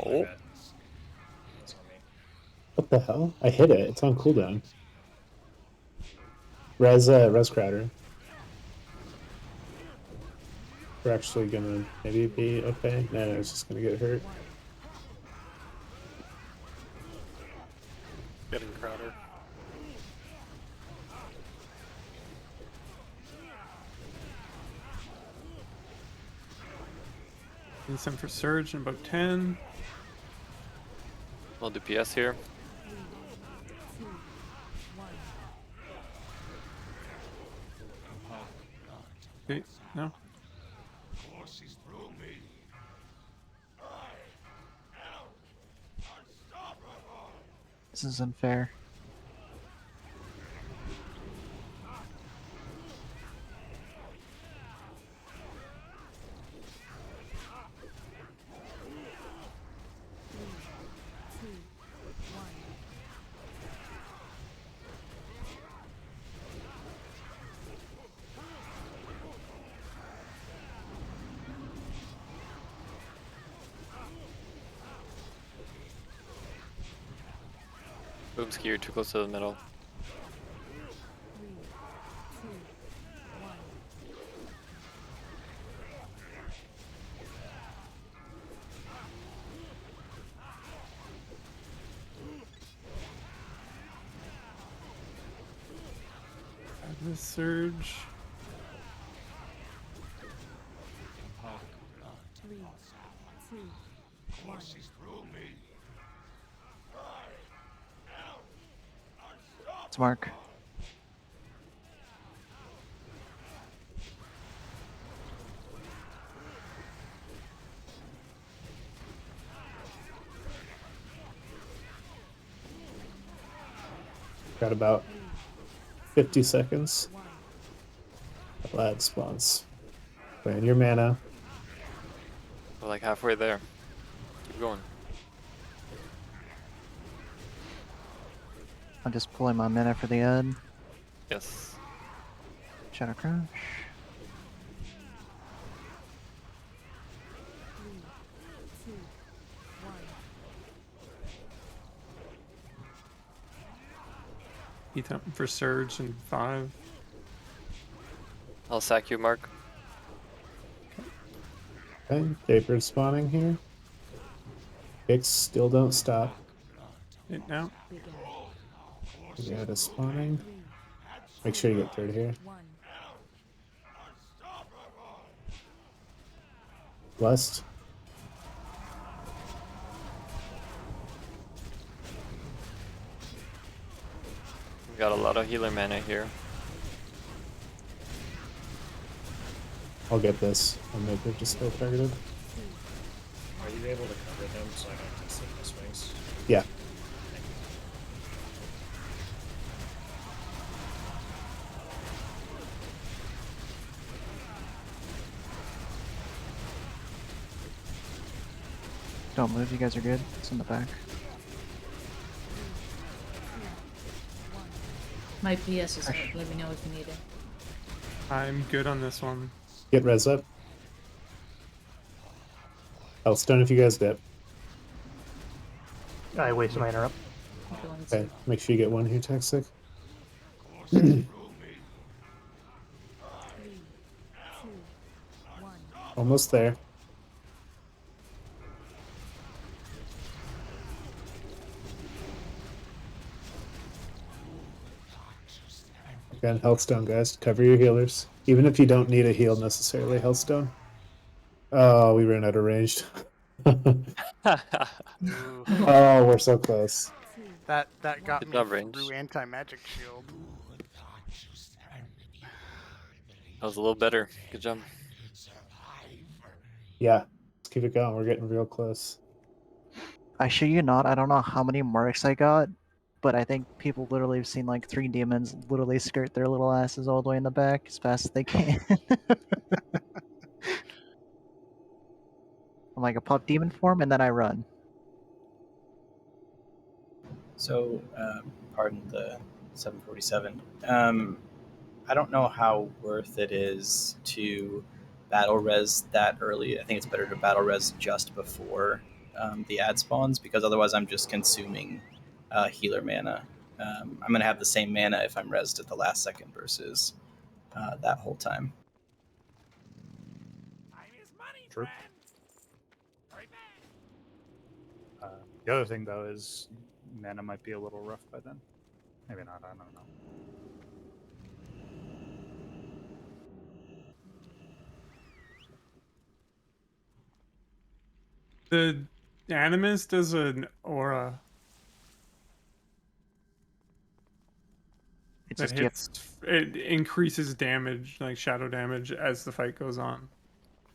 Oh. What the hell? I hit it. It's on cooldown. Res Crowder. We're actually gonna maybe be okay. No, it's just gonna get hurt. Getting Crowder. And send for Surge in about 10. We'll do PS here. 3, 2, 1. Wait, no. This is unfair. Boomski, you're too close to the middle. 3, 2, 1. the surge. 3, 2, 1. It's Mark. Got about 50 seconds. Lad spawns. Plan your mana. We're like halfway there. Keep going. I'm just pulling my mana for the end. Yes. Shadow Crash. 3, 2, 1. Eat up for surge in 5. I'll sack you, Mark. Okay, Vapor spawning here. Kicks still don't stop. It now. Yeah, it is spawning. Make sure you get third here. Blessed. We got a lot of healer mana here. I'll get this. I'll make it just still targeted. Are you able to cover them so I don't have to save the swings? Yeah. Don't move, you guys are good. It's in the back. My PS is out. Let me know if you need it. I'm good on this one. Get res up. Healthstone if you guys dip. I waste my interrupt. Okay, make sure you get one here, Toxic. Almost there. Again, Healthstone, guys. Cover your healers. Even if you don't need a heal necessarily, Healthstone. Oh, we ran out of range. Oh, we're so close. That got Good me job, Range. through anti-magic shield. That was a little better. Good job. Yeah, let's keep it going. We're getting real close. I shit you not, I don't know how many marks I got, but I think people literally have seen like 3 demons literally skirt their little asses all the way in the back as fast as they can. I'm like a pop demon form and then I run. So, pardon the 747. I don't know how worth it is to battle res that early. I think it's better to battle res just before the ad spawns, because otherwise I'm just consuming healer mana. I'm going to have the same mana if I'm resed at the last second versus that whole time. True. The other thing, though, is mana might be a little rough by then. Maybe not, I don't know. The Animus does an aura. It That just hits. It increases damage, like shadow damage, as the fight goes on.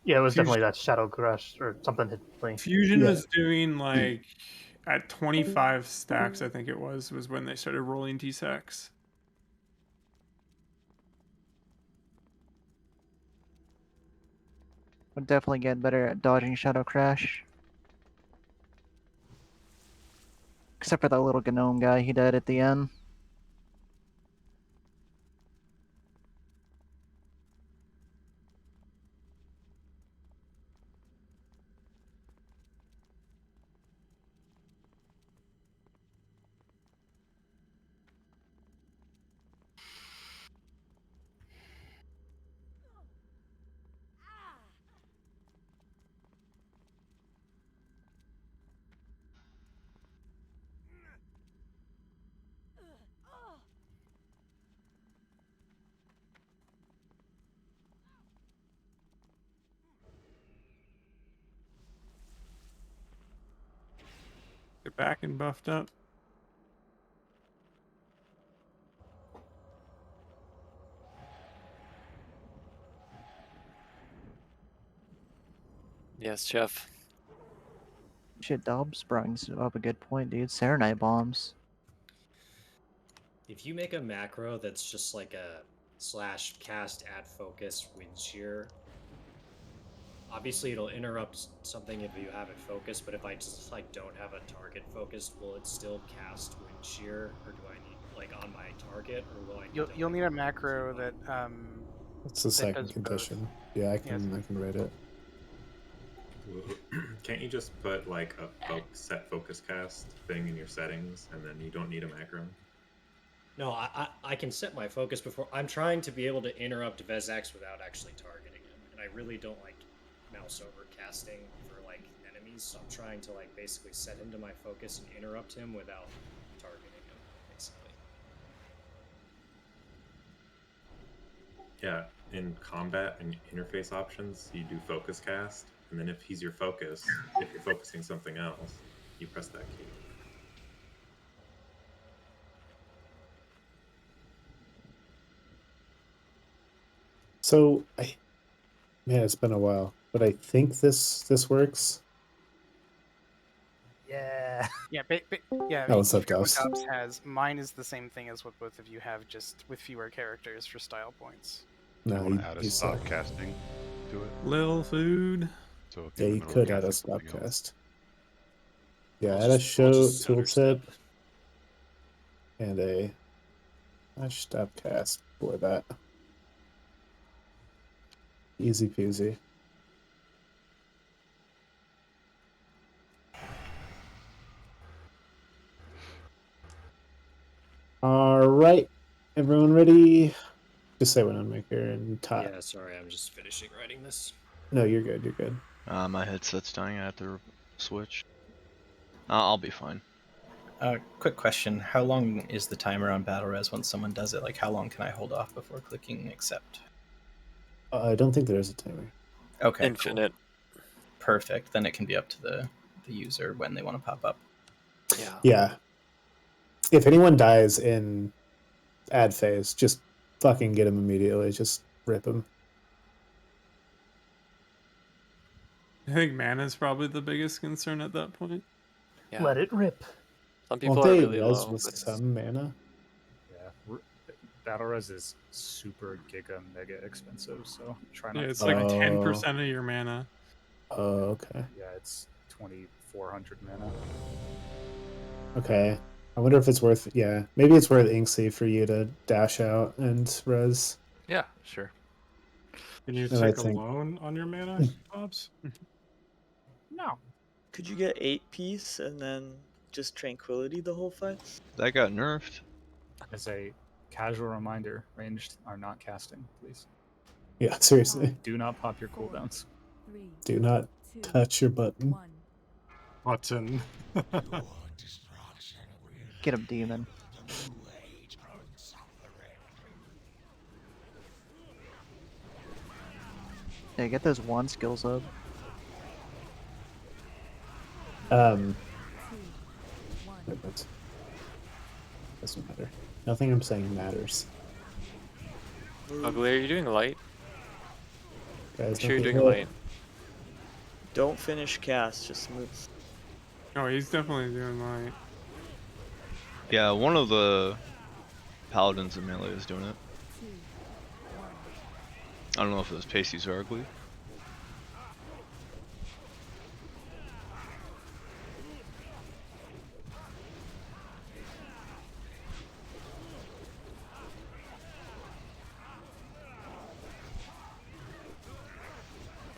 Yeah, it was Fusion, definitely that Shadow Crush or something hit me. Fusion was doing like at 25 stacks, I think it was when they started rolling D-sacks. I'm definitely getting better at dodging Shadow Crash. Except for that little gnome guy, he died at the end. it back and buffed up. Yes, Jeff. Shit, Dobbs brings up a good point, dude. Serenite bombs. If you make a macro that's just like a slash cast add focus wind shear, obviously it'll interrupt something if you have it focused, but if I just like don't have a target focused, will it still cast wind shear, or do I need like on my target, or will I need You'll need a macro that That's the that second does both. condition. Yeah, I Yes. can write it. Can't you just put like a set focus cast thing in your settings, and then you don't need a macro? No, I can set my focus before. I'm trying to be able to interrupt Vezex without actually targeting him, and I really don't like mouse over casting for like enemies. So I'm trying to like basically set him to my focus and interrupt him without targeting him, basically. Yeah, in combat and interface options, you do focus cast, and then if he's your focus, if you're focusing something else, you press that key. So man, it's been a while, but I think this works. Yeah. Yeah. Yeah. Oh, what's You up, forgot what Dobbs? Dobbs has. Mine is the same thing as what both of you have, just with fewer characters for style points. No, I want to add a you stop suck. casting to it. Lil food. So if Yeah, you're in you the middle of could add a casting something else. stopcast. Yeah, I'll add a just show stutter tooltip step. and a stopcast for that. Easy peasy. All right, everyone ready? Just say when I'm maker and top. Yeah, sorry, I'm just finishing writing this. No, you're good. You're good. My headset's dying. I have to switch. I'll be fine. Quick question. How long is the timer on Battle Res once someone does it? Like, how long can I hold off before clicking accept? I don't think there is a timer. Okay, Infinite. Cool. Perfect. Then it can be up to the user when they want to pop up. Yeah. Yeah. If anyone dies in ad phase, just fucking get him immediately. Just rip him. I think mana is probably the biggest concern at that point. Yeah. Let it rip. Some people Won't are they really res low. with But some mana? Yeah, Battle Res is super giga mega expensive, so try not. Yeah, to it's like spend 10% of your mana. Oh, okay. Yeah, it's 2,400 mana. Okay. I wonder if it's worth. Yeah, maybe it's worth Inksy for you to dash out and res. Yeah, sure. Can you And I take a think loan on your mana, Bobs? No. Could you get 8-piece and then just tranquility the whole fight? That got nerfed. As a casual reminder, ranged are not casting, please. Yeah, seriously. Do not pop your cooldowns. Do not touch your button. Button. Get him, demon. Yeah, get those one skills up. Doesn't matter. Nothing I'm saying matters. Ugly, are you doing light? Guys, Make sure you're nothing doing hit. light. Don't finish cast, just move. Oh, he's definitely doing like. Yeah, one of the paladins in melee is doing it. I don't know if those pasties are ugly.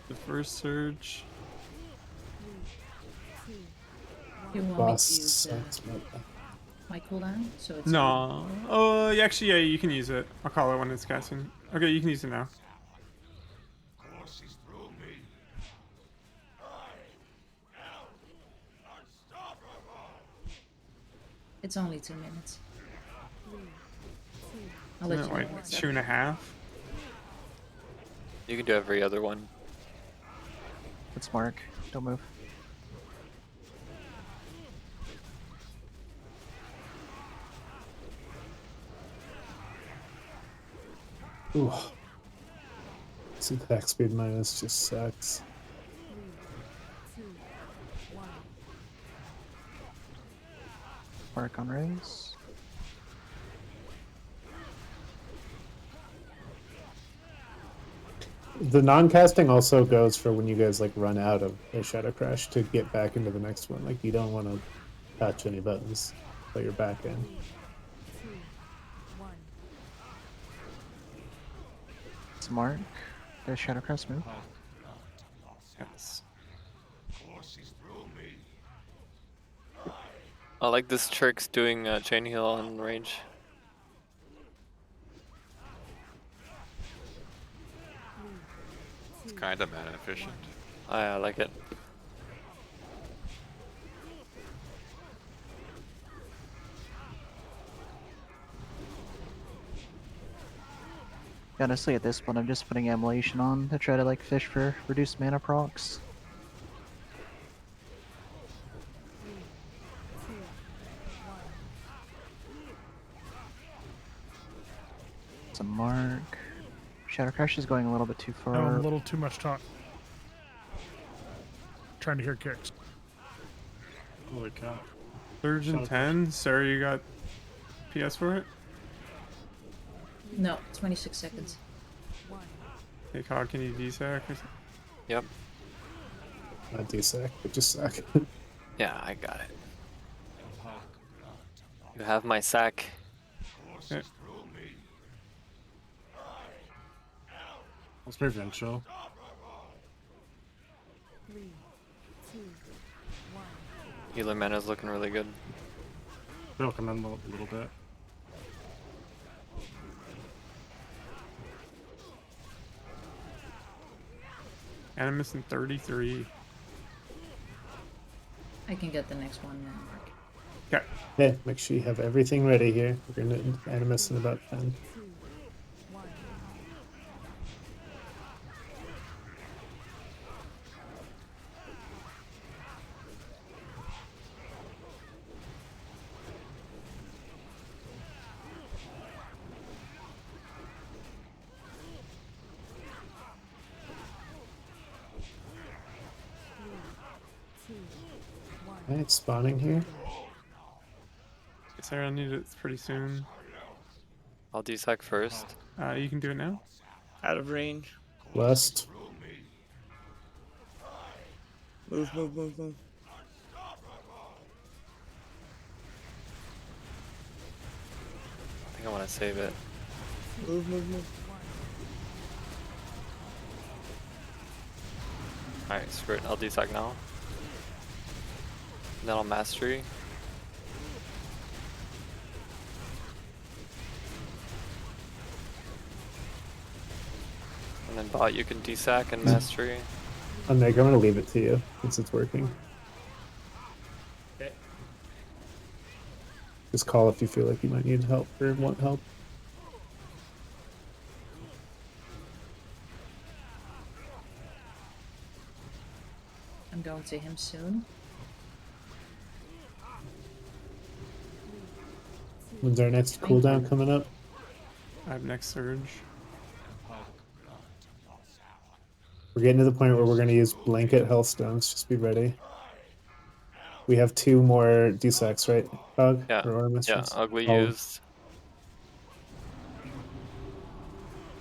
The first surge. You want Boss me to use sucks, man. my cooldown? So it's No. Oh, actually, yeah, you can use it. I'll call it when it's casting. Okay, you can use it now. It's only 2 minutes. I'll let Isn't you it know. like what's 2.5? You can do every other one. Let's mark. Don't move. Ooh. This attack speed minus just sucks. 3, 2, 1. Mark on raise. The non-casting also goes for when you guys like run out of a Shadow Crash to get back into the next one. Like you don't want to touch any buttons until you're back in. 2, 1. It's Mark. There's Shadow Crest move. Yes. I like this Trix doing chain heal on range. It's kind of mana efficient. I like it. Honestly, at this point, I'm just putting Ammulation on to try to like fish for reduced mana procs. 3, 2, 1. It's a Mark. Shadow Crash is going a little bit too far. No, a little too much talk. Trying to hear kicks. Holy cow. Surge in 10? Sir, you got PS for it? No, 26 seconds. Hey, Cog, can you desack or something? Yep. Not DSAC, but just sack. Yeah, I got it. You have my sack. Okay. Let's provincial. 3, 2, 1. Healer mana's looking really good. It'll come in a little bit. And I'm missing 33. I can get the next one now, Mark. Okay. Hey, make sure you have everything ready here. We're gonna Animus in about 10. 2, 1. Alright, spawning here. Sarah, I need it pretty soon. I'll desack first. You can do it now. Out of range. Lust. Move, move, move, move. I think I want to save it. Move, move, move. Alright, screw it. I'll desack now. And then I'll mastery. And then bot, you can desack and mastery. Meg, I'm gonna leave it to you since it's working. Okay. Just call if you feel like you might need help or want help. I'm going to him soon. When's our next cooldown coming up? I have next surge. We're getting to the point where we're going to use blanket healthstones. Just be ready. We have 2 more D-Sacks, right, Cog? Yeah, Or yeah, ugly All- used.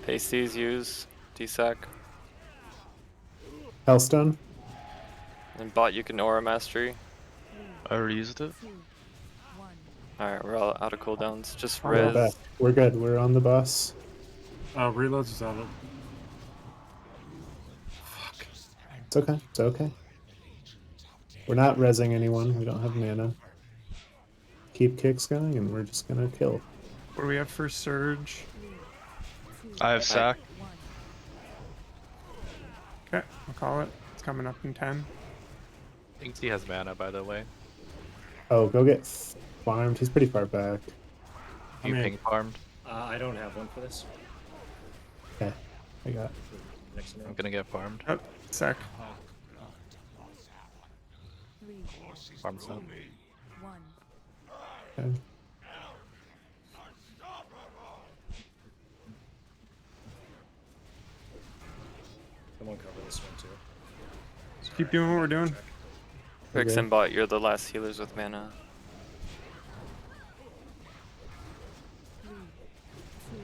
Pasties use, desack. Hellstone? And bot, you can aura mastery. I already used it. Alright, we're all out of cooldowns. Just We're back. res. We're good. We're on the boss. Reloads is out of. It's okay. It's okay. We're not rezzing anyone. We don't have mana. Keep kicks going, and we're just gonna kill. What do we have for surge? I have sack. Okay, I'll call it. It's coming up in 10. Thinks he has mana, by the way. Oh, go get farmed. He's pretty far back. You ping farmed. I don't have one for this. Okay, I got. Next I'm gonna get farmed. Oh, sec. 3, Farm some. 1. Okay. Keep doing what we're doing. Bricks and bot, you're the last healers with mana. 3, 2,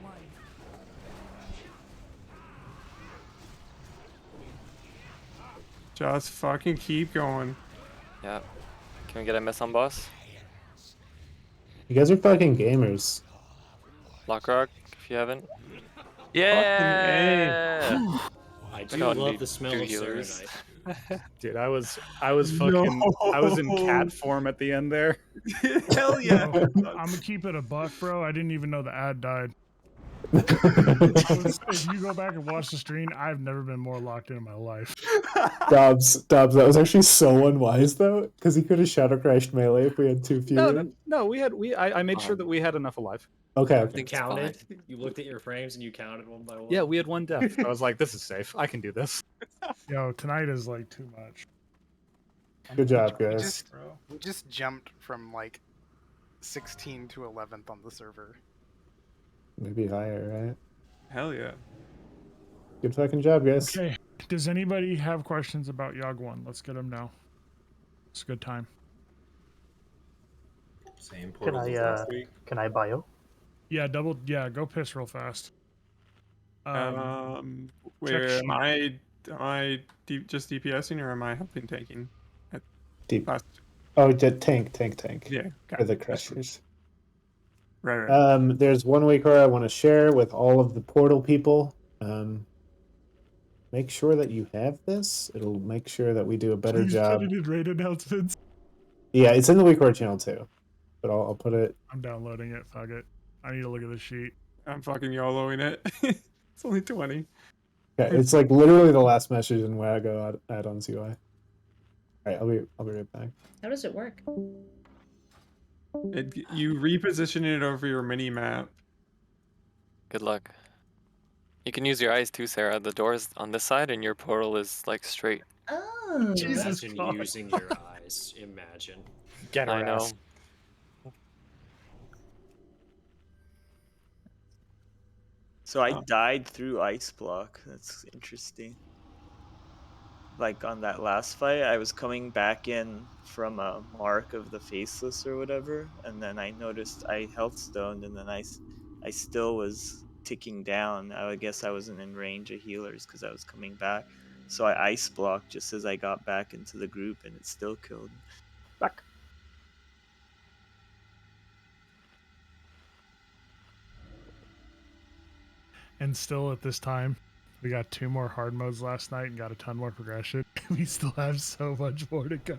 1. Just fucking keep going. Yeah. Can we get a miss on boss? You guys are fucking gamers. Lockrock, if you haven't. Yeah. I do God, love dude, the smell two of healers. Ceradite. Dude, I was fucking I was in cat form at the end there. Hell yeah. Bro, I'm gonna keep it a buck, bro. I didn't even know the ad died. If you go back and watch the stream, I've never been more locked in my life. Dobbs, that was actually so unwise though, because he could have shadow crashed melee if we had 2 fewer. No, I made sure that we had enough alive. Okay. You counted. You looked at your frames and you counted one by one. Yeah, we had 1 death. I was like, this is safe. I can do this. Yo, tonight is like too much. Good job, guys. We just jumped from like 16 to 11th on the server. Maybe higher, right? Hell yeah. Good fucking job, guys. Okay. Does anybody have questions about Yogg 1? Let's get them now. It's a good time. Same Can portals as last I week. can I bio? Yeah, go piss real fast. Where check am I? Am I just DPSing or am I helping tanking? Deep. Oh, tank. Yeah, For the crushers. Right. There's one weaker I want to share with all of the portal people. Make sure that you have this. It'll make sure that we do a better Please job. put it in raid announcements. Yeah, it's in the weaker channel too, but I'll put it. I'm downloading it. Fuck it. I need to look at the sheet. I'm fucking YOLOing it. It's only 20. Okay, it's like literally the last message in Wago add-ons UI. All right, I'll be right back. How does it work? You reposition it over your mini map. Good luck. You can use your eyes too, Sarah. The door's on this side and your portal is like straight. Oh. Imagine using your eyes. Imagine. Get her I know. ass. So I died through ice block. That's interesting. Like on that last fight, I was coming back in from a mark of the faceless or whatever, and then I noticed I health stoned, and then I still was ticking down. I guess I wasn't in range of healers because I was coming back. So I ice blocked just as I got back into the group, and it still killed me. Back. And still at this time, we got 2 more hard modes last night and got a ton more progression. We still have so much more to go.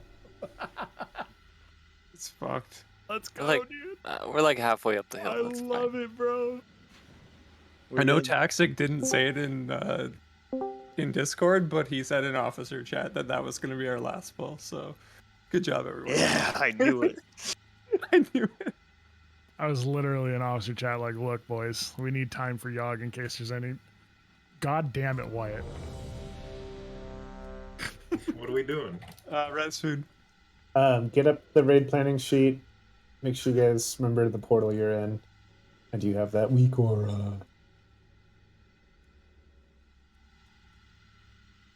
It's fucked. Let's go, Like, dude. we're like halfway up the hill. I It's fine. love it, bro. I know Taxic didn't say it in Discord, but he said in officer chat that was going to be our last pull. So, good job, everyone. Yeah, I knew it. I knew it. I was literally in officer chat like, look, boys, we need time for Yogg in case there's any... God damn it, Wyatt. What are we doing? Res food. Get up the raid planning sheet. Make sure you guys remember the portal you're in. And you have that weak aura.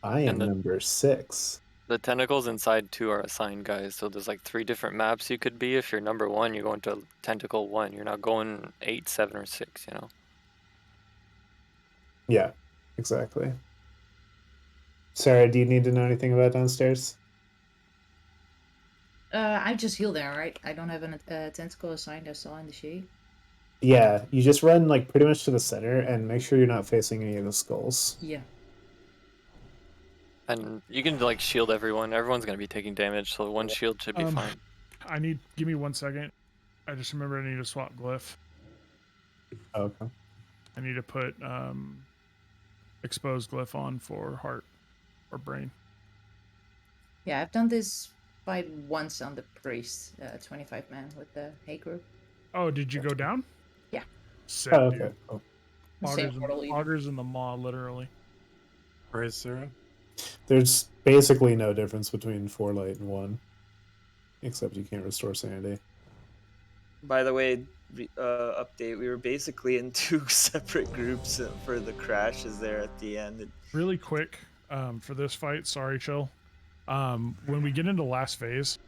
I am number 6. The tentacles inside 2 are assigned, guys. So there's like 3 different maps you could be. If you're number 1, you're going to tentacle 1. You're not going 8, 7, or 6, you know? Yeah, exactly. Sarah, do you need to know anything about downstairs? I just healed there, right? I don't have a tentacle assigned. I saw in the sheet. Yeah, you just run like pretty much to the center and make sure you're not facing any of the skulls. Yeah. And you can like shield everyone. Everyone's going to be taking damage, so 1 shield should be fine. Give me 1 second. I just remember I need to swap glyph. Okay. I need to put exposed glyph on for heart or brain. Yeah, I've done this fight once on the priest, 25 man with the hay group. Oh, did you go down? Yeah. Sick, Oh, okay. dude. Cool. Augers in the maw, literally. Where is Sarah? There's basically no difference between 4 light and 1. Except you can't restore sanity. By the way, update, we were basically in 2 separate groups for the crashes there at the end. Really quick, for this fight. Sorry, Chill. When we get into last phase,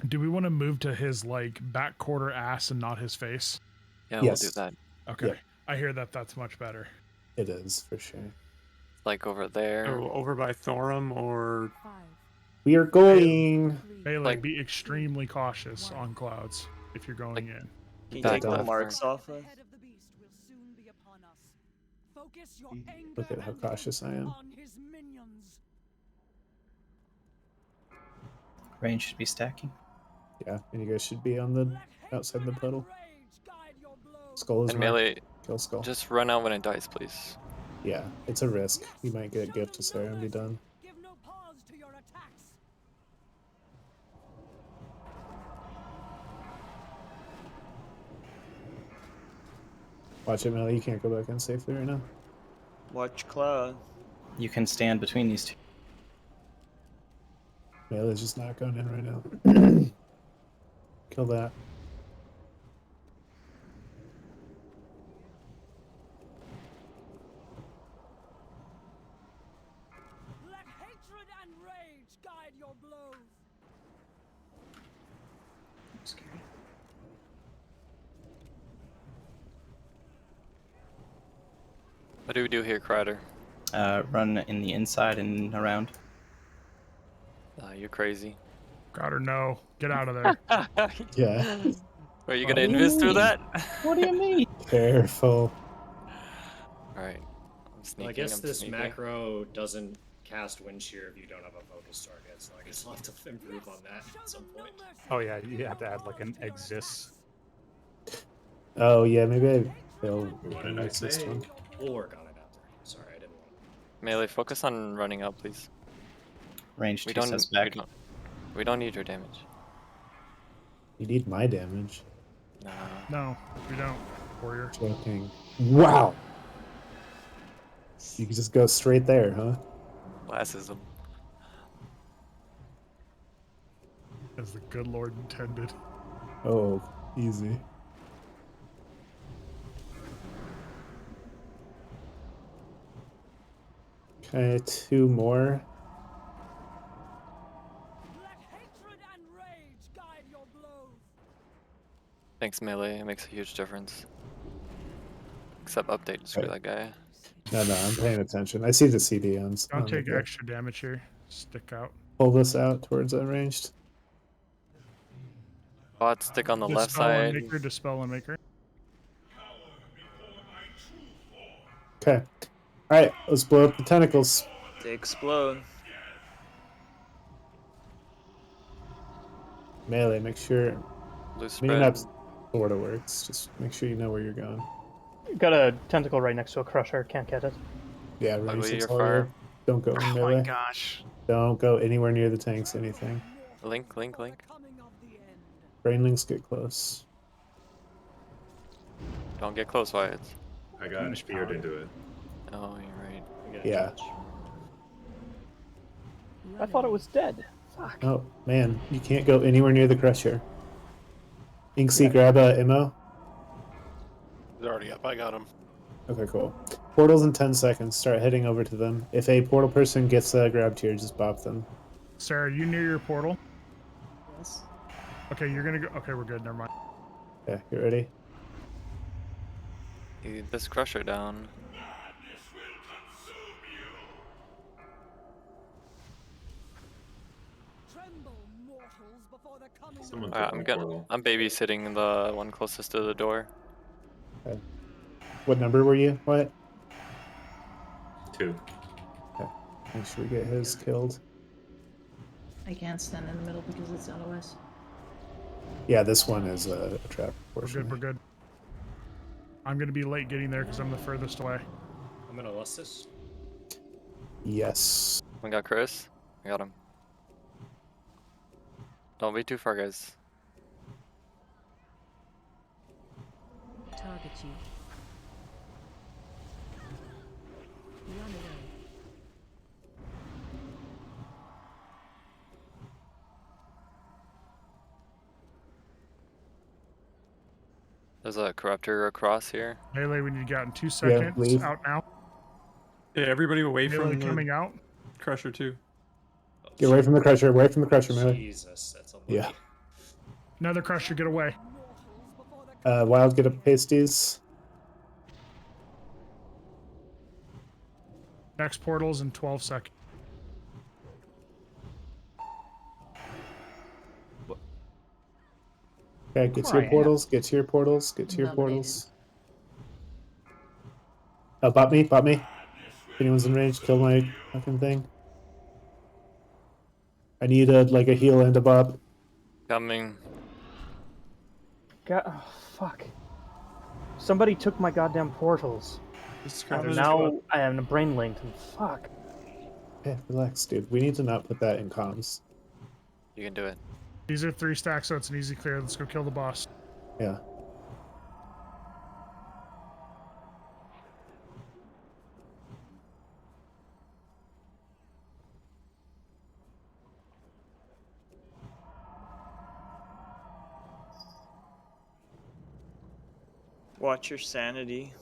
do we want to move to his like back quarter ass and not his face? Yeah, we'll do that. Okay. Yep. I hear that that's much better. It is for sure. Like over there. Oh, over by Thorum or We are going. Melee, be extremely cautious on clouds if you're going in. Can you Back take the left. marks off of? Look at how cautious I am. Range should be stacking. Yeah, and you guys should be on the outside the puddle. Skull is And marked. melee, Kill skull. just run out when it dies, please. Yeah, it's a risk. You might get gift to Sarah and be done. Watch it, Melly. You can't go back in safely right now. Watch cloud. You can stand between these two. Melee's just not going in right now. Kill that. What do we do here, Crider? Run in the inside and around. You're crazy. Got her, no. Get out of there. Yeah. Are you gonna invis through that? What do you mean? Careful. Alright. Well, I guess this macro doesn't cast wind shear if you don't have a focus target, so I guess I'll have to improve on that at some point. Oh yeah, you have to add like an exists. Oh yeah, maybe I failed What did I this say? one. We'll work on it after. Sorry, I didn't want to. Melee, focus on running up, please. Range We 2 don't, says back. we don't need your damage. You need my damage. Nah. No, we don't, warrior. Joking. Wow. You can just go straight there, huh? Classism. As the good Lord intended. Oh, easy. Okay, 2 more. Thanks, Melee. It makes a huge difference. Except update, screw that guy. No, I'm paying attention. I see the CD on. Don't on take the- extra damage here. Stick out. Pull this out towards unranged. Bot stick on the left Dispel side. and maker, dispel and maker. Okay. Alright, let's blow up the tentacles. They explode. Melee, make sure. Loose Mini spread. map sort of works. Just make sure you know where you're going. Got a tentacle right next to a crusher. Can't get it. Yeah, range Ugly, 6 you're all far. good. Don't go in Oh melee. my gosh. Don't go anywhere near the tanks, anything. Link. Brainlings get close. Don't get close, Wyatt. I got speared into it. Oh, you're right. Yeah. I thought it was dead. Fuck. Oh, man. You can't go anywhere near the crusher. Inksy, grab a ammo. He's already up. I got him. Okay, cool. Portals in 10 seconds. Start heading over to them. If a portal person gets grabbed here, just bop them. Sarah, you near your portal? Yes. Okay, you're gonna go. Okay, we're good. Never mind. Okay, you ready? Get this crusher down. Someone Alright, took I'm my gonna. portal. I'm babysitting the one closest to the door. Okay. What number were you? What? 2. Okay. Make sure we get his killed. I can't stand in the middle because it's LOS. Yeah, this one is a trap. We're good. We're good. I'm gonna be late getting there because I'm the furthest away. I'm gonna lust this. Yes. We got Chris. I got him. Don't be too far, guys. Target you. Run away. There's a corruptor across here. Melee, we need to get out in 2 seconds. leave. Out now. Yeah, everybody away Melee from the coming out. crusher too. Get away from the crusher. Away from the crusher, Melee. Jesus, that's unlucky. Yeah. Another crusher, get away. Wild, get up pasties. Next portal's in 12 seconds. Okay, get to your portals. Get to your portals. Get to your Nominated. portals. Bot me. Bot me. If anyone's in range, kill my fucking thing. I need a heal and a bop. Coming. God, oh, fuck. Somebody took my goddamn portals. And now I am brain linked and fuck. Okay, relax, dude. We need to not put that in comms. You can do it. These are 3 stacks, so it's an easy clear. Let's go kill the boss. Yeah. Watch your sanity.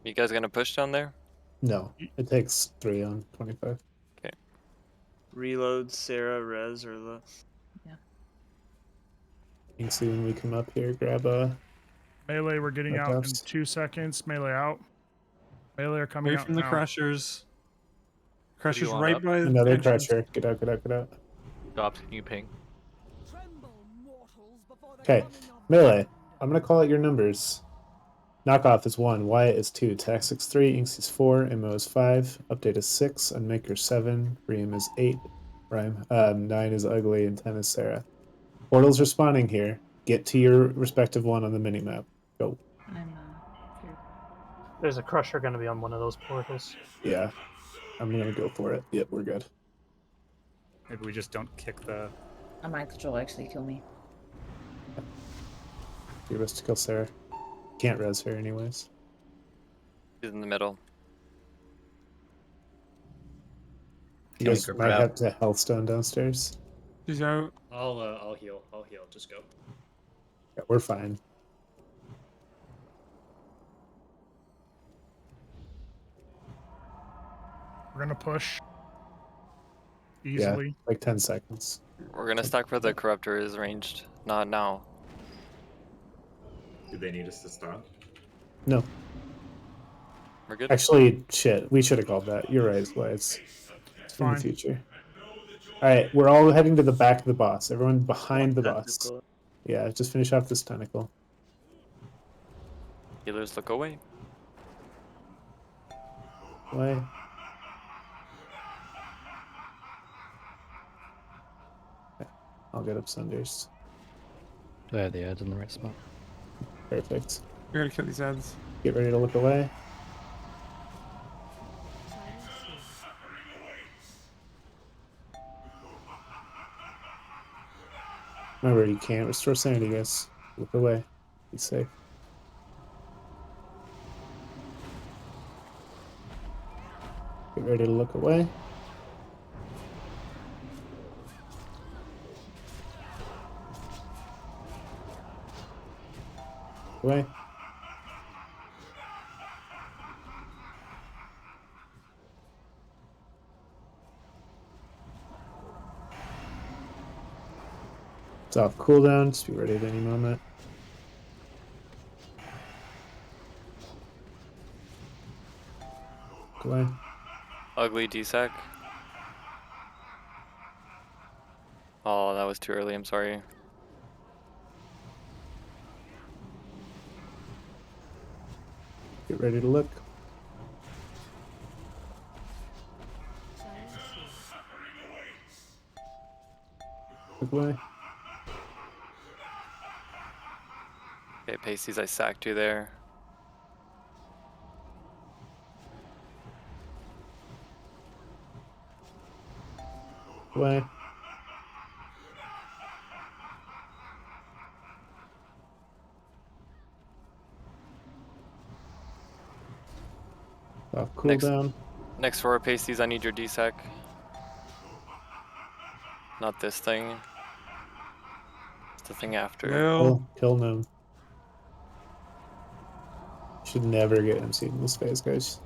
You guys gonna push down there? No, it takes 3 on 25. Okay. Reload, Sarah, res, or the. You can see when we come up here, grab a. Melee, we're getting out in Backups. 2 seconds. Melee out. Melee are coming Away out from the now. crushers. Crushers want right up? by the Another entrance. crusher. Get out, get out, get out. Dobbs, can you ping? Okay, Melee. I'm gonna call out your numbers. Knockoff is 1, Wyatt is 2, Tax is 3, Inks is 4, Mo is 5, Update is 6, Unmaker 7, Ream is 8, Rhyme 9 is Ugly, and 10 is Sarah. Portals are spawning here. Get to your respective one on the minimap. Go. There's a crusher gonna be on one of those portals. Yeah, I'm gonna go for it. Yep, we're good. Maybe we just don't kick the. I might control actually kill me. Do your best to kill Sarah. Can't res her anyways. He's in the middle. You guys might have to Healthstone downstairs. She's out. I'll heal. I'll heal. Just go. Yeah, we're fine. We're gonna push easily. Yeah, like 10 seconds. We're gonna stack where the corruptor is ranged. Not now. Do they need us to stop? No. We're good. Actually, shit, we should have called that. You're right, it's in fine. the future. Alright, we're all heading to the back of the boss. Everyone behind the boss. Yeah, just finish off this tentacle. Healers, look away. Away. Okay, I'll get up Sunders. There, the ad's in the right spot. Perfect. We gotta kill these ads. Get ready to look away. Remember, you can't restore sanity, guys. Look away. Be safe. Get ready to look away. Away. It's off cooldown, just be ready at any moment. Go away. Ugly DSAC. Oh, that was too early. I'm sorry. Get ready to look. Look away. Okay, Pasties, I sacked you there. Away. Off cooldown. Next for our Pasties, I need your DSAC. Not this thing. It's the thing after. Kill Gnome. Should never get MC'd in this phase, guys.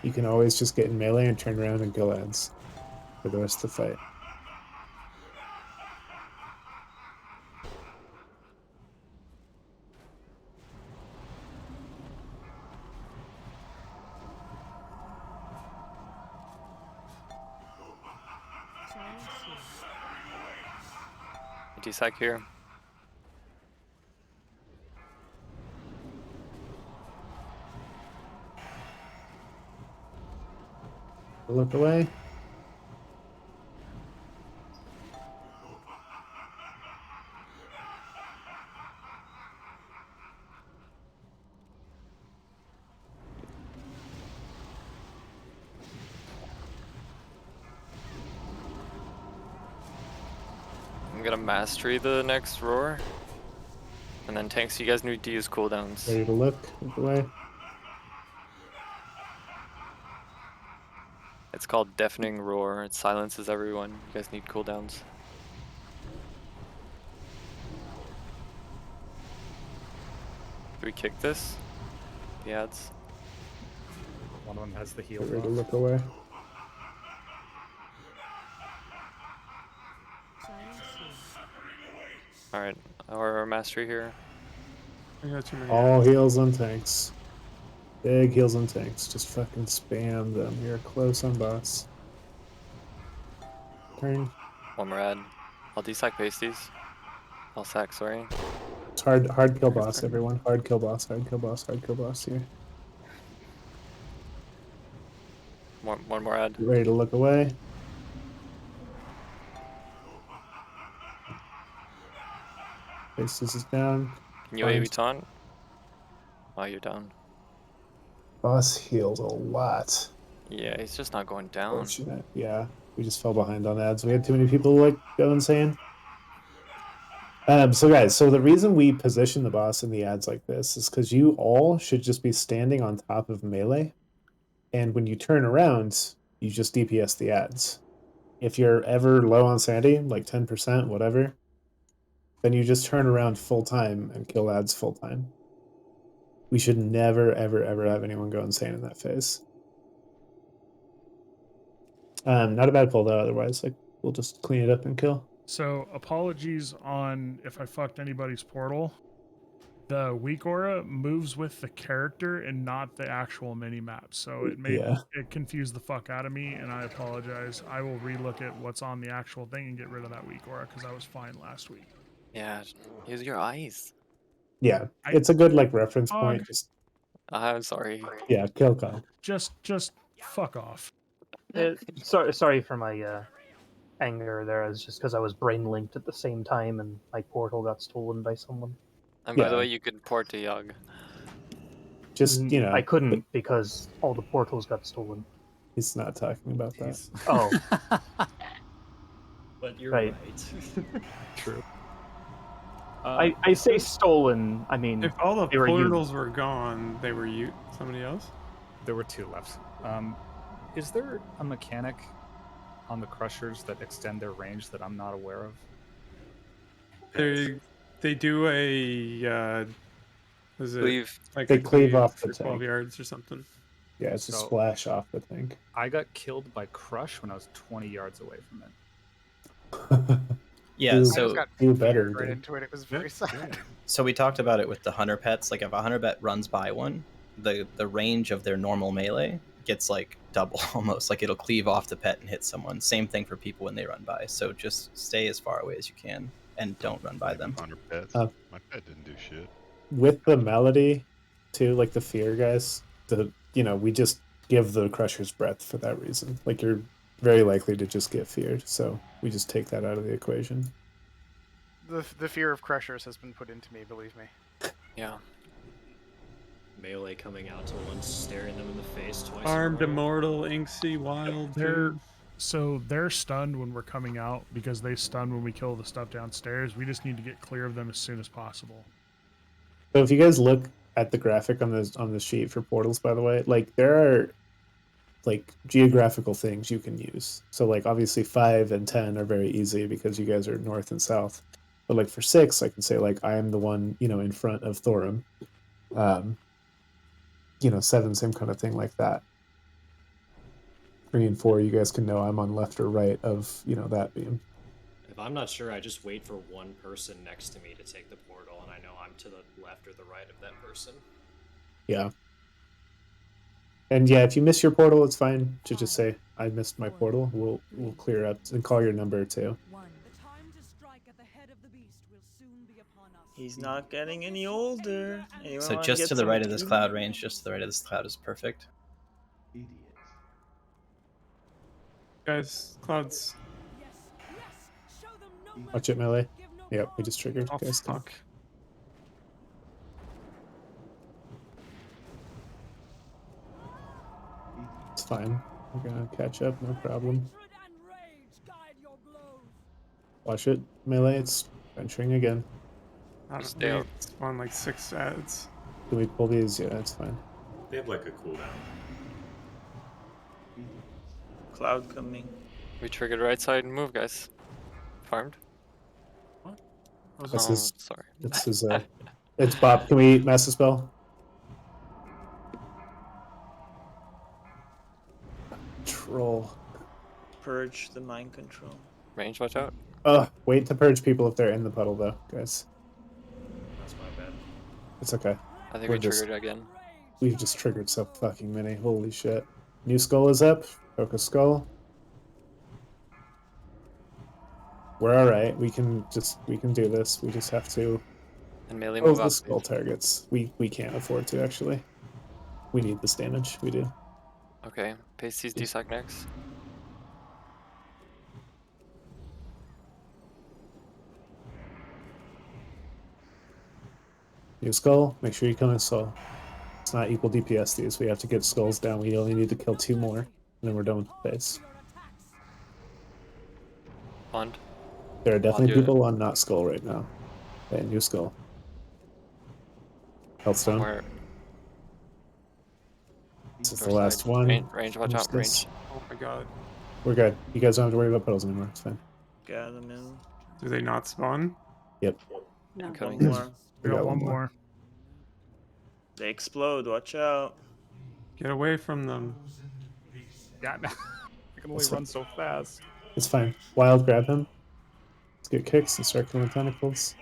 You can always just get in melee and turn around and kill ads for the rest of the fight. D-Sac here. Look away. I'm gonna mastery the next roar. And then tanks, you guys need to use cooldowns. Ready to look away. It's called Deafening Roar. It silences everyone. You guys need cooldowns. Do we kick this? The ads? One of them has the heal Get ready to buff. look away. Alright, our mastery here. I got too many All ads. heals on tanks. Big heals on tanks. Just fucking spam them. You're close on boss. Turn. One more ad. I'll D-Sac pasties. I'll sack, sorry. It's hard kill boss, everyone. Hard kill boss, hard kill boss, hard kill boss here. One more ad. Get ready to look away. Faces is down. Can you AoE taunt? Oh, you're down. Boss healed a lot. Yeah, he's just not going down. Fortunate. Yeah, we just fell behind on ads. We had too many people like go insane. So guys, so the reason we position the boss in the ads like this is because you all should just be standing on top of melee, and when you turn around, you just DPS the ads. If you're ever low on sanity, like 10%, whatever, then you just turn around full time and kill ads full time. We should never, ever, ever have anyone go insane in that phase. Not a bad pull though. Otherwise, like we'll just clean it up and kill. So apologies on if I fucked anybody's portal. The weak aura moves with the character and not the actual mini map. So it made it confused the fuck out of me, and I apologize. I will relook at what's on the actual thing and get rid of that weak aura because I was fine last week. Yeah, use your eyes. Yeah, it's a good like reference point. Just I'm sorry. yeah, kill Kyle. Just fuck off. Sorry for my anger there. It's just because I was brain linked at the same time and my portal got stolen by someone. And by the way, you could port to Yogg. Just, you know. I couldn't because all the portals got stolen. He's not talking about that. Oh. But you're Right. True. I say stolen. I mean, If all the they were portals used. were gone, they were somebody else? There were two left. Is there a mechanic on the crushers that extend their range that I'm not aware of? They do a was it Cleave. like They a cleave off the for 12 tank. yards or something? Yeah, it's a So- splash off the tank. I got killed by Crush when I was 20 yards away from it. Yeah, Do- so do better. Right dude. into it. It was very sad. So we talked about it with the hunter pets. Like if a hunter pet runs by one, the range of their normal melee gets like double almost. Like it'll cleave off the pet and hit someone. Same thing for people when they run by. So just stay as far away as you can and don't run by them. Hunter pets. Uh, My pet didn't do shit. With the melody, too, like the fear guys, we just give the Crusher's breath for that reason. Like you're very likely to just get feared, so we just take that out of the equation. The fear of crushers has been put into me, believe me. Yeah. Melee coming out to one, staring them in the face twice. in a Armed, row. immortal, inksy, wild. They're stunned when we're coming out because they stun when we kill the stuff downstairs. We just need to get clear of them as soon as possible. So if you guys look at the graphic on the sheet for portals, by the way, like there are like geographical things you can use. So like obviously 5 and 10 are very easy because you guys are north and south. But like for 6, I can say like I am the one, in front of Thorum. 7, same kind of thing like that. 3 and 4, you guys can know I'm on left or right of, you know, that beam. If I'm not sure, I just wait for one person next to me to take the portal, and I know I'm to the left or the right of that person. Yeah. And yeah, if you miss your portal, it's fine to just say, I missed my portal. We'll clear up and call your number too. He's not getting any older. Anyone So wanna just get to the some right of this tea? cloud range, just to the right of this cloud is perfect. Guys, clouds. Watch it, melee. Yep, we just triggered. Oh, Guys, fuck. it's fine. We're gonna catch up, no problem. Watch it, melee. It's venturing again. I don't know. It's on like 6 ads. Can we pull these? Yeah, it's fine. They have like a cooldown. Cloud coming. We triggered right side and move, guys. Farmed. This is sorry. This is it's Bob. Can we mass the spell? Troll. Purge the mind control. Range, watch out. Wait to purge people if they're in the puddle, though, guys. That's my bad. It's okay. I think We're we just- triggered again. We've just triggered so fucking many. Holy shit. New skull is up. Focus skull. We're alright. We can do this. We just have to And melee close move the up. skull targets. We can't afford to, actually. We need this damage. We do. Okay, pasties desac next. New skull. Make sure you come in skull. It's not equal DPS these. We have to get skulls down. We only need to kill 2 more. And then we're done with the phase. Fund. There are definitely do people on not skull right now. Okay, new skull. Healthstone. Somewhere. This is the Dorside. last one. Range, watch out, Finish this. range. Oh my god. We're good. You guys don't have to worry about puddles anymore. It's fine. Got him in. Do they not spawn? Yep. One Incoming. more. We got one more. They explode. Watch out. Get away from them. God, I can only That's run so fast. It's fine. Wild, grab him. Let's get kicks and start killing tentacles.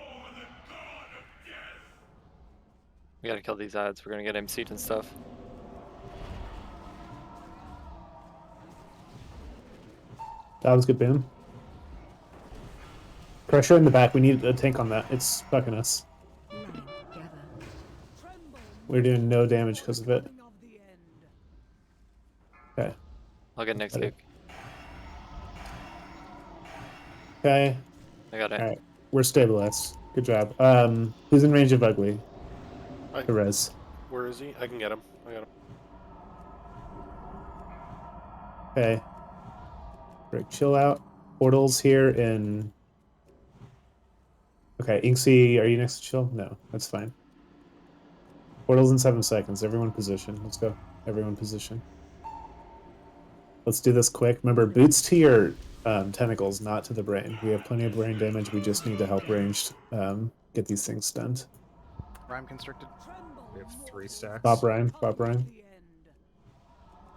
We gotta kill these ads. We're gonna get MC'd and stuff. That was good boom. Pressure in the back. We need a tank on that. It's fucking us. We're doing no damage because of it. Okay. I'll get next Better. kick. Okay. I got it. Alright. We're stabilized. Good job. Who's in range of ugly? Perez. Where is he? I can get him. I got him. Okay. Break, chill out. Portals here in. Okay, Inksy, are you next to chill? No, that's fine. Portals in 7 seconds. Everyone position. Let's go. Everyone position. Let's do this quick. Remember, boots to your tentacles, not to the brain. We have plenty of brain damage. We just need to help ranged get these things stunned. Rhyme constricted. We have 3 stacks. Pop Rhyme. Pop Rhyme.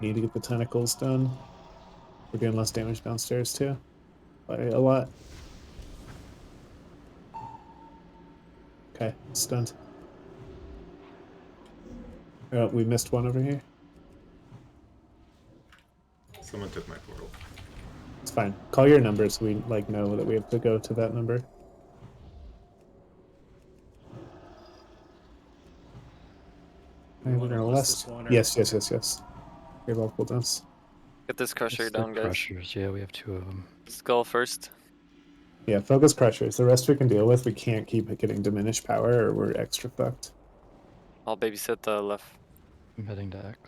Need to get the tentacles done. We're doing less damage downstairs too. By a lot. Okay, stunned. Oh, we missed one over here. Someone took my portal. It's fine. Call your number so we like know that we have to go to that number. And we're gonna less. Yes. We have all cooldowns. Get this crusher It's the down, guys. Crushers, yeah, we have 2 of them. Skull first. Yeah, focus crushers. The rest we can deal with. We can't keep getting diminished power or we're extra fucked. I'll babysit the left. I'm heading to X.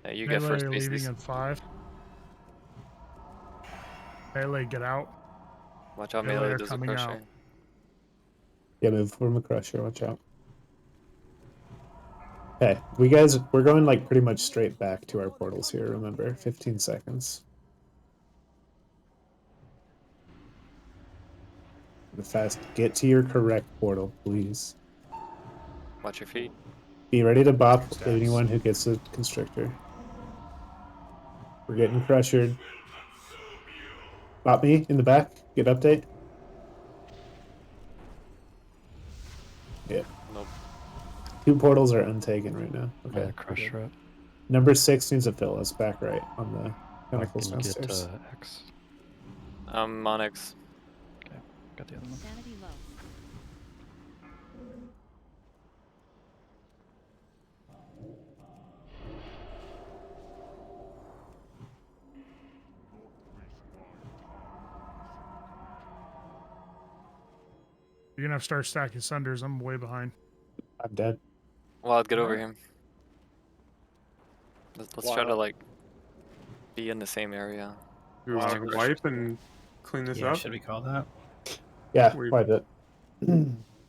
Yeah, you get Melee first leaving pasties. in 5. Melee, get out. Watch out, Melee melee are does a coming crusher. out. Yeah, move from the crusher. Watch out. Okay, we're going like pretty much straight back to our portals here. Remember, 15 seconds. The fast, get to your correct portal, please. Watch your feet. Be ready to bop Stacks. anyone who gets a constrictor. We're getting pressured. Bop me in the back. Get update. Yeah. Nope. 2 portals are untaken right now. Okay. Crusher up. Number 6 needs to fill us back right on the Mark, tentacles can you get downstairs. X? I'm on X. Okay, got the other one. Sanity low. You're gonna have to start stacking sunders. I'm way behind. I'm dead. Well, I'd get over Alright. him. Let's try to like be in the same area. You want to wipe and clean this Yeah, up? should we call that? Yeah, We- wipe it.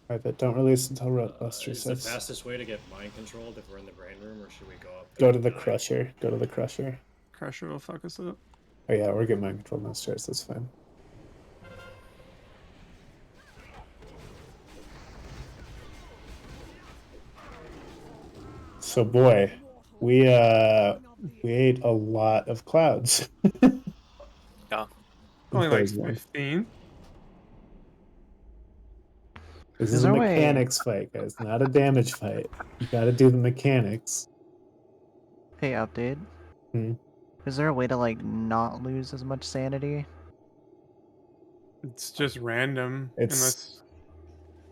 Wipe it. Don't release until Bust Is the resets. fastest way to get mind controlled if we're in the brain room, or should we go up? Go to the crusher. Go to the crusher. Crusher will fuck us up. Oh yeah, we're getting mind control downstairs. That's fine. So boy, we ate a lot of clouds. Yeah. Only like Crazy. 15. This Is is a there a way- mechanics fight, guys, not a damage fight. You gotta do the mechanics. Hey, update. Hmm. Is there a way to like not lose as much sanity? It's just random. Unless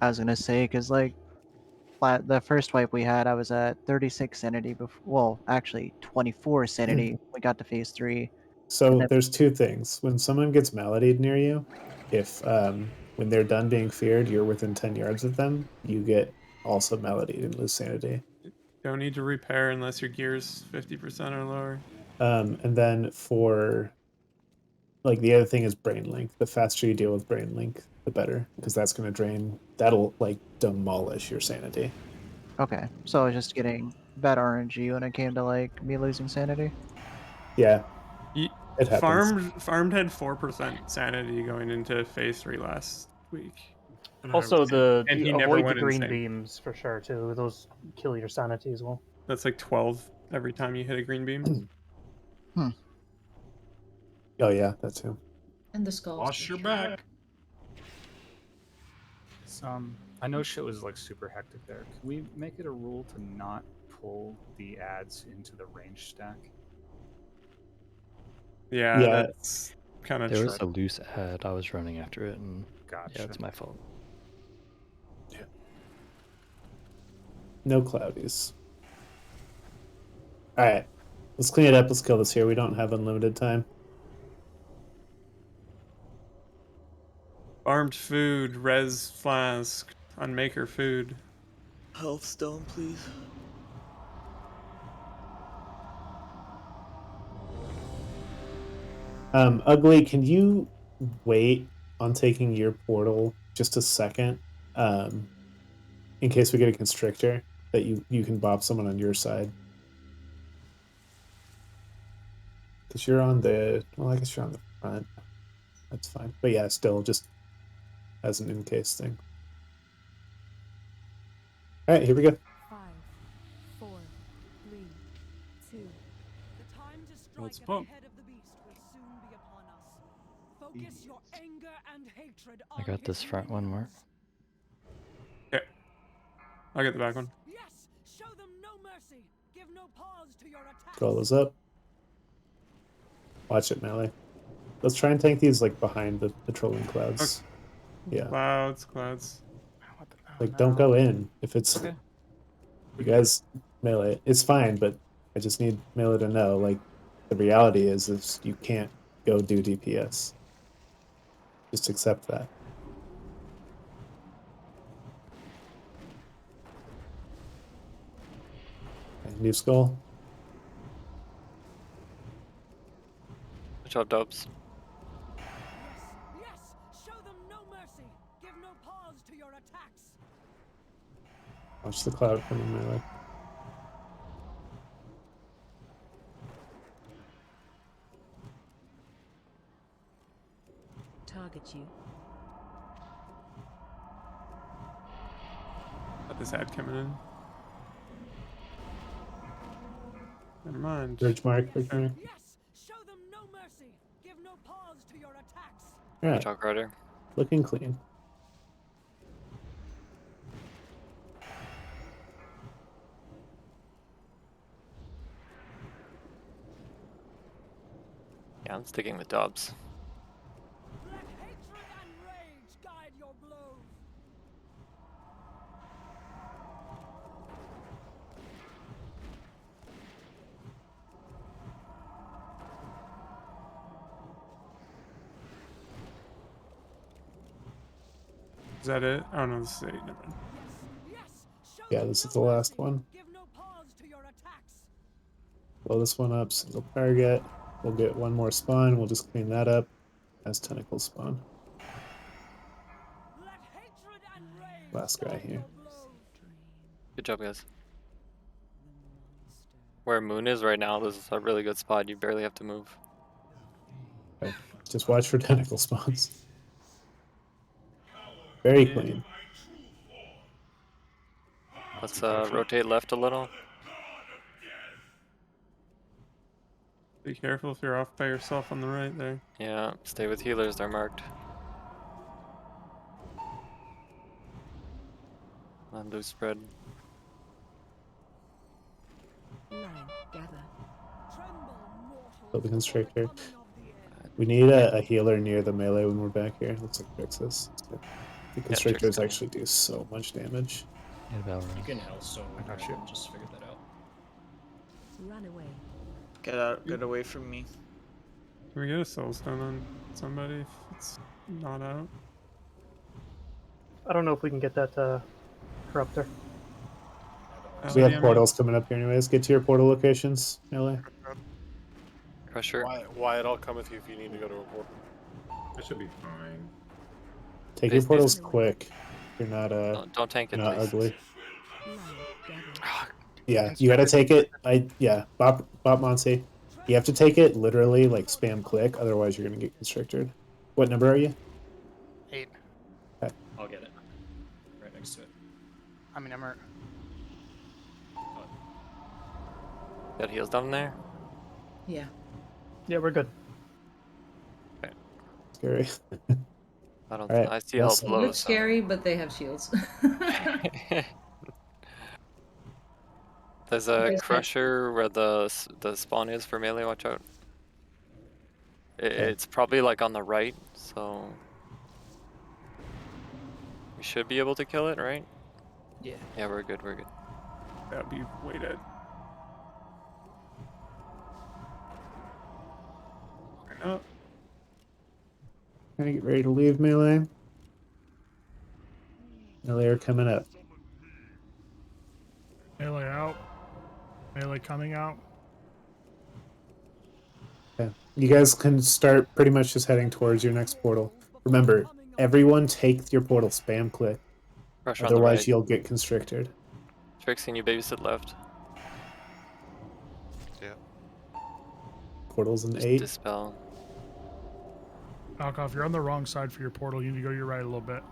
I was gonna say, because like the first wipe we had, I was at 36 sanity before. Well, actually 24 sanity. We got to phase 3. So there's 2 things. When someone gets maladied near you, if when they're done being feared, you're within 10 yards of them, you get also maladied and lose sanity. don't need to repair unless your gear's 50% or lower. And then for like the other thing is brain link. The faster you deal with brain link, the better, because that's going to drain. That'll like demolish your sanity. Okay, so I was just getting bad RNG when it came to like me losing sanity. Yeah, Ye- it happens. Farmed had 4% sanity going into phase 3 last week. Also, And he never avoid the went green insane. beams for sure too. Those kill your sanity as well. That's like 12 every time you hit a green beam. Oh yeah, that too. And the skulls. Wash your back. I know shit was like super hectic there. Can we make it a rule to not pull the ads into the range stack? Yeah, Yeah. that's kind of There true. was a loose ad. I was running after it, and Gotcha. yeah, it's my fault. No cloudies. All right, let's clean it up. Let's kill this here. We don't have unlimited time. Armed food, res flask, on maker food. Health stone, please. Ugly, can you wait on taking your portal just a second? In case we get a constrictor, that you can bop someone on your side. Because you're on the, well, I guess you're on the front. That's fine. But yeah, still just as an in case thing. All right, here we go. 5, 4, 3, 2. The time to strike Let's at pump. the head of the beast will soon be upon us. Focus your anger and hatred on I got this his front one, Mark. Okay. I'll get the back one. Yes, show them no mercy. Give no pause to your attack. Scroll those up. Watch it, melee. Let's try and tank these like behind the trolling clouds. Yeah. Clouds. Like, don't go in if it's. Okay. You guys melee. It's fine, but I just need melee to know. Like, the reality is you can't go do DPS. Just accept that. Okay, new skull. Good job, Dubs. Yes, show them no mercy. Give no pause to your attacks. Watch the cloud coming my way. Target you. Got this ad coming in. Never mind. Bridge mark, bridge mark. Yes, show them no mercy. Give no pause to your attacks. All right. Good job, Ryder. Looking clean. Yeah, I'm sticking with Dobbs. Let hatred and rage guide your blows. Is that it? Oh no, this is 8. Never mind. Yeah, this is the last one. Give no pause to your attacks. Blow this one up, single target. We'll get one more spawn. We'll just clean that up as tentacle spawn. Let hatred and rage Last guy guide here. your blows. Good job, guys. Where Moon is right now, this is a really good spot. You barely have to move. Okay. Just watch for tentacle spawns. Very clean. Let's rotate left a little. Be careful if you're off by yourself on the right there. Yeah, stay with healers. They're marked. On loose spread. Line, gather. Kill the constrictor. We need a healer near the melee when we're back here. Looks like Trix's. The constrictors actually do so much damage. You can Hellstone. I got you. Just figured that out. Run away. Get out, get away from me. Can we get a soulstone on somebody if it's not out? I don't know if we can get that corruptor. We have portals coming up here anyways. Get to your portal locations, melee. Pressure. Wyatt, I'll come with you if you need to go to a portal. That should be fine. Take your portals quick. You're not don't tank it, not please. ugly. Yeah, you gotta take it. Bop Monty. You have to take it literally like spam click, otherwise you're gonna get constricted. What number are you? 8. Okay. I'll get it. Right next to it. I mean, I'm hurt. Got heals down there? Yeah. Yeah, we're good. Scary. I don't. Alright, I see yes. health low. Looks scary, but they have shields. There's a Where's that? crusher where the spawn is for melee. Watch out. It's probably like on the right, so we should be able to kill it, right? Yeah. Yeah, we're good. We're good. That'd be way dead. Up. Gonna get ready to leave melee. Melee are coming up. Melee out. Melee coming out. Okay. You guys can start pretty much just heading towards your next portal. Remember, everyone take your portal spam click. Pressure on the Otherwise right. you'll get constricted. Trixie, you babysit left. Yeah. Portals in Just 8. dispel. Alcoff, you're on the wrong side for your portal. You need to go to your right a little bit.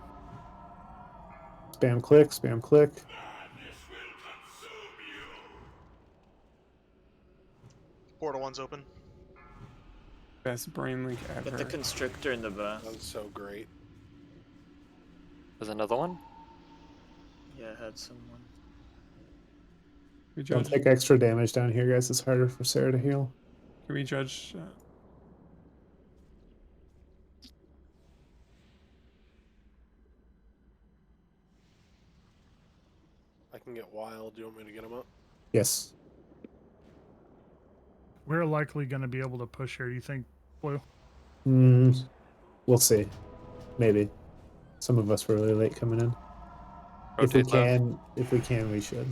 Spam click, spam click. Portal 1's open. Best brain link ever. Get the constrictor in the back. That was so great. There's another one? Yeah, I had someone. We Don't judge. take extra damage down here, guys. It's harder for Sarah to heal. Can we judge? I can get wild. Do you want me to get him up? Yes. We're likely going to be able to push here. You think, Blue? We'll see. Maybe. Some of us were really late coming in. Rotate If we can, we should.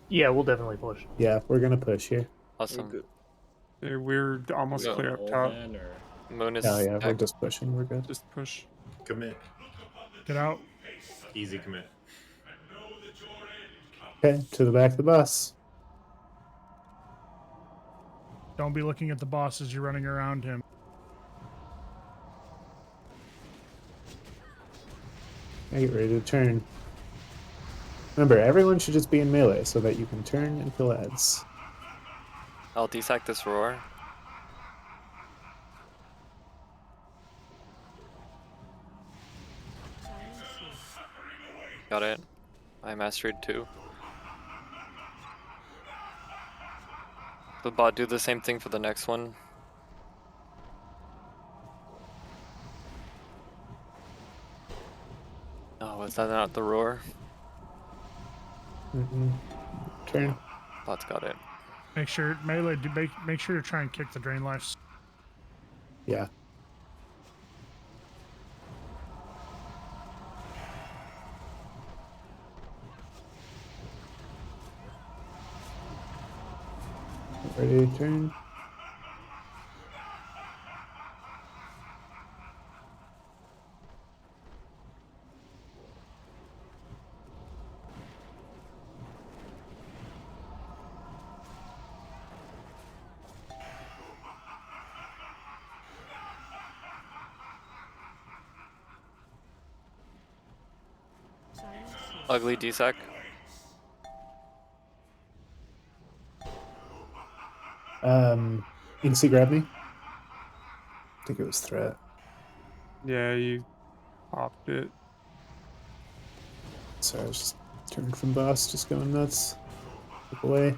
Yeah, we'll definitely push. Yeah, we're gonna push here. Awesome. We're almost Go clear up Hold top. then, or Moon is. Oh yeah, we're back. just pushing. We're good. Just push. Commit. Get out. Easy commit. Okay, to the back of the bus. Don't be looking at the boss as you're running around him. I get ready to turn. Remember, everyone should just be in melee so that you can turn and kill ads. I'll desack this roar. Got it. I mastered 2. The bot do the same thing for the next one. Oh, is that not the roar? Turn. Bot's got it. Make sure melee. Make sure to try and kick the drain lives. Yeah. Ready to turn. Ugly desack. You can see grab me. I think it was threat. Yeah, you popped it. So I was just turned from boss, just going nuts. Look away.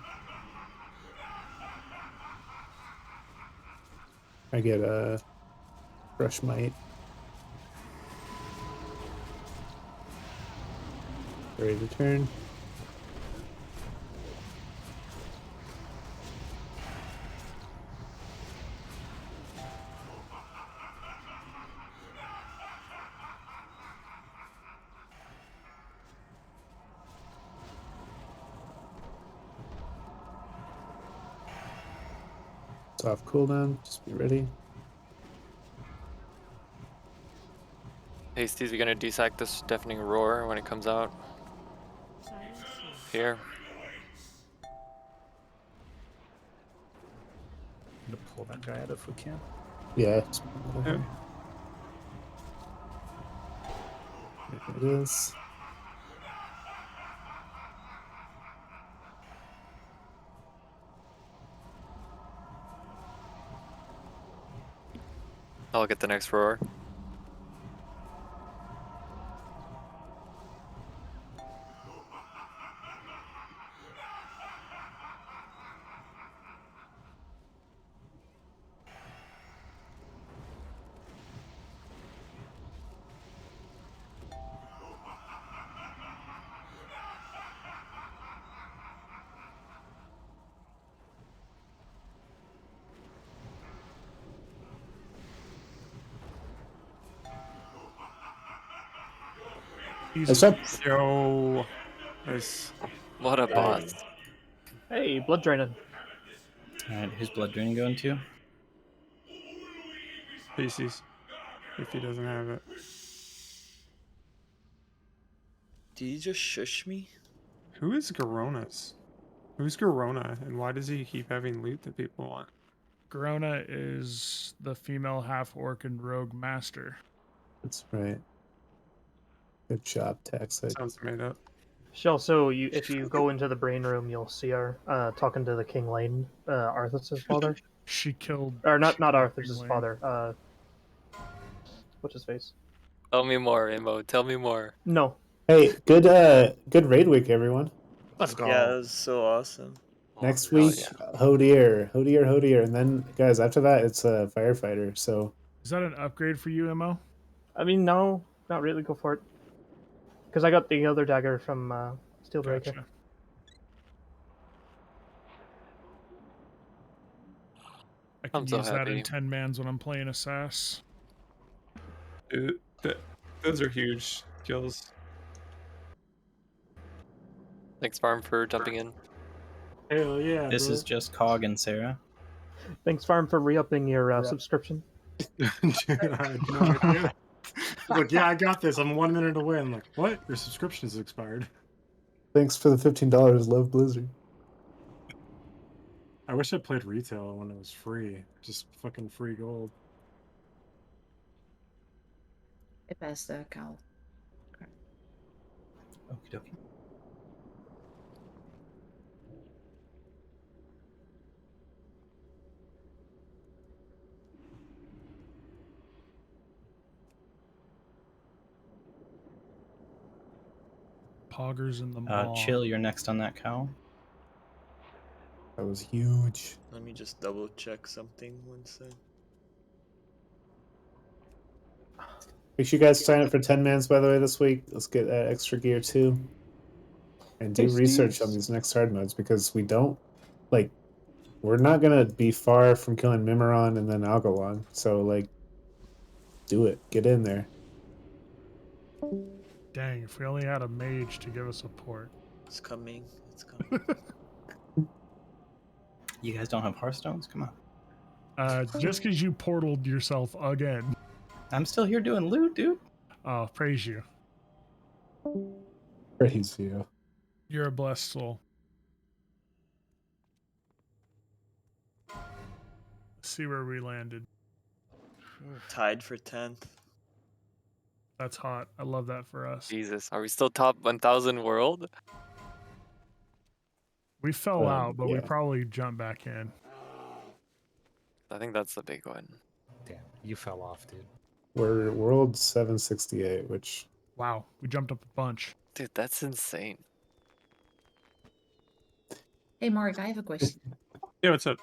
I get a brush might. Ready to turn. It's off cooldown. Just be ready. Hasties, we gonna desack this deafening roar when it comes out. Here. I'm gonna pull that guy out if we can. Yeah. Yep. It is. I'll get the next roar. What's up? Yo. Nice. What a bot. Hey, blood draining. Alright, who's blood draining going to? Species. If he doesn't have it. Did you just shush me? Who is Garonas? Who's Garona, and why does he keep having loot that people want? Garona is the female half-orc and rogue master. That's right. Good job, Tex. Sounds made up. Shell, so if you go into the brain room, you'll see her talking to the King Lane, Arthur's father. She killed. Or not King Arthur's Lane. father. What's his face? Tell me more, Immo. Tell me more. No. Hey, good raid week, everyone. Let's go. Yeah, it was so awesome. Next hell week, Hodier, and then guys, after that, it's a firefighter. So Is that an upgrade for you, Mo? I mean, no, not really. Go for it. Because I got the other dagger from Steelbreaker. Gotcha. I can I'm so use that happy. in 10 mans when I'm playing Assass. Dude, those are huge kills. Thanks, Farm, for jumping in. Hell yeah, This is just Cog and Sarah. Thanks, Farm, for re-upping your subscription. Dude, I had no idea. Look, yeah, I got this. I'm 1 minute away. I'm like, what? Your subscription is expired. thanks for the $15. Love Blizzard. I wish I played retail when it was free. Just fucking free gold. I passed the account. Okie dokie. Poggers in the mall. Chill, you're next on that cow. That was huge. Let me just double check something. 1 sec. Make sure you guys sign up for 10 mans, by the way, this week. Let's get extra gear too. And do research on these next hard modes because we don't, like, we're not going to be far from killing Mimeron and then Algalon. So, like, do it. Get in there. Dang, if we only had a mage to give us support. It's coming. It's coming. You guys don't have Hearthstones? Come on. Just because you portaled yourself again. I'm still here doing loot, dude. Oh, praise you. Praise you. You're a blessed soul. Let's see where we landed. Tied for 10th. That's hot. I love that for us. Jesus, are we still top 1,000 world? We fell out, but we yeah. probably jumped back in. I think that's the big one. Damn, you fell off, dude. We're world 768, which... Wow, we jumped up a bunch. Dude, that's insane. Hey, Mark, I have a question. Yeah, what's up?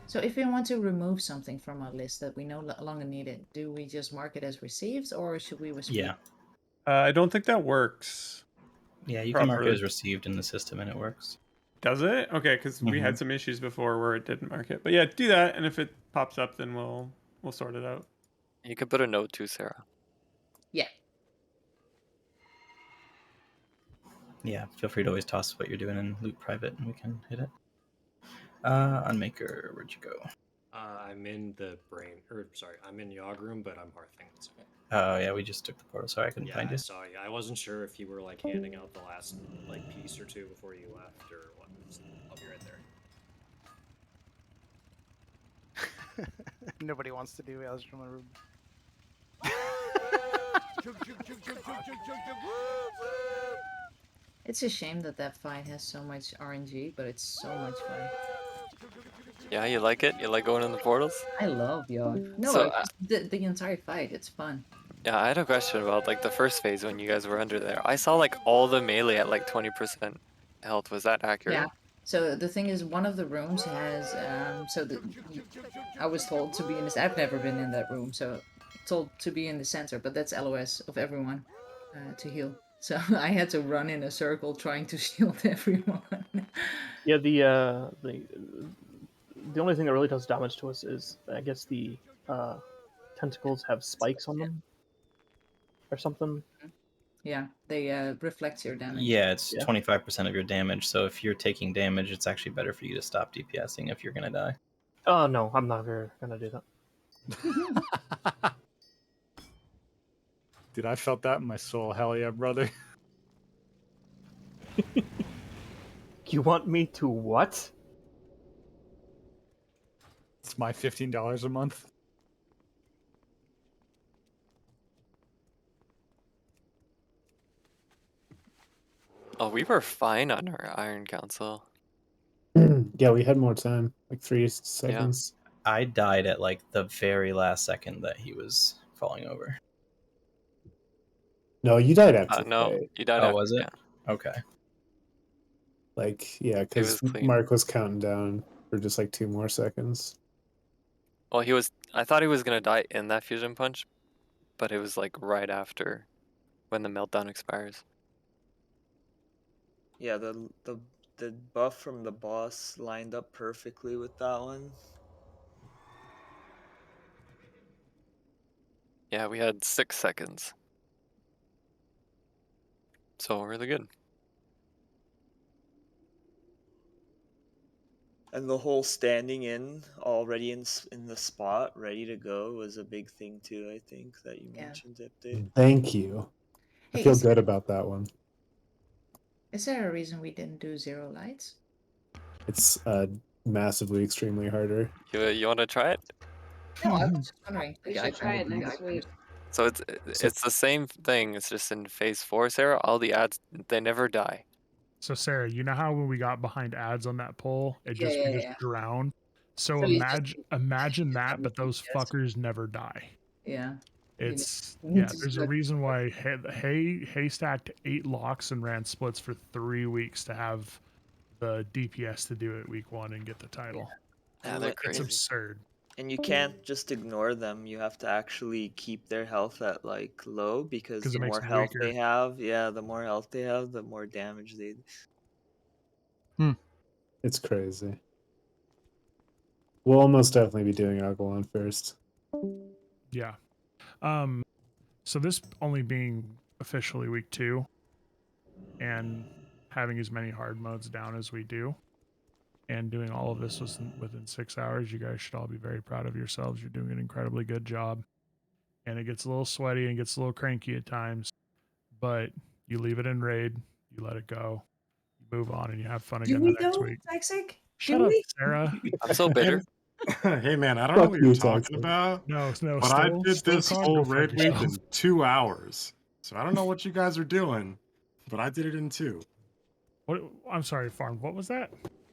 So if we want to remove something from our list that we no longer need it, do we just mark it as received, or should we respond? Yeah. I don't think that works. Yeah, you can mark it properly. as received in the system and it works. Does it? Okay, because we had some issues before where it didn't mark it. But yeah, do that, and if it pops up, then we'll sort it out. You could put a note too, Sarah. Yeah. Yeah, feel free to always toss what you're doing in loot private and we can hit it. Unmaker, where'd you go? I'm in the brain, or sorry, I'm in Yogg room, but I'm hearthing. So. Oh yeah, we just took the portal. Sorry, I couldn't find I you. saw you. I wasn't sure if you were like handing out the last like piece or two before you left, or what. I'll be right there. Nobody wants to do Astral Room. It's a shame that that fight has so much RNG, but it's so much fun. Yeah, you like it? You like going in the portals? I love Yogg. No, So, the entire fight, it's fun. Yeah, I had a question about like the first phase when you guys were under there. I saw like all the melee at like 20% health. Was that accurate? Yeah. So the thing is, one of the rooms has I was told to be in this. I've never been in that room, so told to be in the center. But that's LOS of everyone to heal. So I had to run in a circle trying to shield everyone. Yeah, the only thing that really does damage to us is, I guess, the tentacles have spikes on them or something. Yeah, they reflect your damage. Yeah, it's 25% of your damage. So if you're taking damage, it's actually better for you to stop DPSing if you're gonna die. Oh no, I'm not gonna do that. Dude, I felt that in my soul. Hell yeah, brother. You want me to what? It's my $15 a month. Oh, we were fine on our Iron Council. Yeah, we had more time, like 3 seconds. I died at like the very last second that he was falling over. No, you died after the No, fight. you died Oh, after, was it? yeah. Okay. Like, yeah, because was clean. Mark was counting down for just like 2 more seconds. Well, I thought he was gonna die in that fusion punch, but it was like right after when the meltdown expires. Yeah, the buff from the boss lined up perfectly with that one. Yeah, we had 6 seconds. So really good. And the whole standing in already in the spot, ready to go, was a big thing too. I think that you mentioned it. Thank you. I Hey, feel is- good about that one. Is there a reason we didn't do zero lights? It's massively, extremely harder. You want to try it? No, I was just wondering. We should try it next week. So it's the same thing. It's just in phase 4, Sarah. All the ads, they never die. So Sarah, you know how when we got behind ads on that pole, we just drowned. So So you just imagine that, but those Yes. fuckers never die. Yeah. It's You need yeah. to There's a start- reason why Hay stacked 8 locks and ran splits for 3 weeks to have the DPS to do it week 1 and get the title. Yeah, they're It's crazy. absurd. And you can't just ignore them. You have to actually keep their health at like low because 'Cause the it makes more them health weaker. they have, the more health they have, the more damage they. It's crazy. We'll almost definitely be doing Aguilon first. Yeah. So this only being officially week 2 and having as many hard modes down as we do and doing all of this within 6 hours, you guys should all be very proud of yourselves. You're doing an incredibly good job. And it gets a little sweaty and gets a little cranky at times, but you leave it in raid, you let it go, you move on, and you have fun Do again the we next though, week. Toxic? Shut Do up, we? Sarah. I'm so bitter. Hey man, I don't know Fuck what you, you're talking Toxic. about. No, But I did still this Cog, whole go fuck raid week yourself. in 2 hours. So I don't know what you guys are doing, but I did it in 2. What? I'm sorry, Farm. What was that?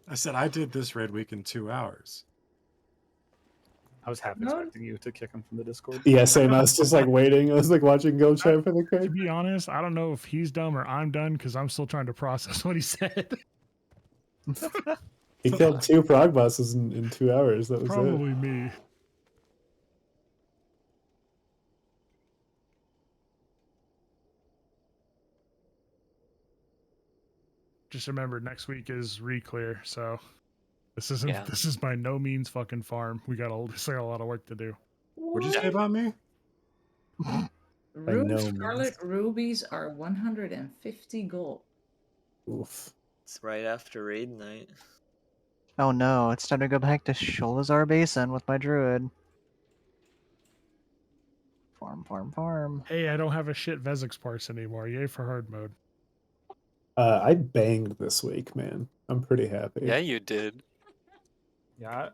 I said I did this raid week in 2 hours. I was half expecting you to kick him from the Discord. Yeah, same. I was just like waiting. I was like watching Guild chat for the To card. be honest, I don't know if he's dumb or I'm done because I'm still trying to process what he said. He killed 2 prog bosses in 2 hours. That was it. Probably me. Just remember, next week is re-clear, so this isn't. Yeah. This is by no means fucking farm. We got a lot of work to do. What'd you say about me? Room no Scarlet Rubies are 150 gold. Oof. It's right after raid night. Oh no, it's time to go back to Sholazar Basin with my druid. Farm. Hey, I don't have a shit Vezix parse anymore. Yay for hard mode. I banged this week, man. I'm pretty happy. Yeah, you did. Yeah,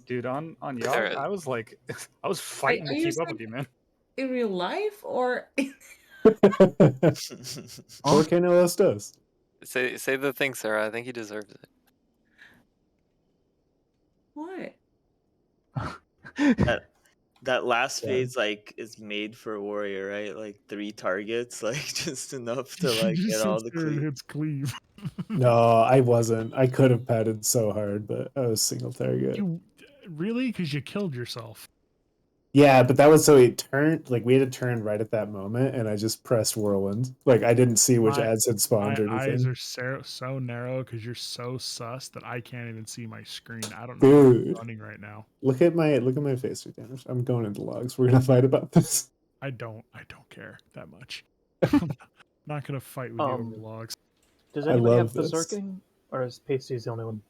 dude, on Yogg, Sarah. I was like, I was fighting are to you keep up saying- with you, man. In real life or 4K no less does. Say the thing, Sarah. I think he deserves it. what? That last Yeah. phase like is made for warrior, right? Like 3 targets, like just enough to like She get just all sits the there and cleave. hits cleave. No, I wasn't. I could have padded so hard, but I was single target. You really? Because you killed yourself. Yeah, but that was so it turned like we had to turn right at that moment, and I just pressed whirlwind. Like I didn't see which ads had spawned or My eyes anything. are so narrow because you're so sus that I can't even see my screen. I don't know what I'm Dude, running right now. look at my face rate damage. I'm going into logs. We're gonna fight about this. I don't care that much. I'm not gonna fight with you over logs. Does I anybody have love this. berserking, or is Pasties the only one?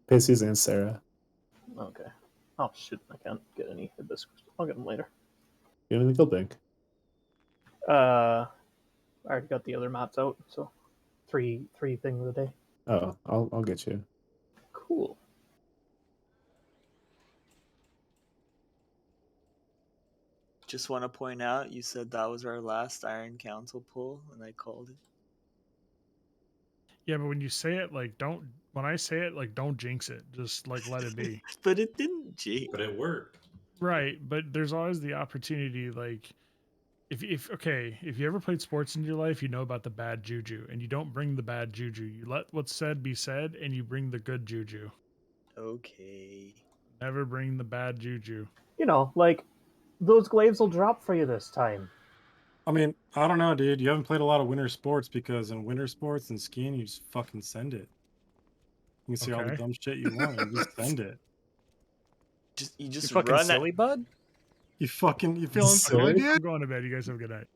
Pisces and Sarah. Okay. Oh shit! I can't get any hibiscus. I'll get them later. You know the guild bank. I already got the other mats out, so three things a day. Oh, I'll get you. Cool. Just want to point out, you said that was our last Iron Council pull, and I called it. Yeah, but when you say it, like don't. When I say it, like don't jinx it. Just like let it be. But it didn't jinx. But it worked. Right, but there's always the opportunity, like if you ever played sports in your life, you know about the bad juju, and you don't bring the bad juju. You let what's said be said, and you bring the good juju. Okay. Never bring the bad juju. You know, like those glaives will drop for you this time. I mean, I don't know, dude. You haven't played a lot of winter sports because in winter sports and skiing, you just fucking send it. You can see all the Okay. dumb shit you want. You just send it. You just You fucking run silly, bud. You feeling silly, I'm dude? going to bed. You guys have a good night.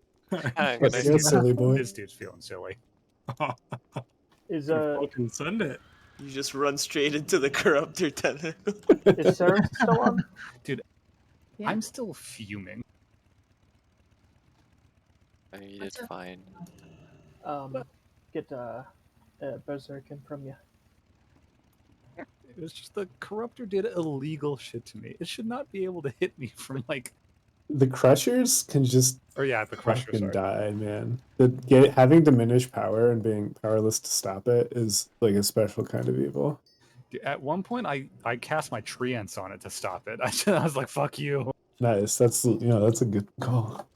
Hi, What's your silly boy? This dude's feeling silly. Is You fucking send it. You just run straight into the corruptor tentacle. is Sarah still on? Dude, Yeah. I'm still fuming. I mean, you did fine. Get berserking from you. It was just the corruptor did illegal shit to me. It should not be able to hit me from like. The crushers can just The crusher. fucking Sorry. die, man. Having diminished power and being powerless to stop it is like a special kind of evil. Dude, at one point, I cast my treants on it to stop it. I was like, "Fuck you." Nice. That's that's a good call.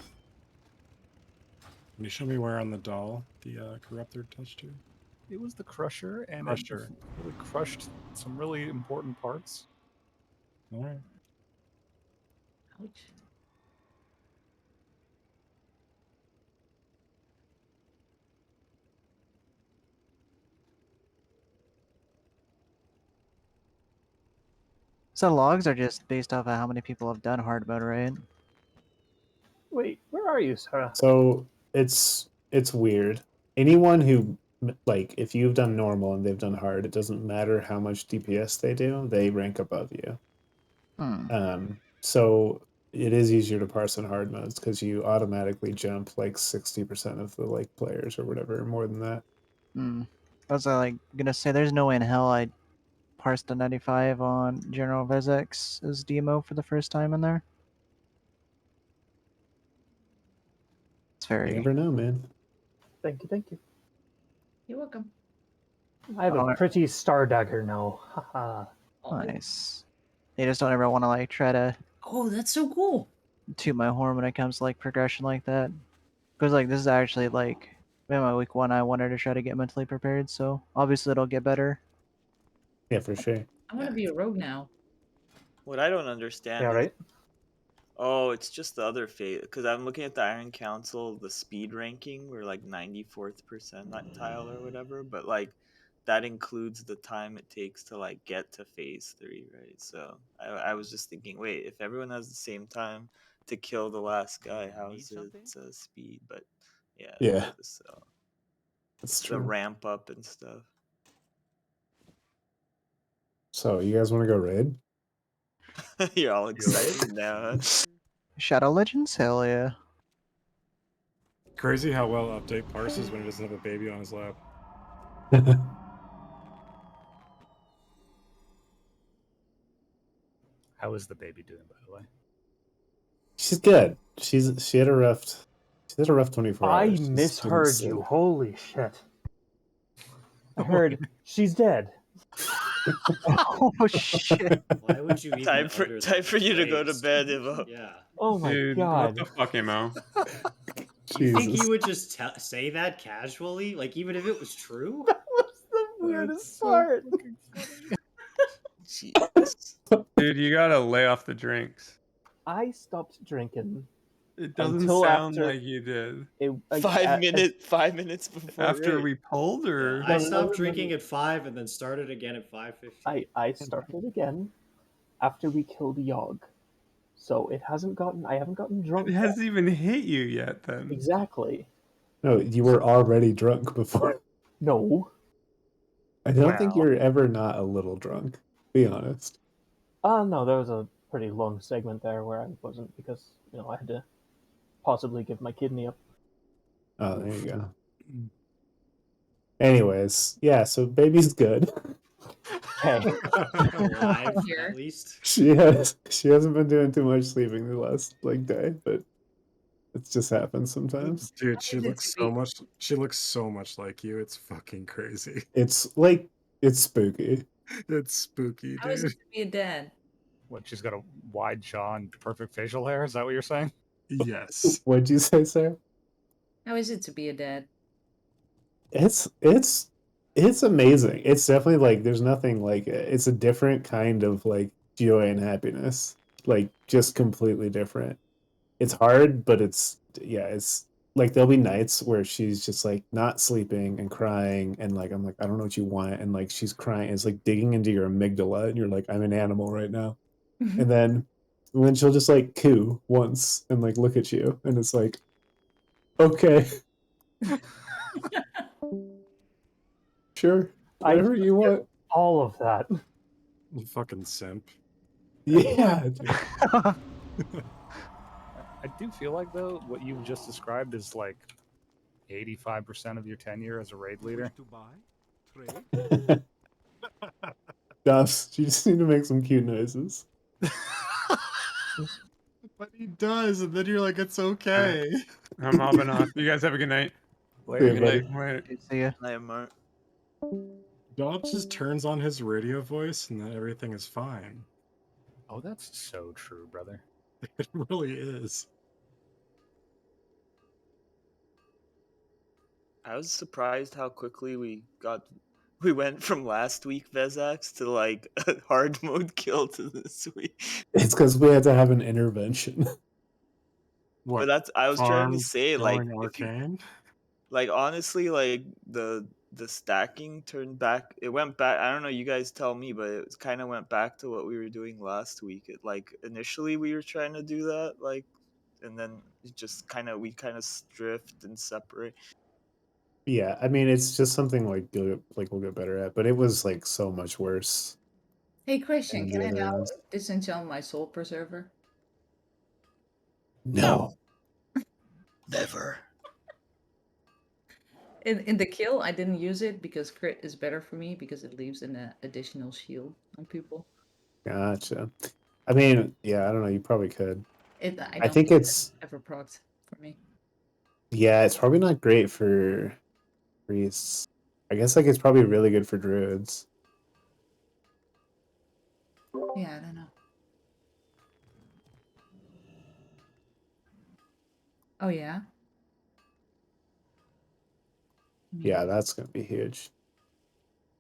Can you show me where on the doll the corruptor touched to? It was the Crusher, and Crusher. it really crushed some really important parts. All right. Ouch. So logs are just based off of how many people have done hard mode, right? Wait, where are you, Sarah? So it's weird. Anyone who like if you've done normal and they've done hard, it doesn't matter how much DPS they do, they rank above you. So it is easier to parse in hard modes because you automatically jump like 60% of the like players or whatever, more than that. I was like gonna say, there's no way in hell I parsed a 95 on general physics as demo for the first time in there. It's very. You never know, man. Thank you, thank you. You're welcome. I have a Alright. pretty star dagger now. Haha. Nice. You just don't ever want to like try to Oh, that's so cool. toot my horn when it comes to like progression like that, because like this is actually like in my week 1 I wanted to try to get mentally prepared, so obviously it'll get better. Yeah, for sure. I want to be a rogue now. What I don't understand Yeah, is right? oh, it's just the other fate because I'm looking at the Iron Council, the speed ranking. We're like 94th percentile or whatever, but like that includes the time it takes to like get to phase 3, right? So I was just thinking, wait, if everyone has the same time to kill the last guy, how is it speed? But yeah, Yeah. so That's it's the true. ramp up and stuff. So you guys want to go raid? You're all excited now. Huh? Shadow Legends, hell yeah. Crazy how well update parses when he doesn't have a baby on his lap. How is the baby doing, by the way? She's good. She had a rough 24 I hours. She didn't misheard sleep. you. Holy shit. I heard she's dead. Oh shit. Why would you even Time for you to go to phrase? bed, Ivo. Yeah. Oh my Dude, god. what the fuck, Amo? You think he Jesus. would just say that casually? Like, even if it was true? That was the weirdest part. Jesus. Dude, you gotta lay off the drinks. I stopped drinking. It doesn't until sound after like you did. it, 5 minutes before After raid. we pulled, or I stopped drinking at 5 and then started again at 5:15. I started again after we killed Yogg. So I haven't gotten drunk. It hasn't even hit you yet. Then Exactly. No, you were already drunk before. No. I don't think you're ever not a little drunk. Be honest. No, there was a pretty long segment there where I wasn't because I had to possibly give my kidney up. Oh, there you go. Anyways, yeah, so baby's good. Okay. Alive, at least. She hasn't been doing too much sleeping the last day, but it just happens sometimes. Dude, she looks so much like you. It's fucking crazy. It's spooky. It's spooky, How is it dude. to be a dad? what? She's got a wide jaw and perfect facial hair. Is that what you're saying? Yes. What'd you say, Sarah? How is it to be a dad? It's amazing. It's definitely there's nothing like it. It's a different kind of joy and happiness. Just completely different. It's hard, but it's there'll be nights where she's just not sleeping and crying and I'm I don't know what you want, and she's crying. It's digging into your amygdala and you're I'm an animal right now. And then she'll just coo once and look at you and it's okay. Sure. Whatever you want. All of that. You fucking simp. Yeah. I do feel like though what you just described is 85% of your tenure as a raid leader. Duffs, you just need to make some cute noises. But he does, and then you're like, it's okay. I'm mobbing off. You guys have a good night. Later, Good buddy. night. Later. See ya. I am Mark. Dobbs just turns on his radio voice, and then everything is fine. Oh, that's so true, brother. It really is. I was surprised how quickly we went from last week Vezax to like a hard mode kill to this week. It's because we had to have an intervention. What? But that's I was trying to Farms say like going if you arcane? like honestly like the stacking turned back. It went back. I don't know. You guys tell me, but it kind of went back to what we were doing last week. It like initially we were trying to do that like, and then it just we kind of drift and separate. Yeah, I mean, it's just something like we'll get better at, but it was like so much worse Hey, Christian, in can the I other now rooms. disenchant my soul preserver? No. Never. In the kill, I didn't use it because crit is better for me because it leaves an additional shield on people. Gotcha. I mean, yeah, I don't know. You probably could. I I don't think think it's ever procced for me. yeah, it's probably not great for priests. I guess like it's probably really good for druids. Yeah, I don't know. Oh yeah. Yeah, that's gonna be huge.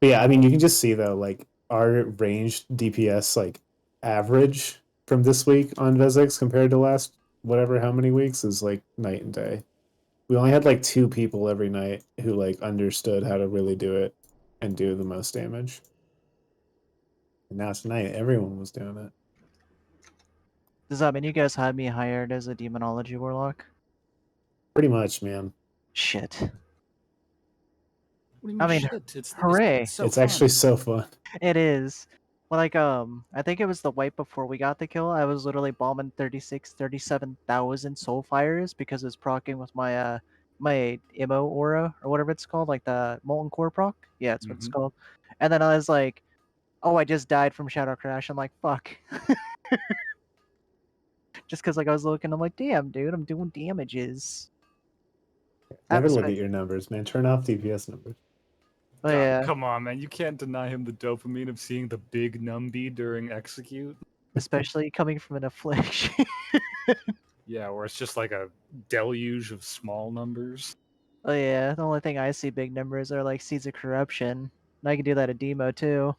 But yeah, I mean, you can just see though, like our ranged DPS like average from this week on Vezix compared to last whatever how many weeks is like night and day. We only had like 2 people every night who like understood how to really do it and do the most damage. And now tonight, everyone was doing it. Does that mean you guys had me hired as a demonology warlock? Pretty much, man. Shit. What do you mean I mean, shit? hooray! It's so It's fun. actually so fun. It is. Like, I think it was the wipe before we got the kill. I was literally bombing 37,000 soul fires because it's proccing with my my Immo aura or whatever it's called, like the molten core proc. Yeah, that's what it's Mhm. called. And then I was like, oh, I just died from Shadow Crash. I'm like, fuck. Just because like I was looking, I'm like, damn, dude, I'm doing damages. I Never haven't look spent. at your numbers, man. Turn off DPS numbers. Oh God, yeah, come on, man. You can't deny him the dopamine of seeing the big numby during execute. especially coming from an affliction. Yeah, or it's just like a deluge of small numbers. Oh yeah, the only thing I see big numbers are like seeds of corruption. And I can do that at demo too,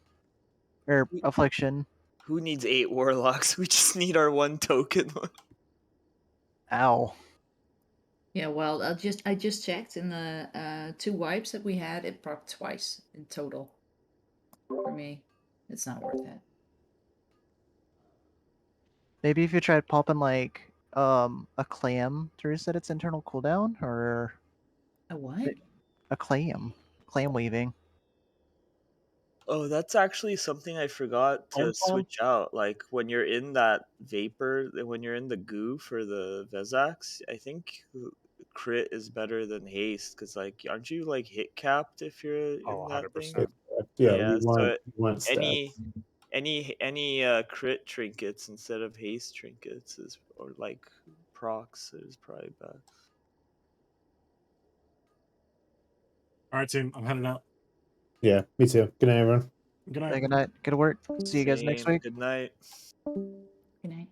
or affliction. Who needs 8 warlocks? We just need our 1 token one. Ow. Yeah, well, I just checked in the 2 wipes that we had, it procced twice in total. For me, it's not worth it. Maybe if you tried popping like a clam to reset its internal cooldown, or A what? a clam weaving. Oh, that's actually something I forgot to Clam? switch out. Like when you're in that vapor, when you're in the goo for the Vezax, I think crit is better than haste because like aren't you like hit capped if you're in Oh, that thing? 100%. Yeah, Yeah, so you want stats. any crit trinkets instead of haste trinkets is or like procs is probably bad. All right, team. I'm heading out. Yeah, me too. Good night, everyone. Good night. Good night. Good work. See you guys next Same. week. Good night. Good night.